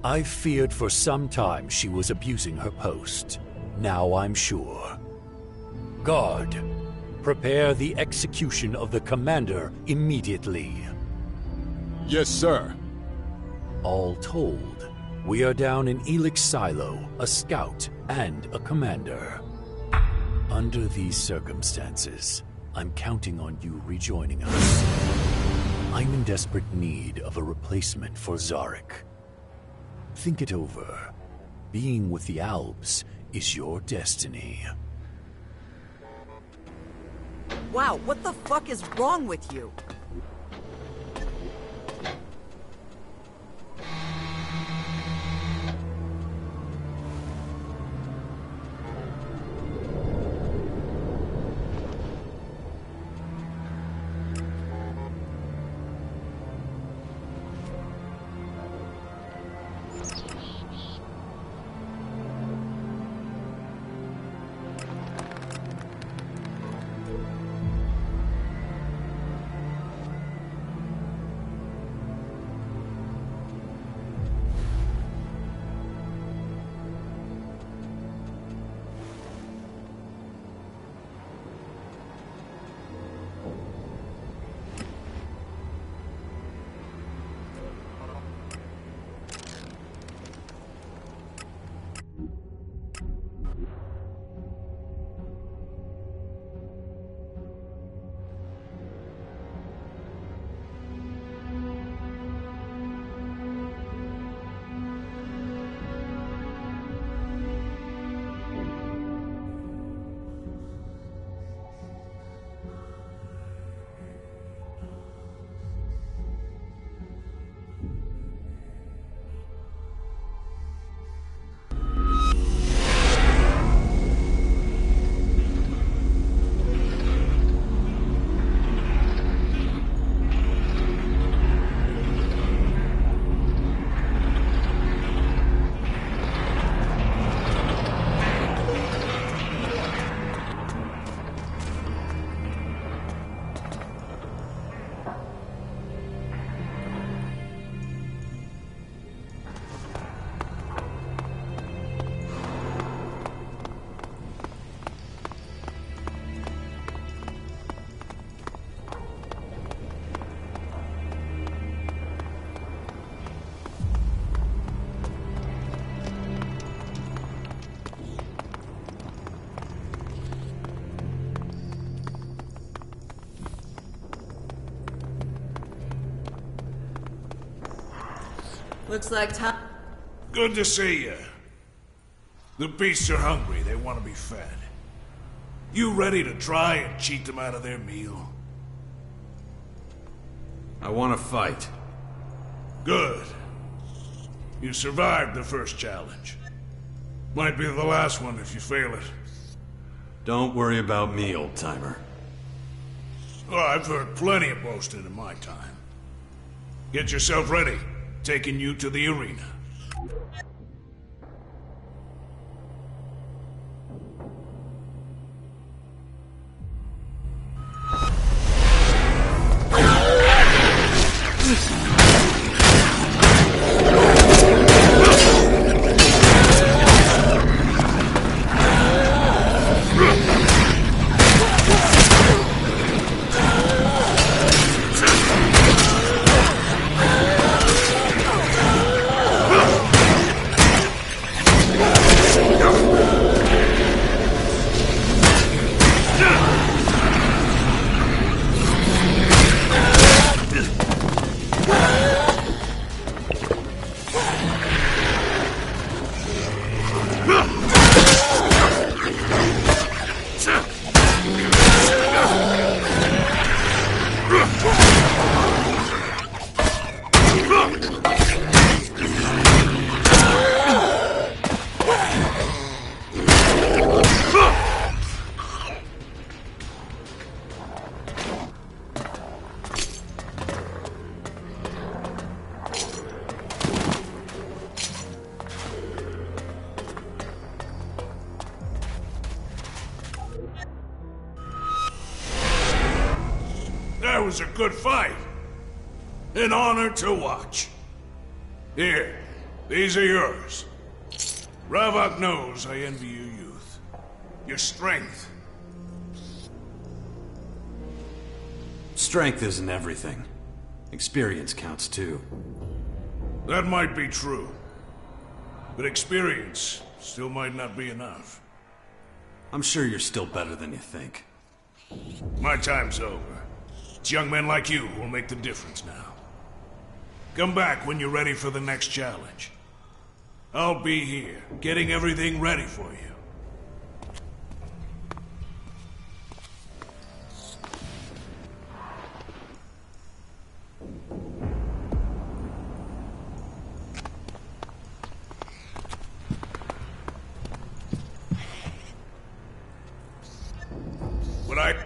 I feared for some time she was abusing her post. Now I'm sure. Guard, prepare the execution of the commander immediately. Yes, sir. All told, we are down in Elex Silo, a scout and a commander. Under these circumstances, I'm counting on you rejoining us. I'm in desperate need of a replacement for Zarek. Think it over. Being with the Albs is your destiny. Wow, what the fuck is wrong with you? Looks like time. Good to see you. The beasts are hungry. They want to be fed. You ready to try and cheat them out of their meal? I want to fight. Good. You survived the first challenge. Might be the last one if you fail it. Don't worry about me, old-timer. Oh, I've heard plenty of boasting in my time. Get yourself ready. Taking you to the arena. That was a good fight. An honor to watch. Here, these are yours. Ravok knows I envy your youth. Your strength. Strength isn't everything. Experience counts too. That might be true. But experience still might not be enough. I'm sure you're still better than you think. My time's over. It's young men like you who'll make the difference now. Come back when you're ready for the next challenge. I'll be here, getting everything ready for you. What I...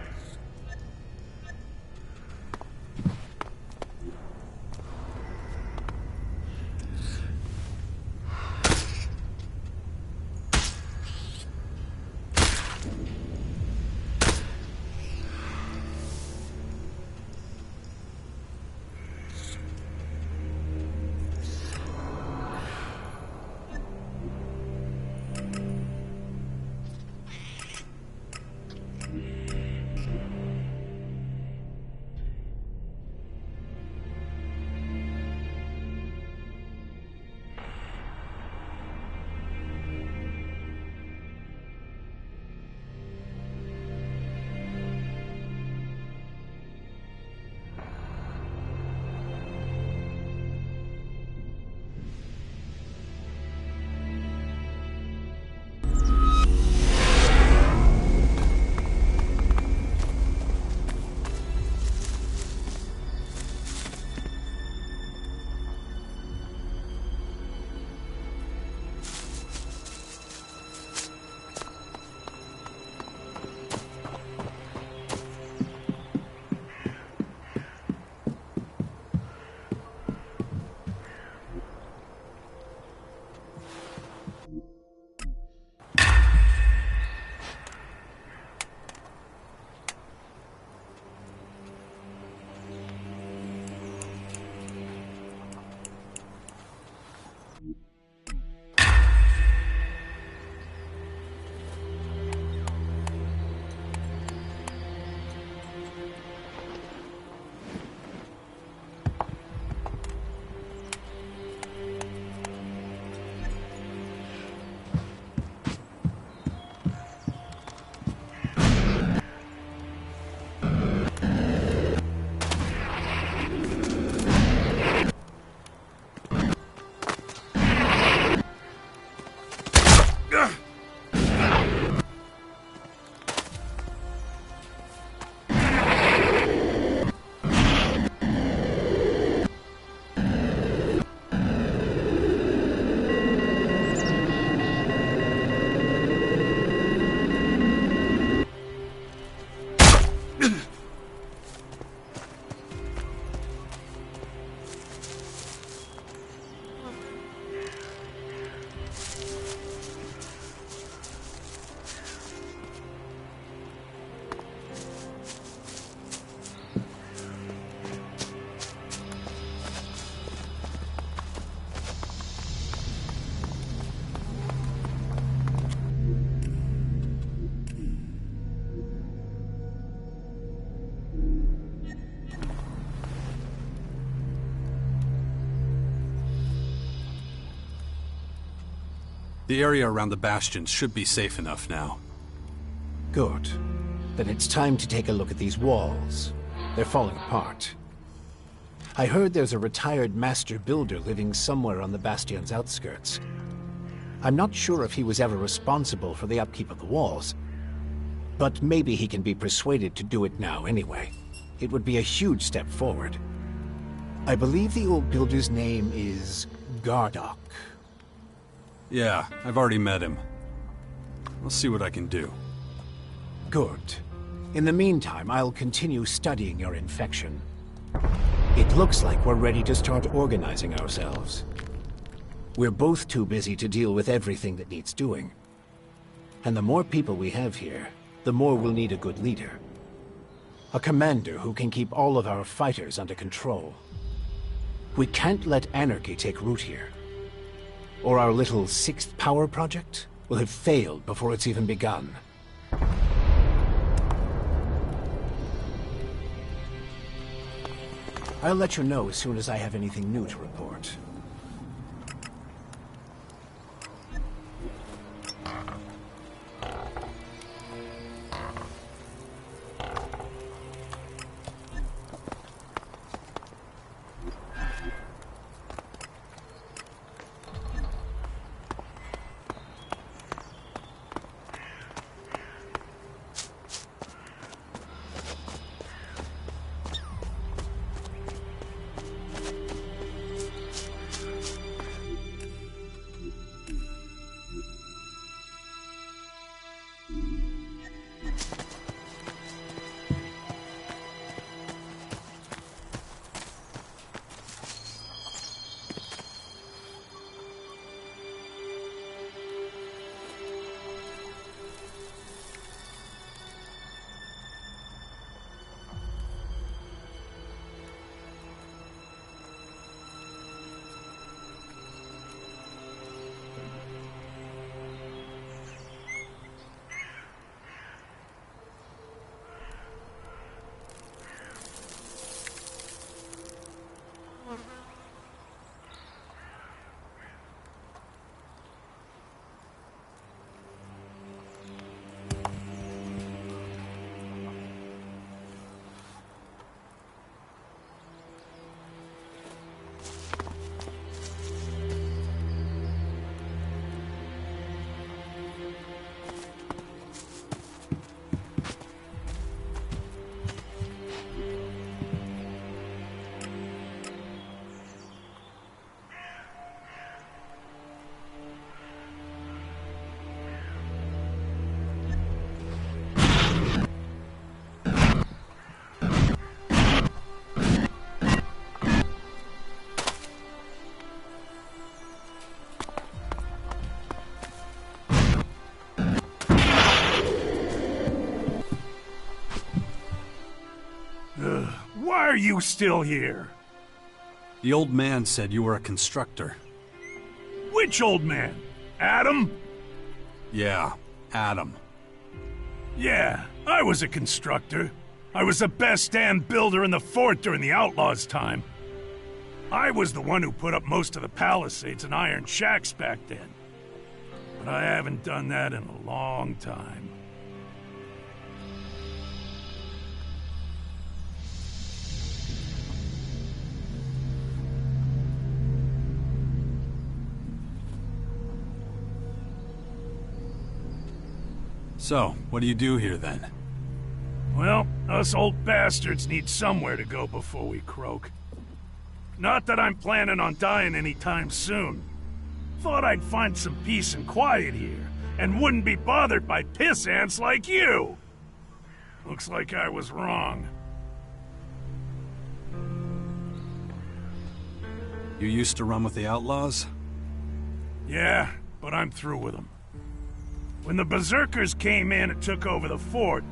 The area around the bastions should be safe enough now. Good. Then it's time to take a look at these walls. They're falling apart. I heard there's a retired master builder living somewhere on the bastion's outskirts. I'm not sure if he was ever responsible for the upkeep of the walls, but maybe he can be persuaded to do it now anyway. It would be a huge step forward. I believe the old builder's name is Gardock. Yeah, I've already met him. I'll see what I can do. Good. In the meantime, I'll continue studying your infection. It looks like we're ready to start organizing ourselves. We're both too busy to deal with everything that needs doing. And the more people we have here, the more we'll need a good leader. A commander who can keep all of our fighters under control. We can't let anarchy take root here, or our little sixth power project will have failed before it's even begun. I'll let you know as soon as I have anything new to report. Why are you still here? The old man said you were a constructor. Which old man? Adam? Yeah, Adam. Yeah, I was a constructor. I was the best damn builder in the fort during the Outlaws' time. I was the one who put up most of the palisades and iron shacks back then. But I haven't done that in a long time. So, what do you do here then? Well, us old bastards need somewhere to go before we croak. Not that I'm planning on dying anytime soon. Thought I'd find some peace and quiet here, and wouldn't be bothered by piss ants like you. Looks like I was wrong. You used to run with the Outlaws? Yeah, but I'm through with them. When the Berserkers came in and took over the fort,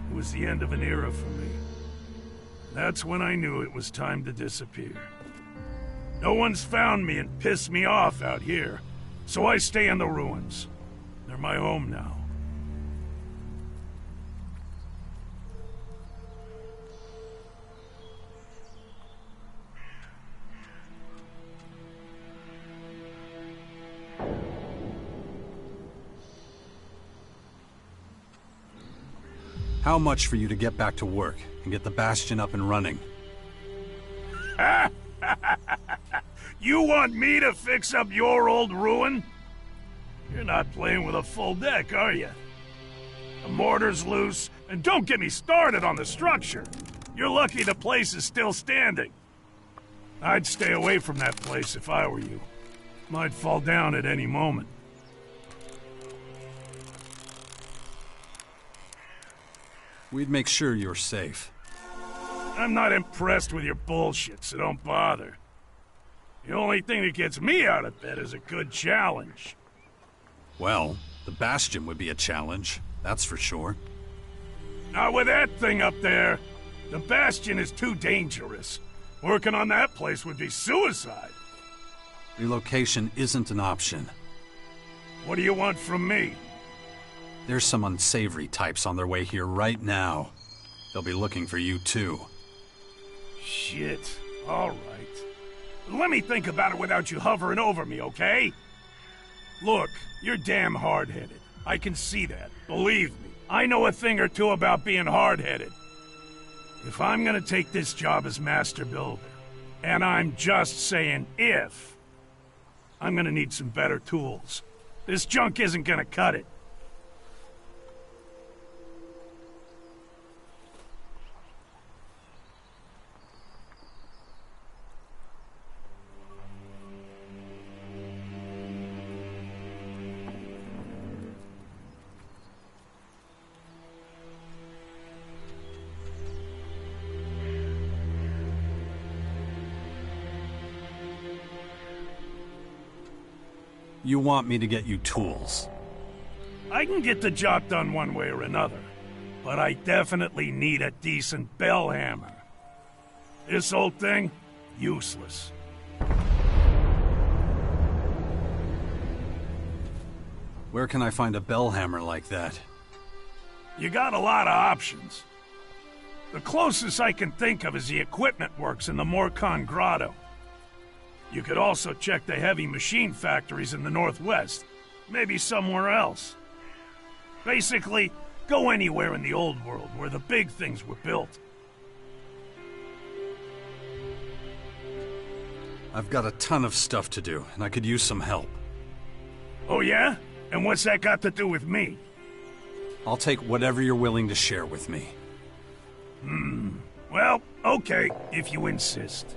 it was the end of an era for me. That's when I knew it was time to disappear. No one's found me and pissed me off out here, so I stay in the ruins. They're my home now. How much for you to get back to work and get the Bastion up and running? You want me to fix up your old ruin? not playing with a full deck, are you? The mortar's loose, and don't get me started on the structure. You're lucky the place is still standing. I'd stay away from that place if I were you. Might fall down at any moment. We'd make sure you're safe. I'm not impressed with your bullshit, so don't bother. The only thing that gets me out of bed is a good challenge. Well, the Bastion would be a challenge, that's for sure. Not with that thing up there. The Bastion is too dangerous. Working on that place would be suicide. Relocation isn't an option. What do you want from me? There's some unsavory types on their way here right now. They'll be looking for you too. Shit. All right. Let me think about it without you hovering over me, okay? Look, you're damn hard-headed. I can see that. Believe me. I know a thing or two about being hard-headed. If I'm gonna take this job as Master Builder, and I'm just saying if, I'm gonna need some better tools. This junk isn't gonna cut it. You want me to get you tools? I can get the job done one way or another, but I definitely need a decent bell hammer. This old thing, useless. Where can I find a bell hammer like that? You got a lot of options. The closest I can think of is the Equipment Works in the Morcon Grotto. You could also check the heavy machine factories in the Northwest. Maybe somewhere else. Basically, go anywhere in the old world where the big things were built. I've got a ton of stuff to do, and I could use some help. Oh yeah? And what's that got to do with me? I'll take whatever you're willing to share with me. Well, okay, if you insist.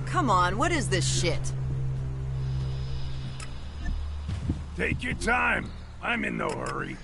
Come on, what is this shit? Take your time. I'm in no hurry.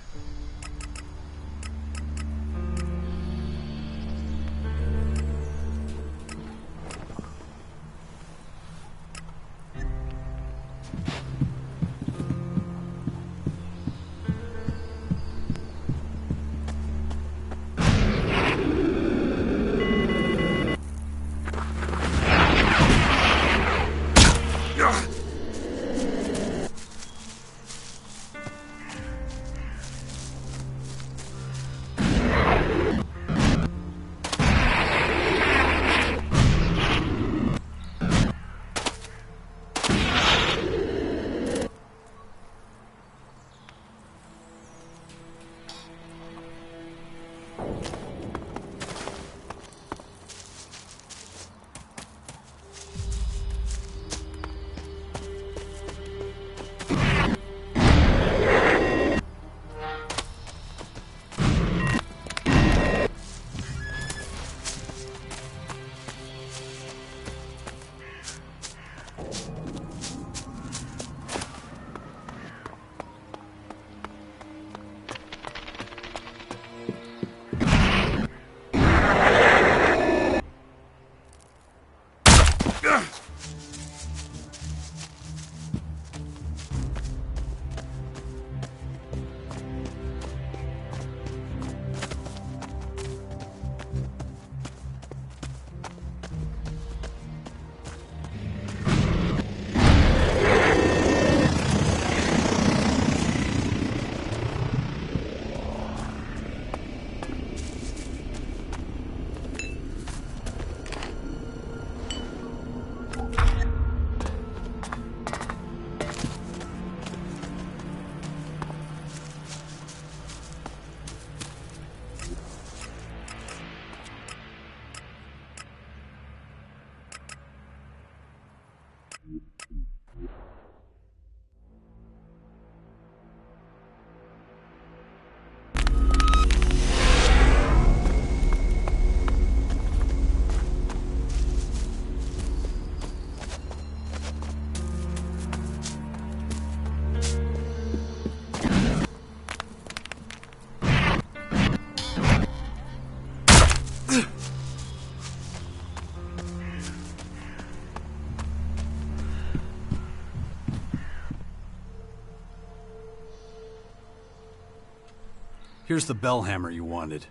Here's the bell hammer you wanted.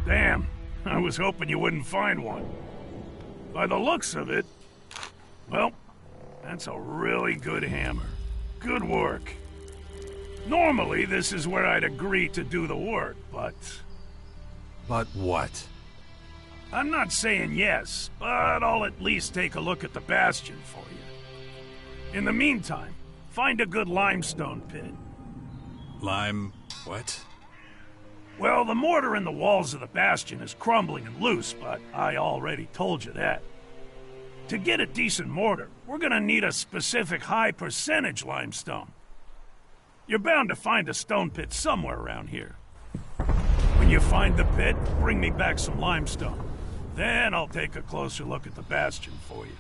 Damn, I was hoping you wouldn't find one. By the looks of it, well, that's a really good hammer. Good work. Normally, this is where I'd agree to do the work, but... But what? I'm not saying yes, but I'll at least take a look at the bastion for you. In the meantime, find a good limestone pit. Lime... what? Well, the mortar in the walls of the bastion is crumbling and loose, but I already told you that. To get a decent mortar, we're gonna need a specific high percentage limestone. You're bound to find a stone pit somewhere around here. When you find the pit, bring me back some limestone. Then I'll take a closer look at the bastion for you.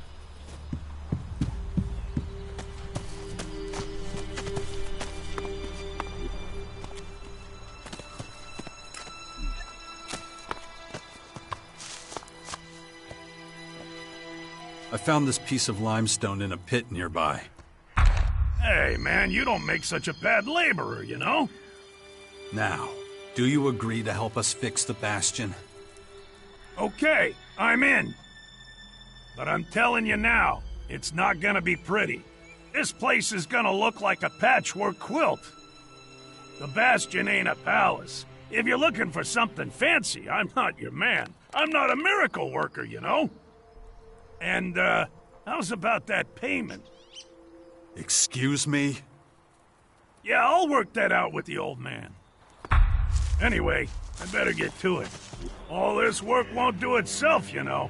I found this piece of limestone in a pit nearby. Hey, man, you don't make such a bad laborer, you know? Now, do you agree to help us fix the bastion? Okay, I'm in. But I'm telling you now, it's not gonna be pretty. This place is gonna look like a patchwork quilt. The bastion ain't a palace. If you're looking for something fancy, I'm not your man. I'm not a miracle worker, you know? And, how's about that payment? Excuse me? Yeah, I'll work that out with the old man. Anyway, I better get to it. All this work won't do itself, you know.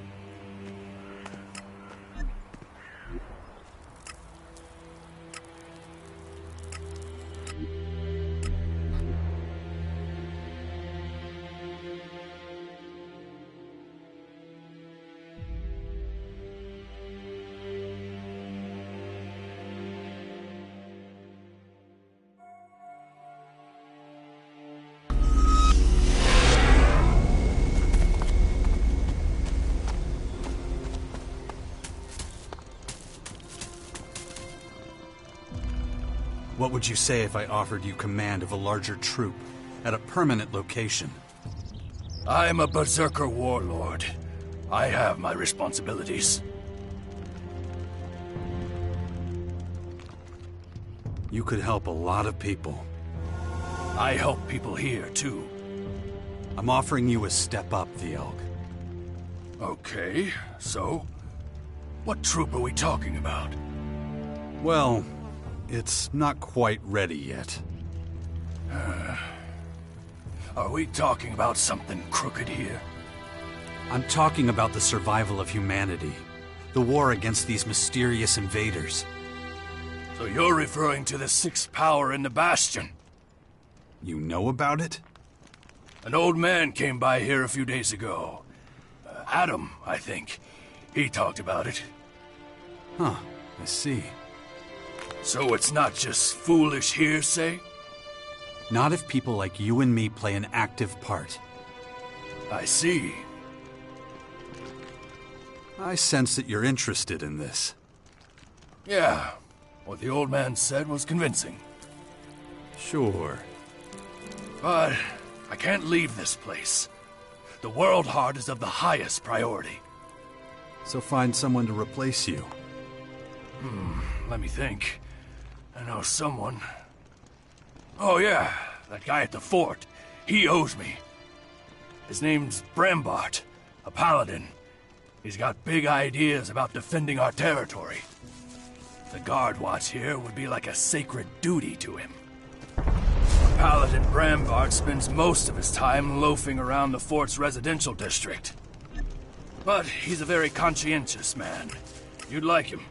What would you say if I offered you command of a larger troop at a permanent location? I'm a berserker warlord. I have my responsibilities. You could help a lot of people. I help people here, too. I'm offering you a step up, the Elk. Okay, so? What troop are we talking about? Well, it's not quite ready yet. Are we talking about something crooked here? I'm talking about the survival of humanity. The war against these mysterious invaders. So you're referring to the sixth power in the Bastion? You know about it? An old man came by here a few days ago. Adam, I think. He talked about it. Huh, I see. So it's not just foolish hearsay? Not if people like you and me play an active part. I see. I sense that you're interested in this. Yeah, what the old man said was convincing. Sure. But I can't leave this place. The World Heart is of the highest priority. So find someone to replace you. Let me think. I know someone. Oh yeah, that guy at the fort. He owes me. His name's Brambart, a paladin. He's got big ideas about defending our territory. The guard watch here would be like a sacred duty to him. Paladin Brambart spends most of his time loafing around the fort's residential district. But he's a very conscientious man. You'd like him.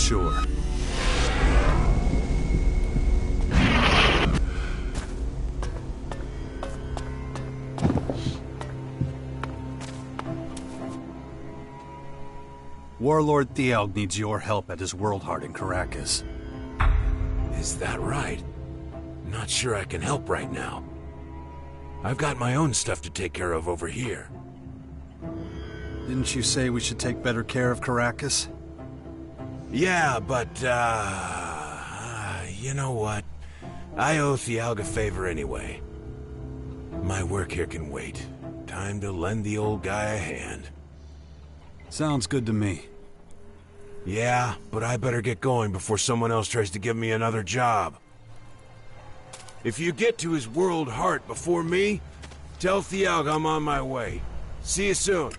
sure. Warlord Thialg needs your help at his world heart in Caracas. Is that right? Not sure I can help right now. I've got my own stuff to take care of over here. Didn't you say we should take better care of Caracas? Yeah, but, you know what? I owe Thialg a favor anyway. My work here can wait. Time to lend the old guy a hand. Sounds good to me. Yeah, but I better get going before someone else tries to give me another job. If you get to his world heart before me, tell Thialg I'm on my way. See you soon.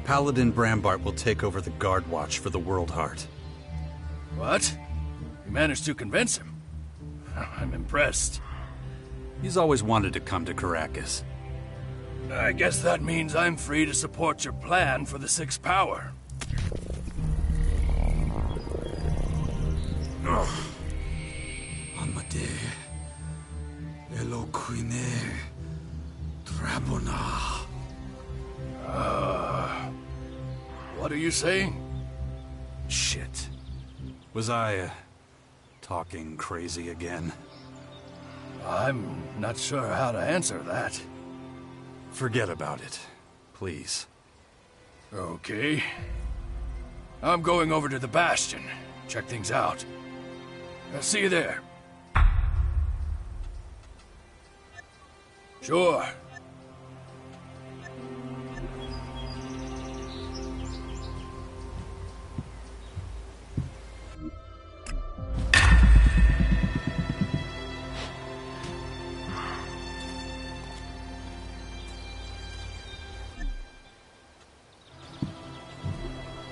Paladin Brambart will take over the guard watch for the World Heart. What? You managed to convince him? I'm impressed. He's always wanted to come to Caracas. I guess that means I'm free to support your plan for the Sixth Power. Amade Eloquine Drabona. What are you saying? Shit. Was I, talking crazy again? I'm not sure how to answer that. Forget about it, please. Okay. I'm going over to the Bastion. Check things out. I'll see you there. Sure.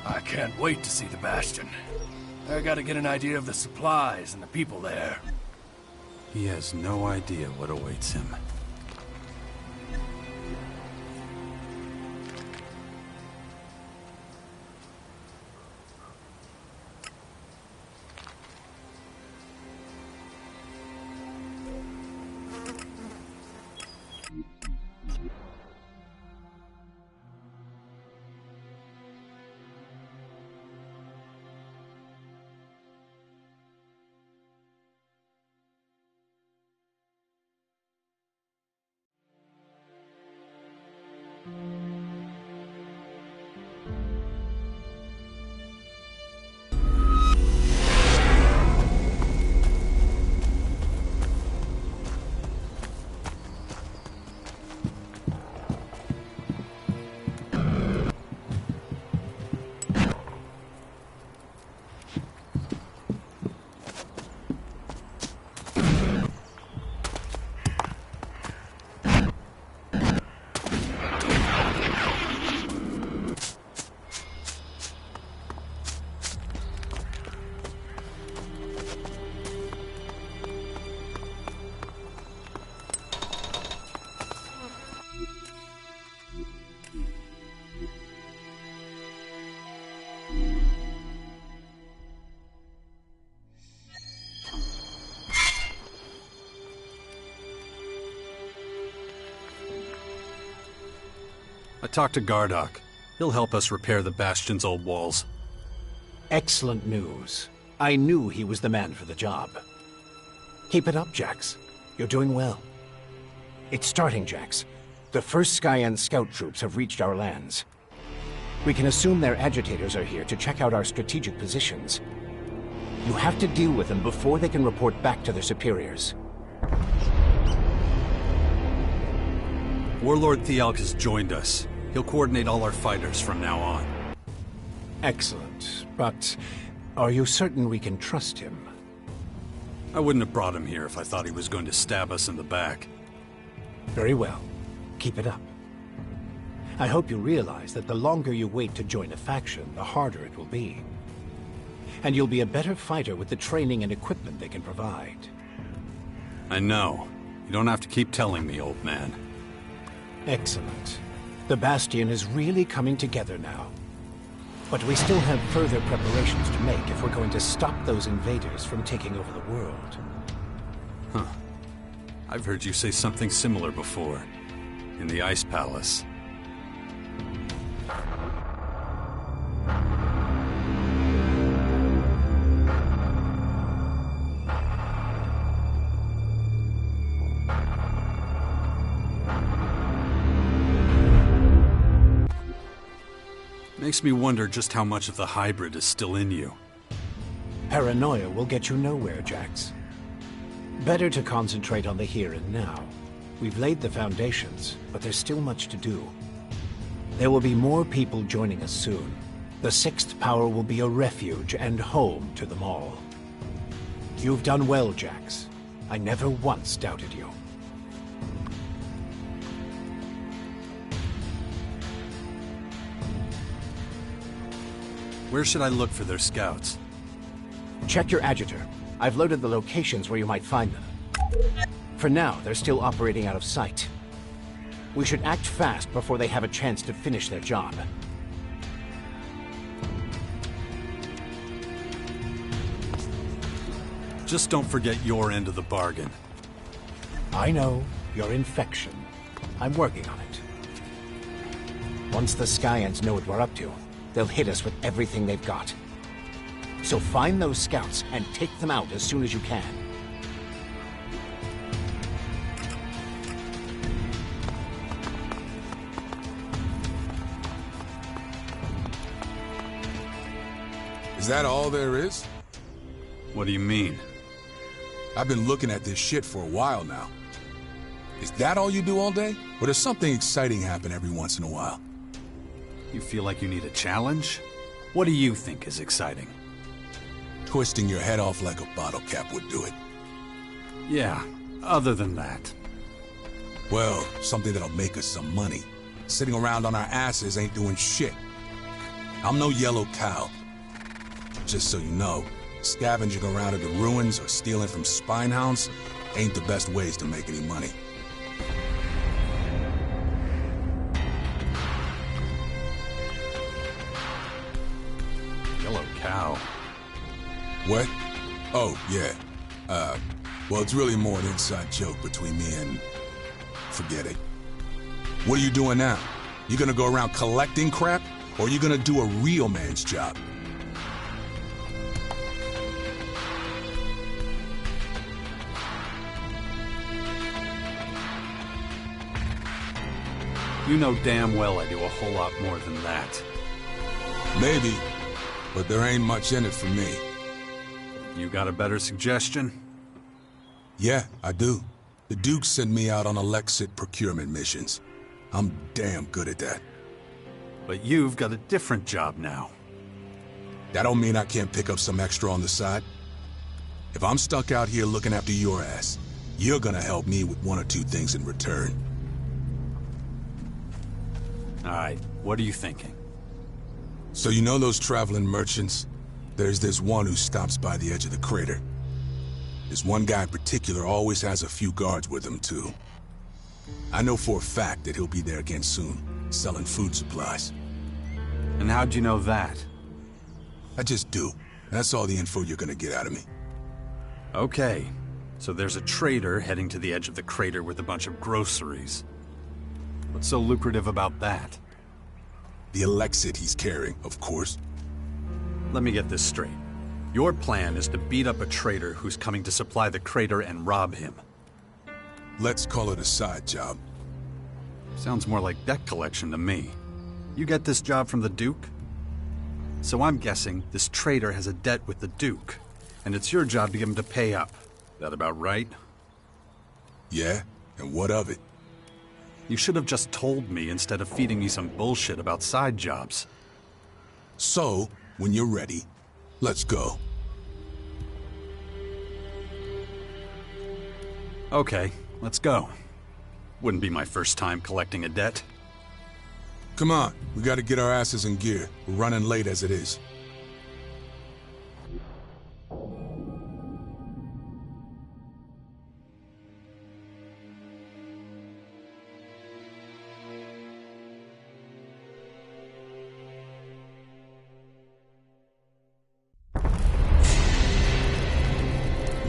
I can't wait to see the Bastion. I gotta get an idea of the supplies and the people there. He has no idea what awaits him. I talked to Gardock. He'll help us repair the Bastion's old walls. Excellent news. I knew he was the man for the job. Keep it up, Jax. You're doing well. It's starting, Jax. The first Skyan scout troops have reached our lands. We can assume their agitators are here to check out our strategic positions. You have to deal with them before they can report back to their superiors. Warlord Thialg has joined us. He'll coordinate all our fighters from now on. Excellent. But are you certain we can trust him? I wouldn't have brought him here if I thought he was going to stab us in the back. Very well. Keep it up. I hope you realize that the longer you wait to join a faction, the harder it will be. And you'll be a better fighter with the training and equipment they can provide. I know. You don't have to keep telling me, old man. Excellent. The Bastion is really coming together now. But we still have further preparations to make if we're going to stop those invaders from taking over the world. Huh. I've heard you say something similar before. In the Ice Palace. Makes me wonder just how much of the hybrid is still in you. Paranoia will get you nowhere, Jax. Better to concentrate on the here and now. We've laid the foundations, but there's still much to do. There will be more people joining us soon. The Sixth Power will be a refuge and home to them all. You've done well, Jax. I never once doubted you. Where should I look for their scouts? Check your adjutor. I've loaded the locations where you might find them. For now, they're still operating out of sight. We should act fast before they have a chance to finish their job. Just don't forget your end of the bargain. I know. Your infection. I'm working on it. Once the Skyans know what we're up to, they'll hit us with everything they've got. So find those scouts and take them out as soon as you can. Is that all there is? What do you mean? I've been looking at this shit for a while now. Is that all you do all day? Or does something exciting happen every once in a while? You feel like you need a challenge? What do you think is exciting? Twisting your head off like a bottle cap would do it. Yeah, other than that. Well, something that'll make us some money. Sitting around on our asses ain't doing shit. I'm no yellow cow. Just so you know, scavenging around in the ruins or stealing from spinehounds ain't the best ways to make any money. Yellow cow. What? Oh, yeah. Well, it's really more an inside joke between me and... forget it. What are you doing now? You gonna go around collecting crap? Or are you gonna do a real man's job? You know damn well I do a whole lot more than that. Maybe, but there ain't much in it for me. You got a better suggestion? Yeah, I do. The Duke sent me out on Elex procurement missions. I'm damn good at that. But you've got a different job now. That don't mean I can't pick up some extra on the side. If I'm stuck out here looking after your ass, you're gonna help me with one or two things in return. Alright, what are you thinking? So you know those traveling merchants? There's this one who stops by the edge of the crater. This one guy in particular always has a few guards with him, too. I know for a fact that he'll be there again soon, selling food supplies. And how'd you know that? I just do. That's all the info you're gonna get out of me. Okay, so there's a trader heading to the edge of the crater with a bunch of groceries. What's so lucrative about that? The Elexit he's carrying, of course. Let me get this straight. Your plan is to beat up a trader who's coming to supply the crater and rob him. Let's call it a side job. Sounds more like debt collection to me. You get this job from the Duke? So I'm guessing this trader has a debt with the Duke, and it's your job to get him to pay up. That about right? Yeah, and what of it? You should have just told me instead of feeding me some bullshit about side jobs. So, when you're ready, let's go. Okay, let's go. Wouldn't be my first time collecting a debt. Come on, we gotta get our asses in gear. We're running late as it is.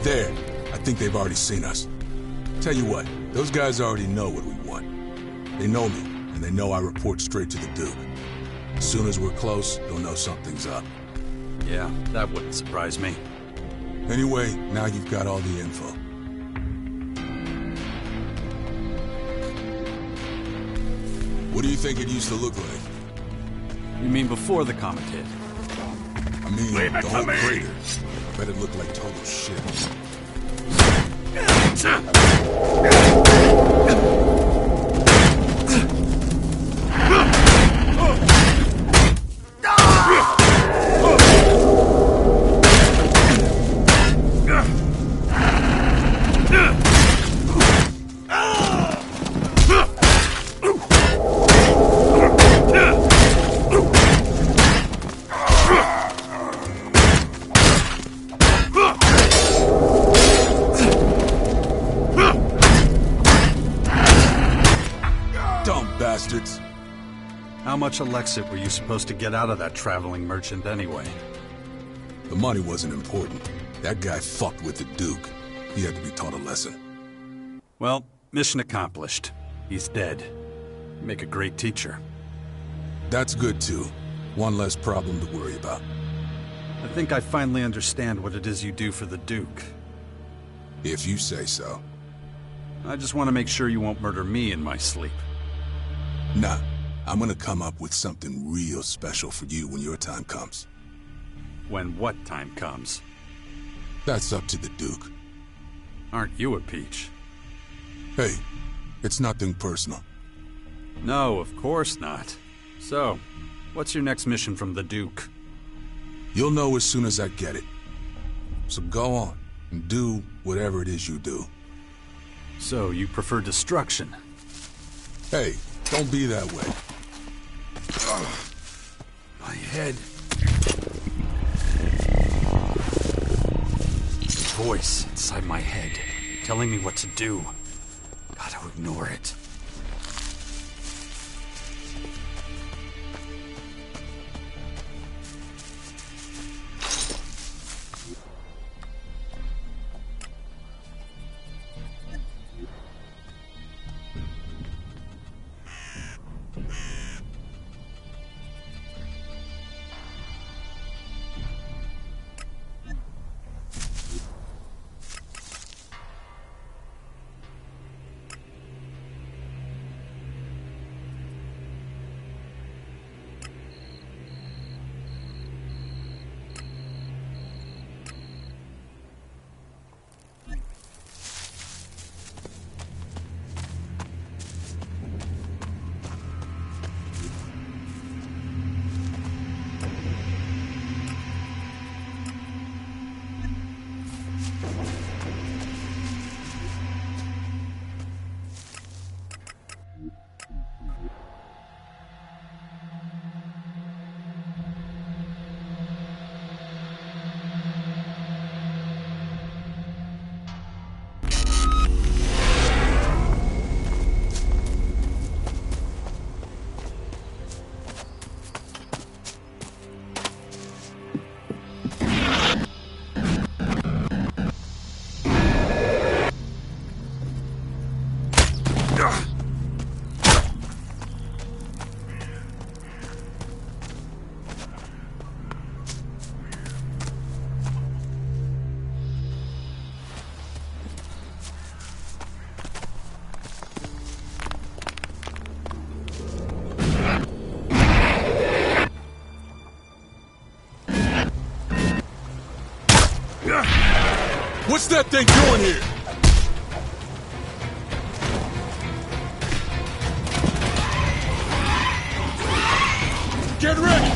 There. I think they've already seen us. Tell you what, those guys already know what we want. They know me, and they know I report straight to the Duke. As soon as we're close, they'll know something's up. Yeah, that wouldn't surprise me. Anyway, now you've got all the info. What do you think it used to look like? You mean before the comet hit? I mean, the whole crater. I bet it looked like total shit. Bastards. How much Elexit were you supposed to get out of that traveling merchant anyway? The money wasn't important. That guy fucked with the Duke. He had to be taught a lesson. Well, mission accomplished. He's dead. You make a great teacher. That's good too. One less problem to worry about. I think I finally understand what it is you do for the Duke. If you say so. I just want to make sure you won't murder me in my sleep. Nah, I'm gonna come up with something real special for you when your time comes. When what time comes? That's up to the Duke. Aren't you a peach? Hey, it's nothing personal. No, of course not. So, what's your next mission from the Duke? You'll know as soon as I get it. So go on, and do whatever it is you do. So, you prefer destruction? Hey, don't be that way. My head. Voice inside my head, telling me what to do. Gotta ignore it. What's that thing doing here? Get ready!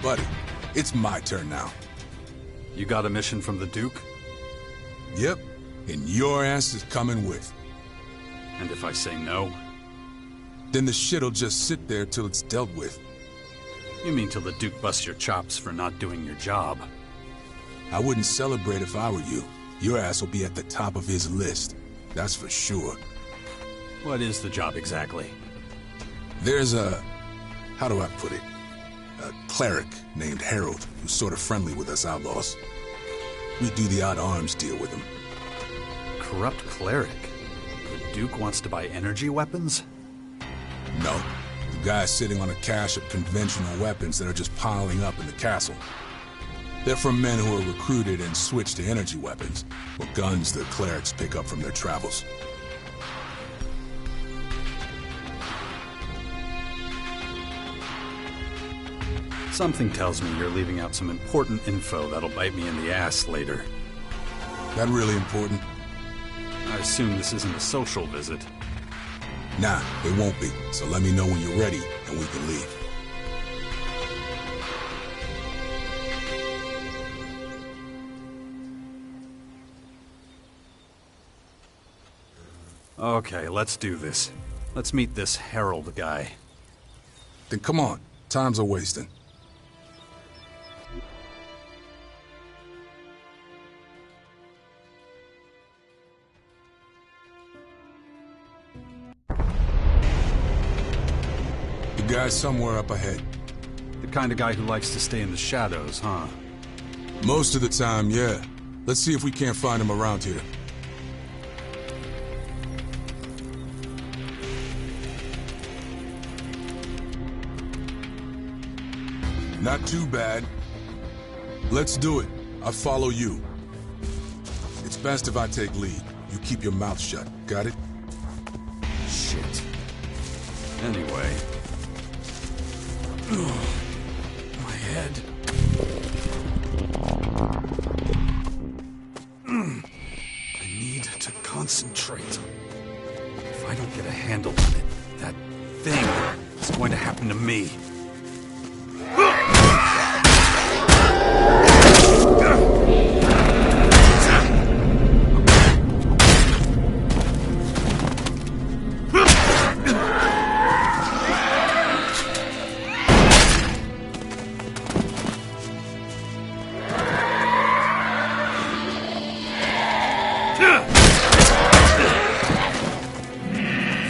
buddy, it's my turn now. You got a mission from the Duke? Yep, and your ass is coming with. And if I say no? Then the shit'll just sit there till it's dealt with. You mean till the Duke busts your chops for not doing your job? I wouldn't celebrate if I were you. Your ass will be at the top of his list. That's for sure. What is the job exactly? There's a... how do I put it? A cleric named Harold who's sort of friendly with us outlaws. We do the odd arms deal with him. Corrupt cleric? The Duke wants to buy energy weapons? No. The guy's sitting on a cache of conventional weapons that are just piling up in the castle. They're from men who are recruited and switched to energy weapons, or guns the clerics pick up from their travels. Something tells me you're leaving out some important info that'll bite me in the ass later. That really important? I assume this isn't a social visit. Nah, it won't be, so let me know when you're ready, and we can leave. Okay, let's do this. Let's meet this Harold guy. Then come on, time's a wasting. The guy's somewhere up ahead. The kind of guy who likes to stay in the shadows, huh? Most of the time, yeah. Let's see if we can't find him around here. Not too bad. Let's do it. I follow you. It's best if I take lead. You keep your mouth shut. Got it? Shit. Anyway. My head. I need to concentrate. If I don't get a handle on it, that thing is going to happen to me.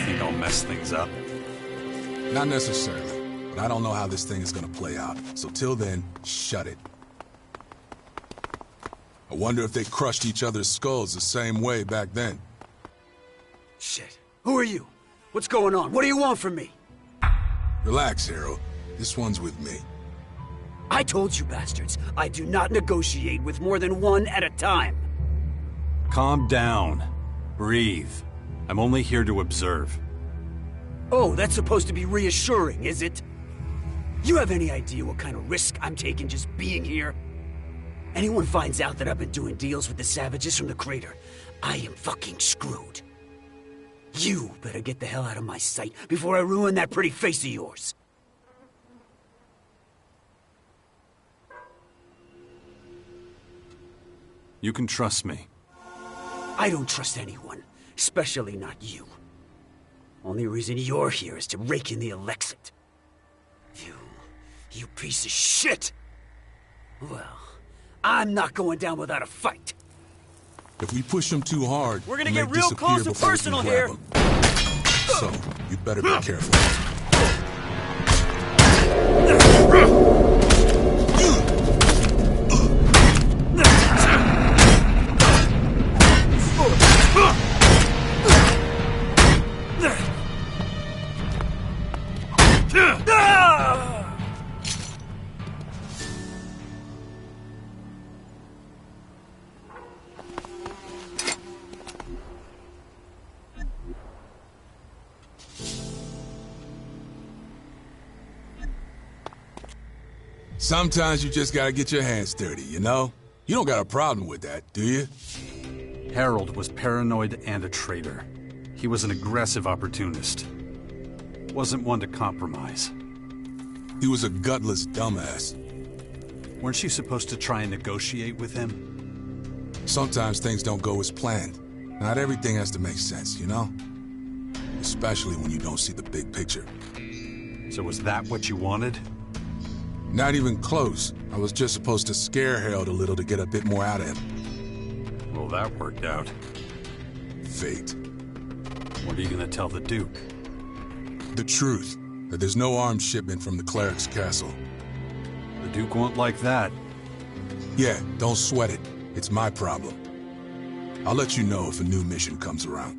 Think I'll mess things up? Not necessarily. But I don't know how this thing is gonna play out. So till then, shut it. I wonder if they crushed each other's skulls the same way back then. Shit. Who are you? What's going on? What do you want from me? Relax, Harold. This one's with me. I told you bastards, I do not negotiate with more than one at a time. Calm down. Breathe. I'm only here to observe. Oh, that's supposed to be reassuring, is it? You have any idea what kind of risk I'm taking just being here? Anyone finds out that I've been doing deals with the savages from the crater, I am fucking screwed. You better get the hell out of my sight before I ruin that pretty face of yours. You can trust me. I don't trust anyone, especially not you. Only reason you're here is to rake in the Elex. You piece of shit! Well, I'm not going down without a fight. If we push him too hard, We're gonna he get may real disappear close and before we can personal grab here. him. So, you better be careful. Sometimes you just gotta get your hands dirty, you know? You don't got a problem with that, do you? Harold was paranoid and a traitor. He was an aggressive opportunist. Wasn't one to compromise. He was a gutless dumbass. Weren't you supposed to try and negotiate with him? Sometimes things don't go as planned. Not everything has to make sense, you know? Especially when you don't see the big picture. So was that what you wanted? Not even close. I was just supposed to scare Harold a little to get a bit more out of him. Well, that worked out. Fate. What are you gonna tell the Duke? The truth. That there's no arms shipment from the cleric's castle. The Duke won't like that. Yeah, don't sweat it. It's my problem. I'll let you know if a new mission comes around.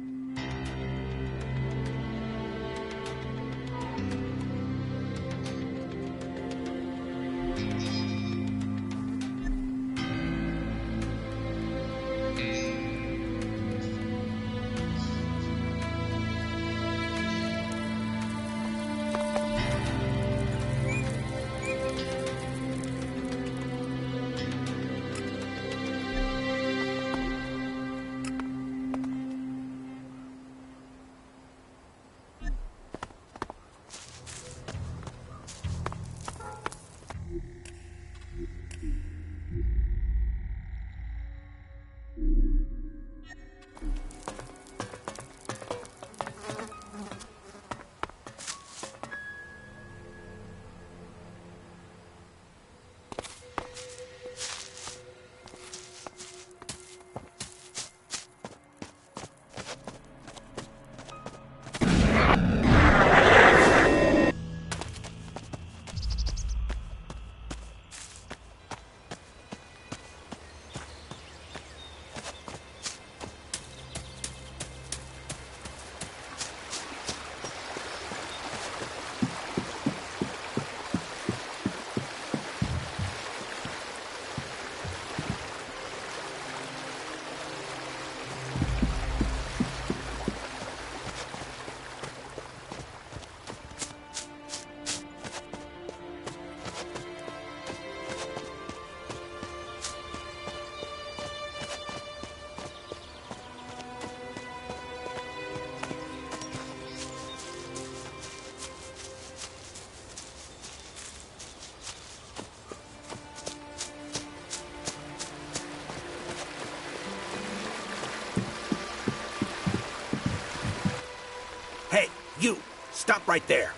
Hey, you! Stop right there.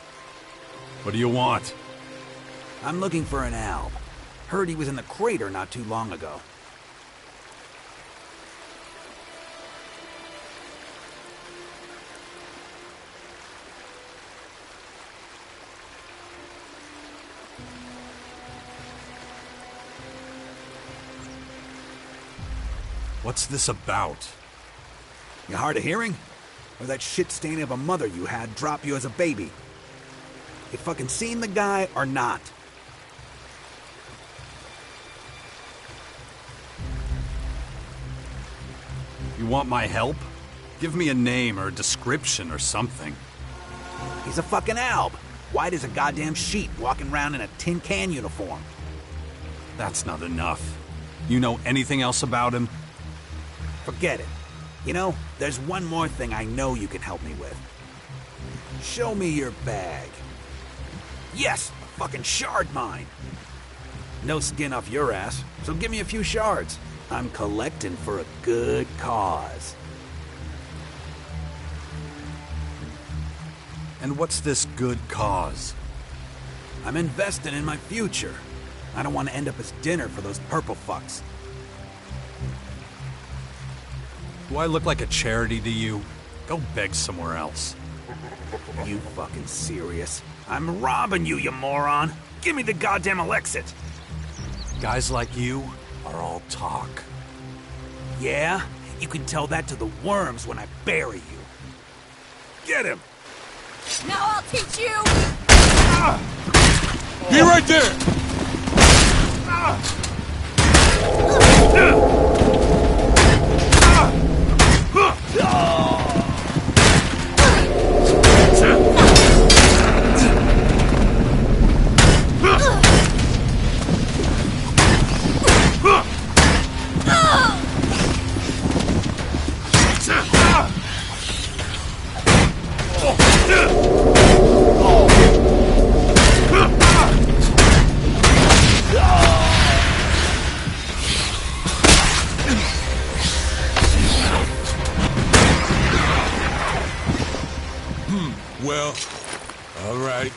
What do you want? I'm looking for an Alb. Heard he was in the crater not too long ago. What's this about? You hard of hearing? Or that shit stain of a mother you had drop you as a baby? You fucking seen the guy or not? You want my help? Give me a name or a description or something. He's a fucking Alb. White as a goddamn sheet walking around in a tin can uniform. That's not enough. You know anything else about him? Forget it. You know, there's one more thing I know you can help me with. Show me your bag. Yes, a fucking shard mine. No skin off your ass, so give me a few shards. I'm collecting for a good cause. And what's this good cause? I'm investing in my future. I don't want to end up as dinner for those purple fucks. Do I look like a charity to you? Go beg somewhere else. You fucking serious? I'm robbing you, you moron! Give me the goddamn Elexit! Guys like you are all talk. Yeah? You can tell that to the worms when I bury you. Get him! Now I'll teach you! Be right there! Well, all right.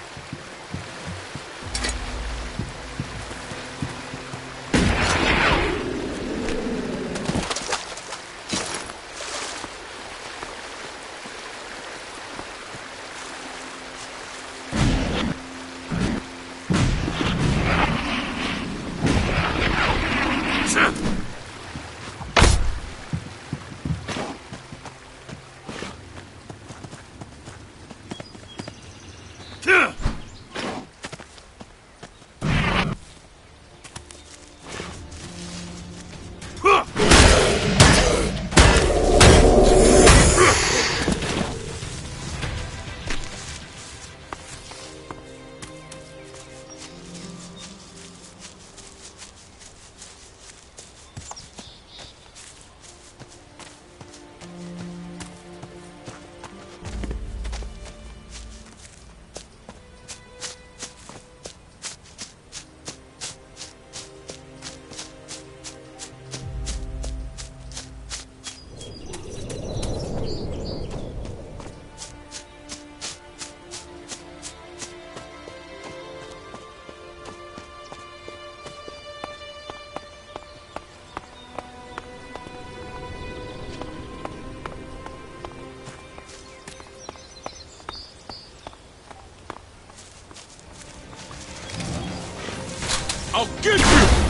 I'll get you!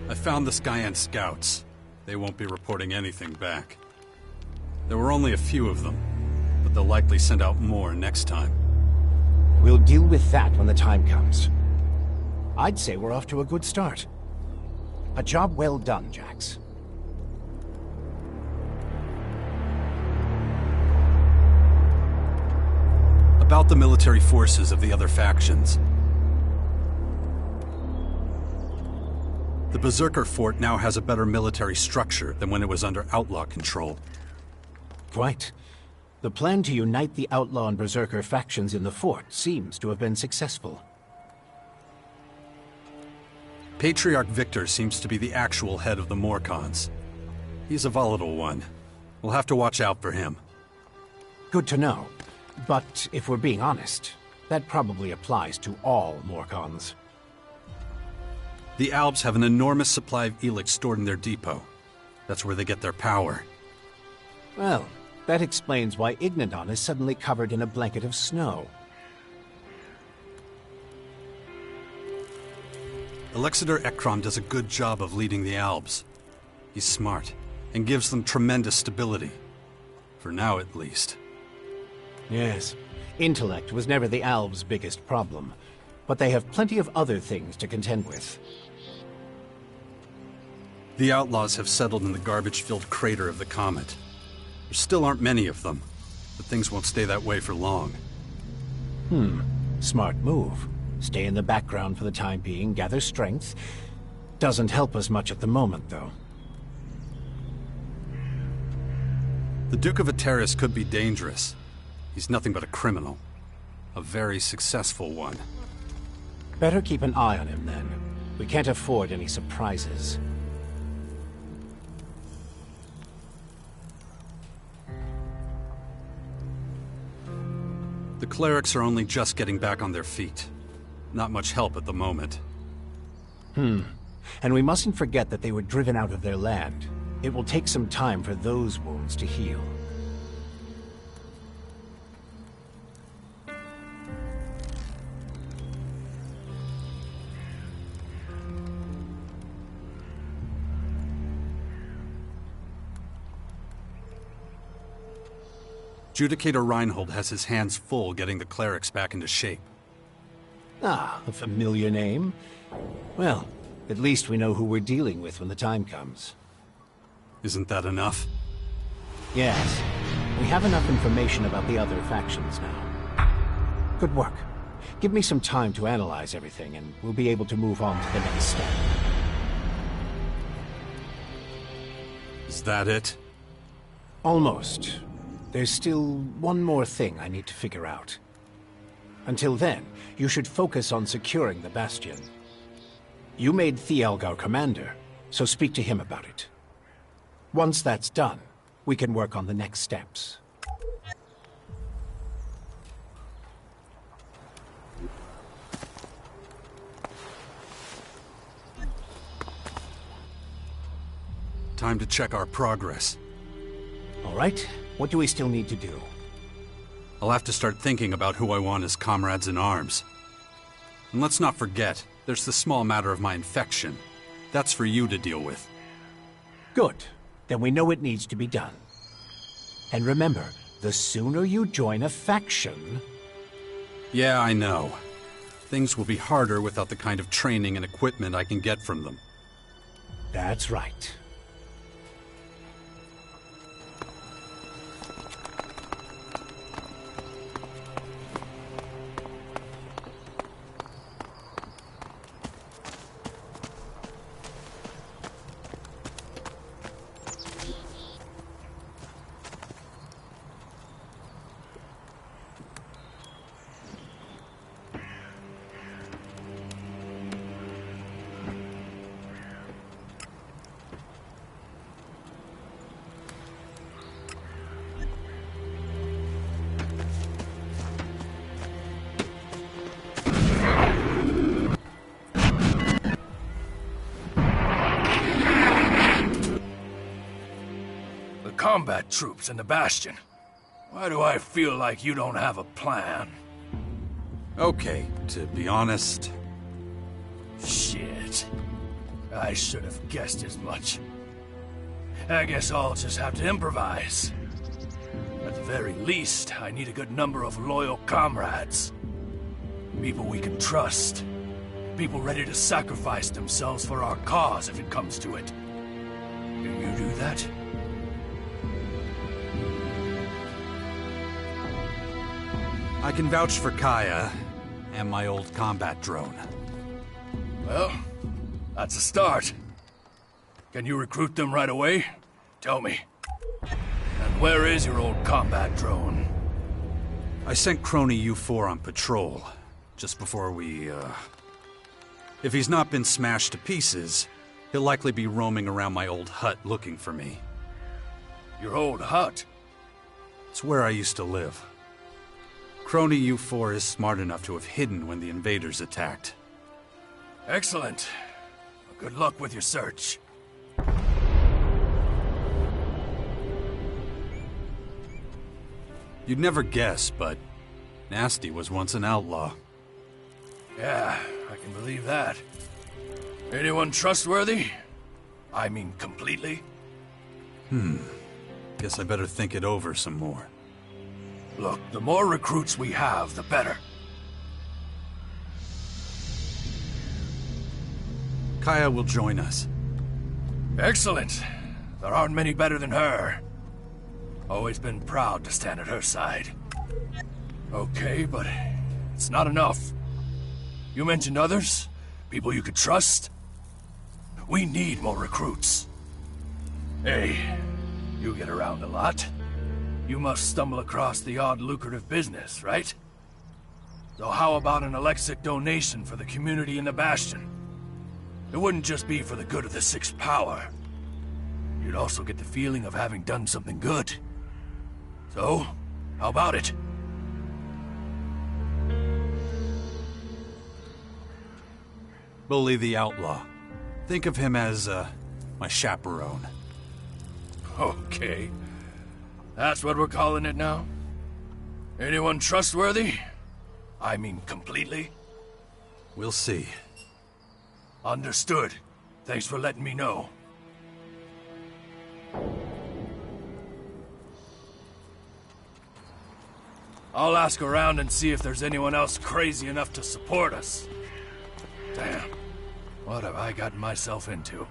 I found the Skyan scouts. They won't be reporting anything back. There were only a few of them, but they'll likely send out more next time. We'll deal with that when the time comes. I'd say we're off to a good start. A job well done, Jax. About the military forces of the other factions. The Berserker Fort now has a better military structure than when it was under Outlaw control. Quite. The plan to unite the Outlaw and Berserker factions in the fort seems to have been successful. Patriarch Victor seems to be the actual head of the Morcons. He's a volatile one. We'll have to watch out for him. Good to know. But if we're being honest, that probably applies to all Morcons. The Albs have an enormous supply of Elex stored in their depot. That's where they get their power. Well, that explains why Ignadon is suddenly covered in a blanket of snow. Alexander Ekrom does a good job of leading the Albs. He's smart, and gives them tremendous stability. For now, at least. Yes. Intellect was never the Albs' biggest problem, but they have plenty of other things to contend with. The Outlaws have settled in the garbage-filled crater of the comet. There still aren't many of them, but things won't stay that way for long. Smart move. Stay in the background for the time being, gather strength. Doesn't help us much at the moment, though. The Duke of Ateris could be dangerous. He's nothing but a criminal. A very successful one. Better keep an eye on him, then. We can't afford any surprises. The clerics are only just getting back on their feet. Not much help at the moment. And we mustn't forget that they were driven out of their land. It will take some time for those wounds to heal. Judicator Reinhold has his hands full getting the clerics back into shape. Ah, a familiar name. Well, at least we know who we're dealing with when the time comes. Isn't that enough? Yes. We have enough information about the other factions now. Good work. Give me some time to analyze everything, and we'll be able to move on to the next step. Is that it? Almost. There's still one more thing I need to figure out. Until then, you should focus on securing the Bastion. You made Thialg our commander, so speak to him about it. Once that's done, we can work on the next steps. Time to check our progress. All right. What do we still need to do? I'll have to start thinking about who I want as comrades in arms. And let's not forget, there's the small matter of my infection. That's for you to deal with. Good. Then we know it needs to be done. And remember, the sooner you join a faction... Yeah, I know. Things will be harder without the kind of training and equipment I can get from them. That's right. Combat troops in the Bastion. Why do I feel like you don't have a plan? Okay, to be honest... Shit. I should have guessed as much. I guess I'll just have to improvise. At the very least, I need a good number of loyal comrades. People we can trust. People ready to sacrifice themselves for our cause if it comes to it. Can you do that? I can vouch for Kaya and my old combat drone. Well, that's a start. Can you recruit them right away? Tell me. And where is your old combat drone? I sent Crony U4 on patrol, just before we, If he's not been smashed to pieces, he'll likely be roaming around my old hut looking for me. Your old hut? It's where I used to live. Crony U4 is smart enough to have hidden when the invaders attacked. Excellent. Good luck with your search. You'd never guess, but Nasty was once an outlaw. Yeah, I can believe that. Anyone trustworthy? I mean, completely? Guess I better think it over some more. Look, the more recruits we have, the better. Kaya will join us. Excellent. There aren't many better than her. Always been proud to stand at her side. Okay, but it's not enough. You mentioned others? People you could trust? We need more recruits. Hey, you get around a lot. You must stumble across the odd lucrative business, right? So how about an Elexic donation for the community in the Bastion? It wouldn't just be for the good of the Sixth Power. You'd also get the feeling of having done something good. So, how about it? Bully the Outlaw. Think of him as, my chaperone. Okay. That's what we're calling it now? Anyone trustworthy? I mean, completely? We'll see. Understood. Thanks for letting me know. I'll ask around and see if there's anyone else crazy enough to support us. Damn. What have I gotten myself into?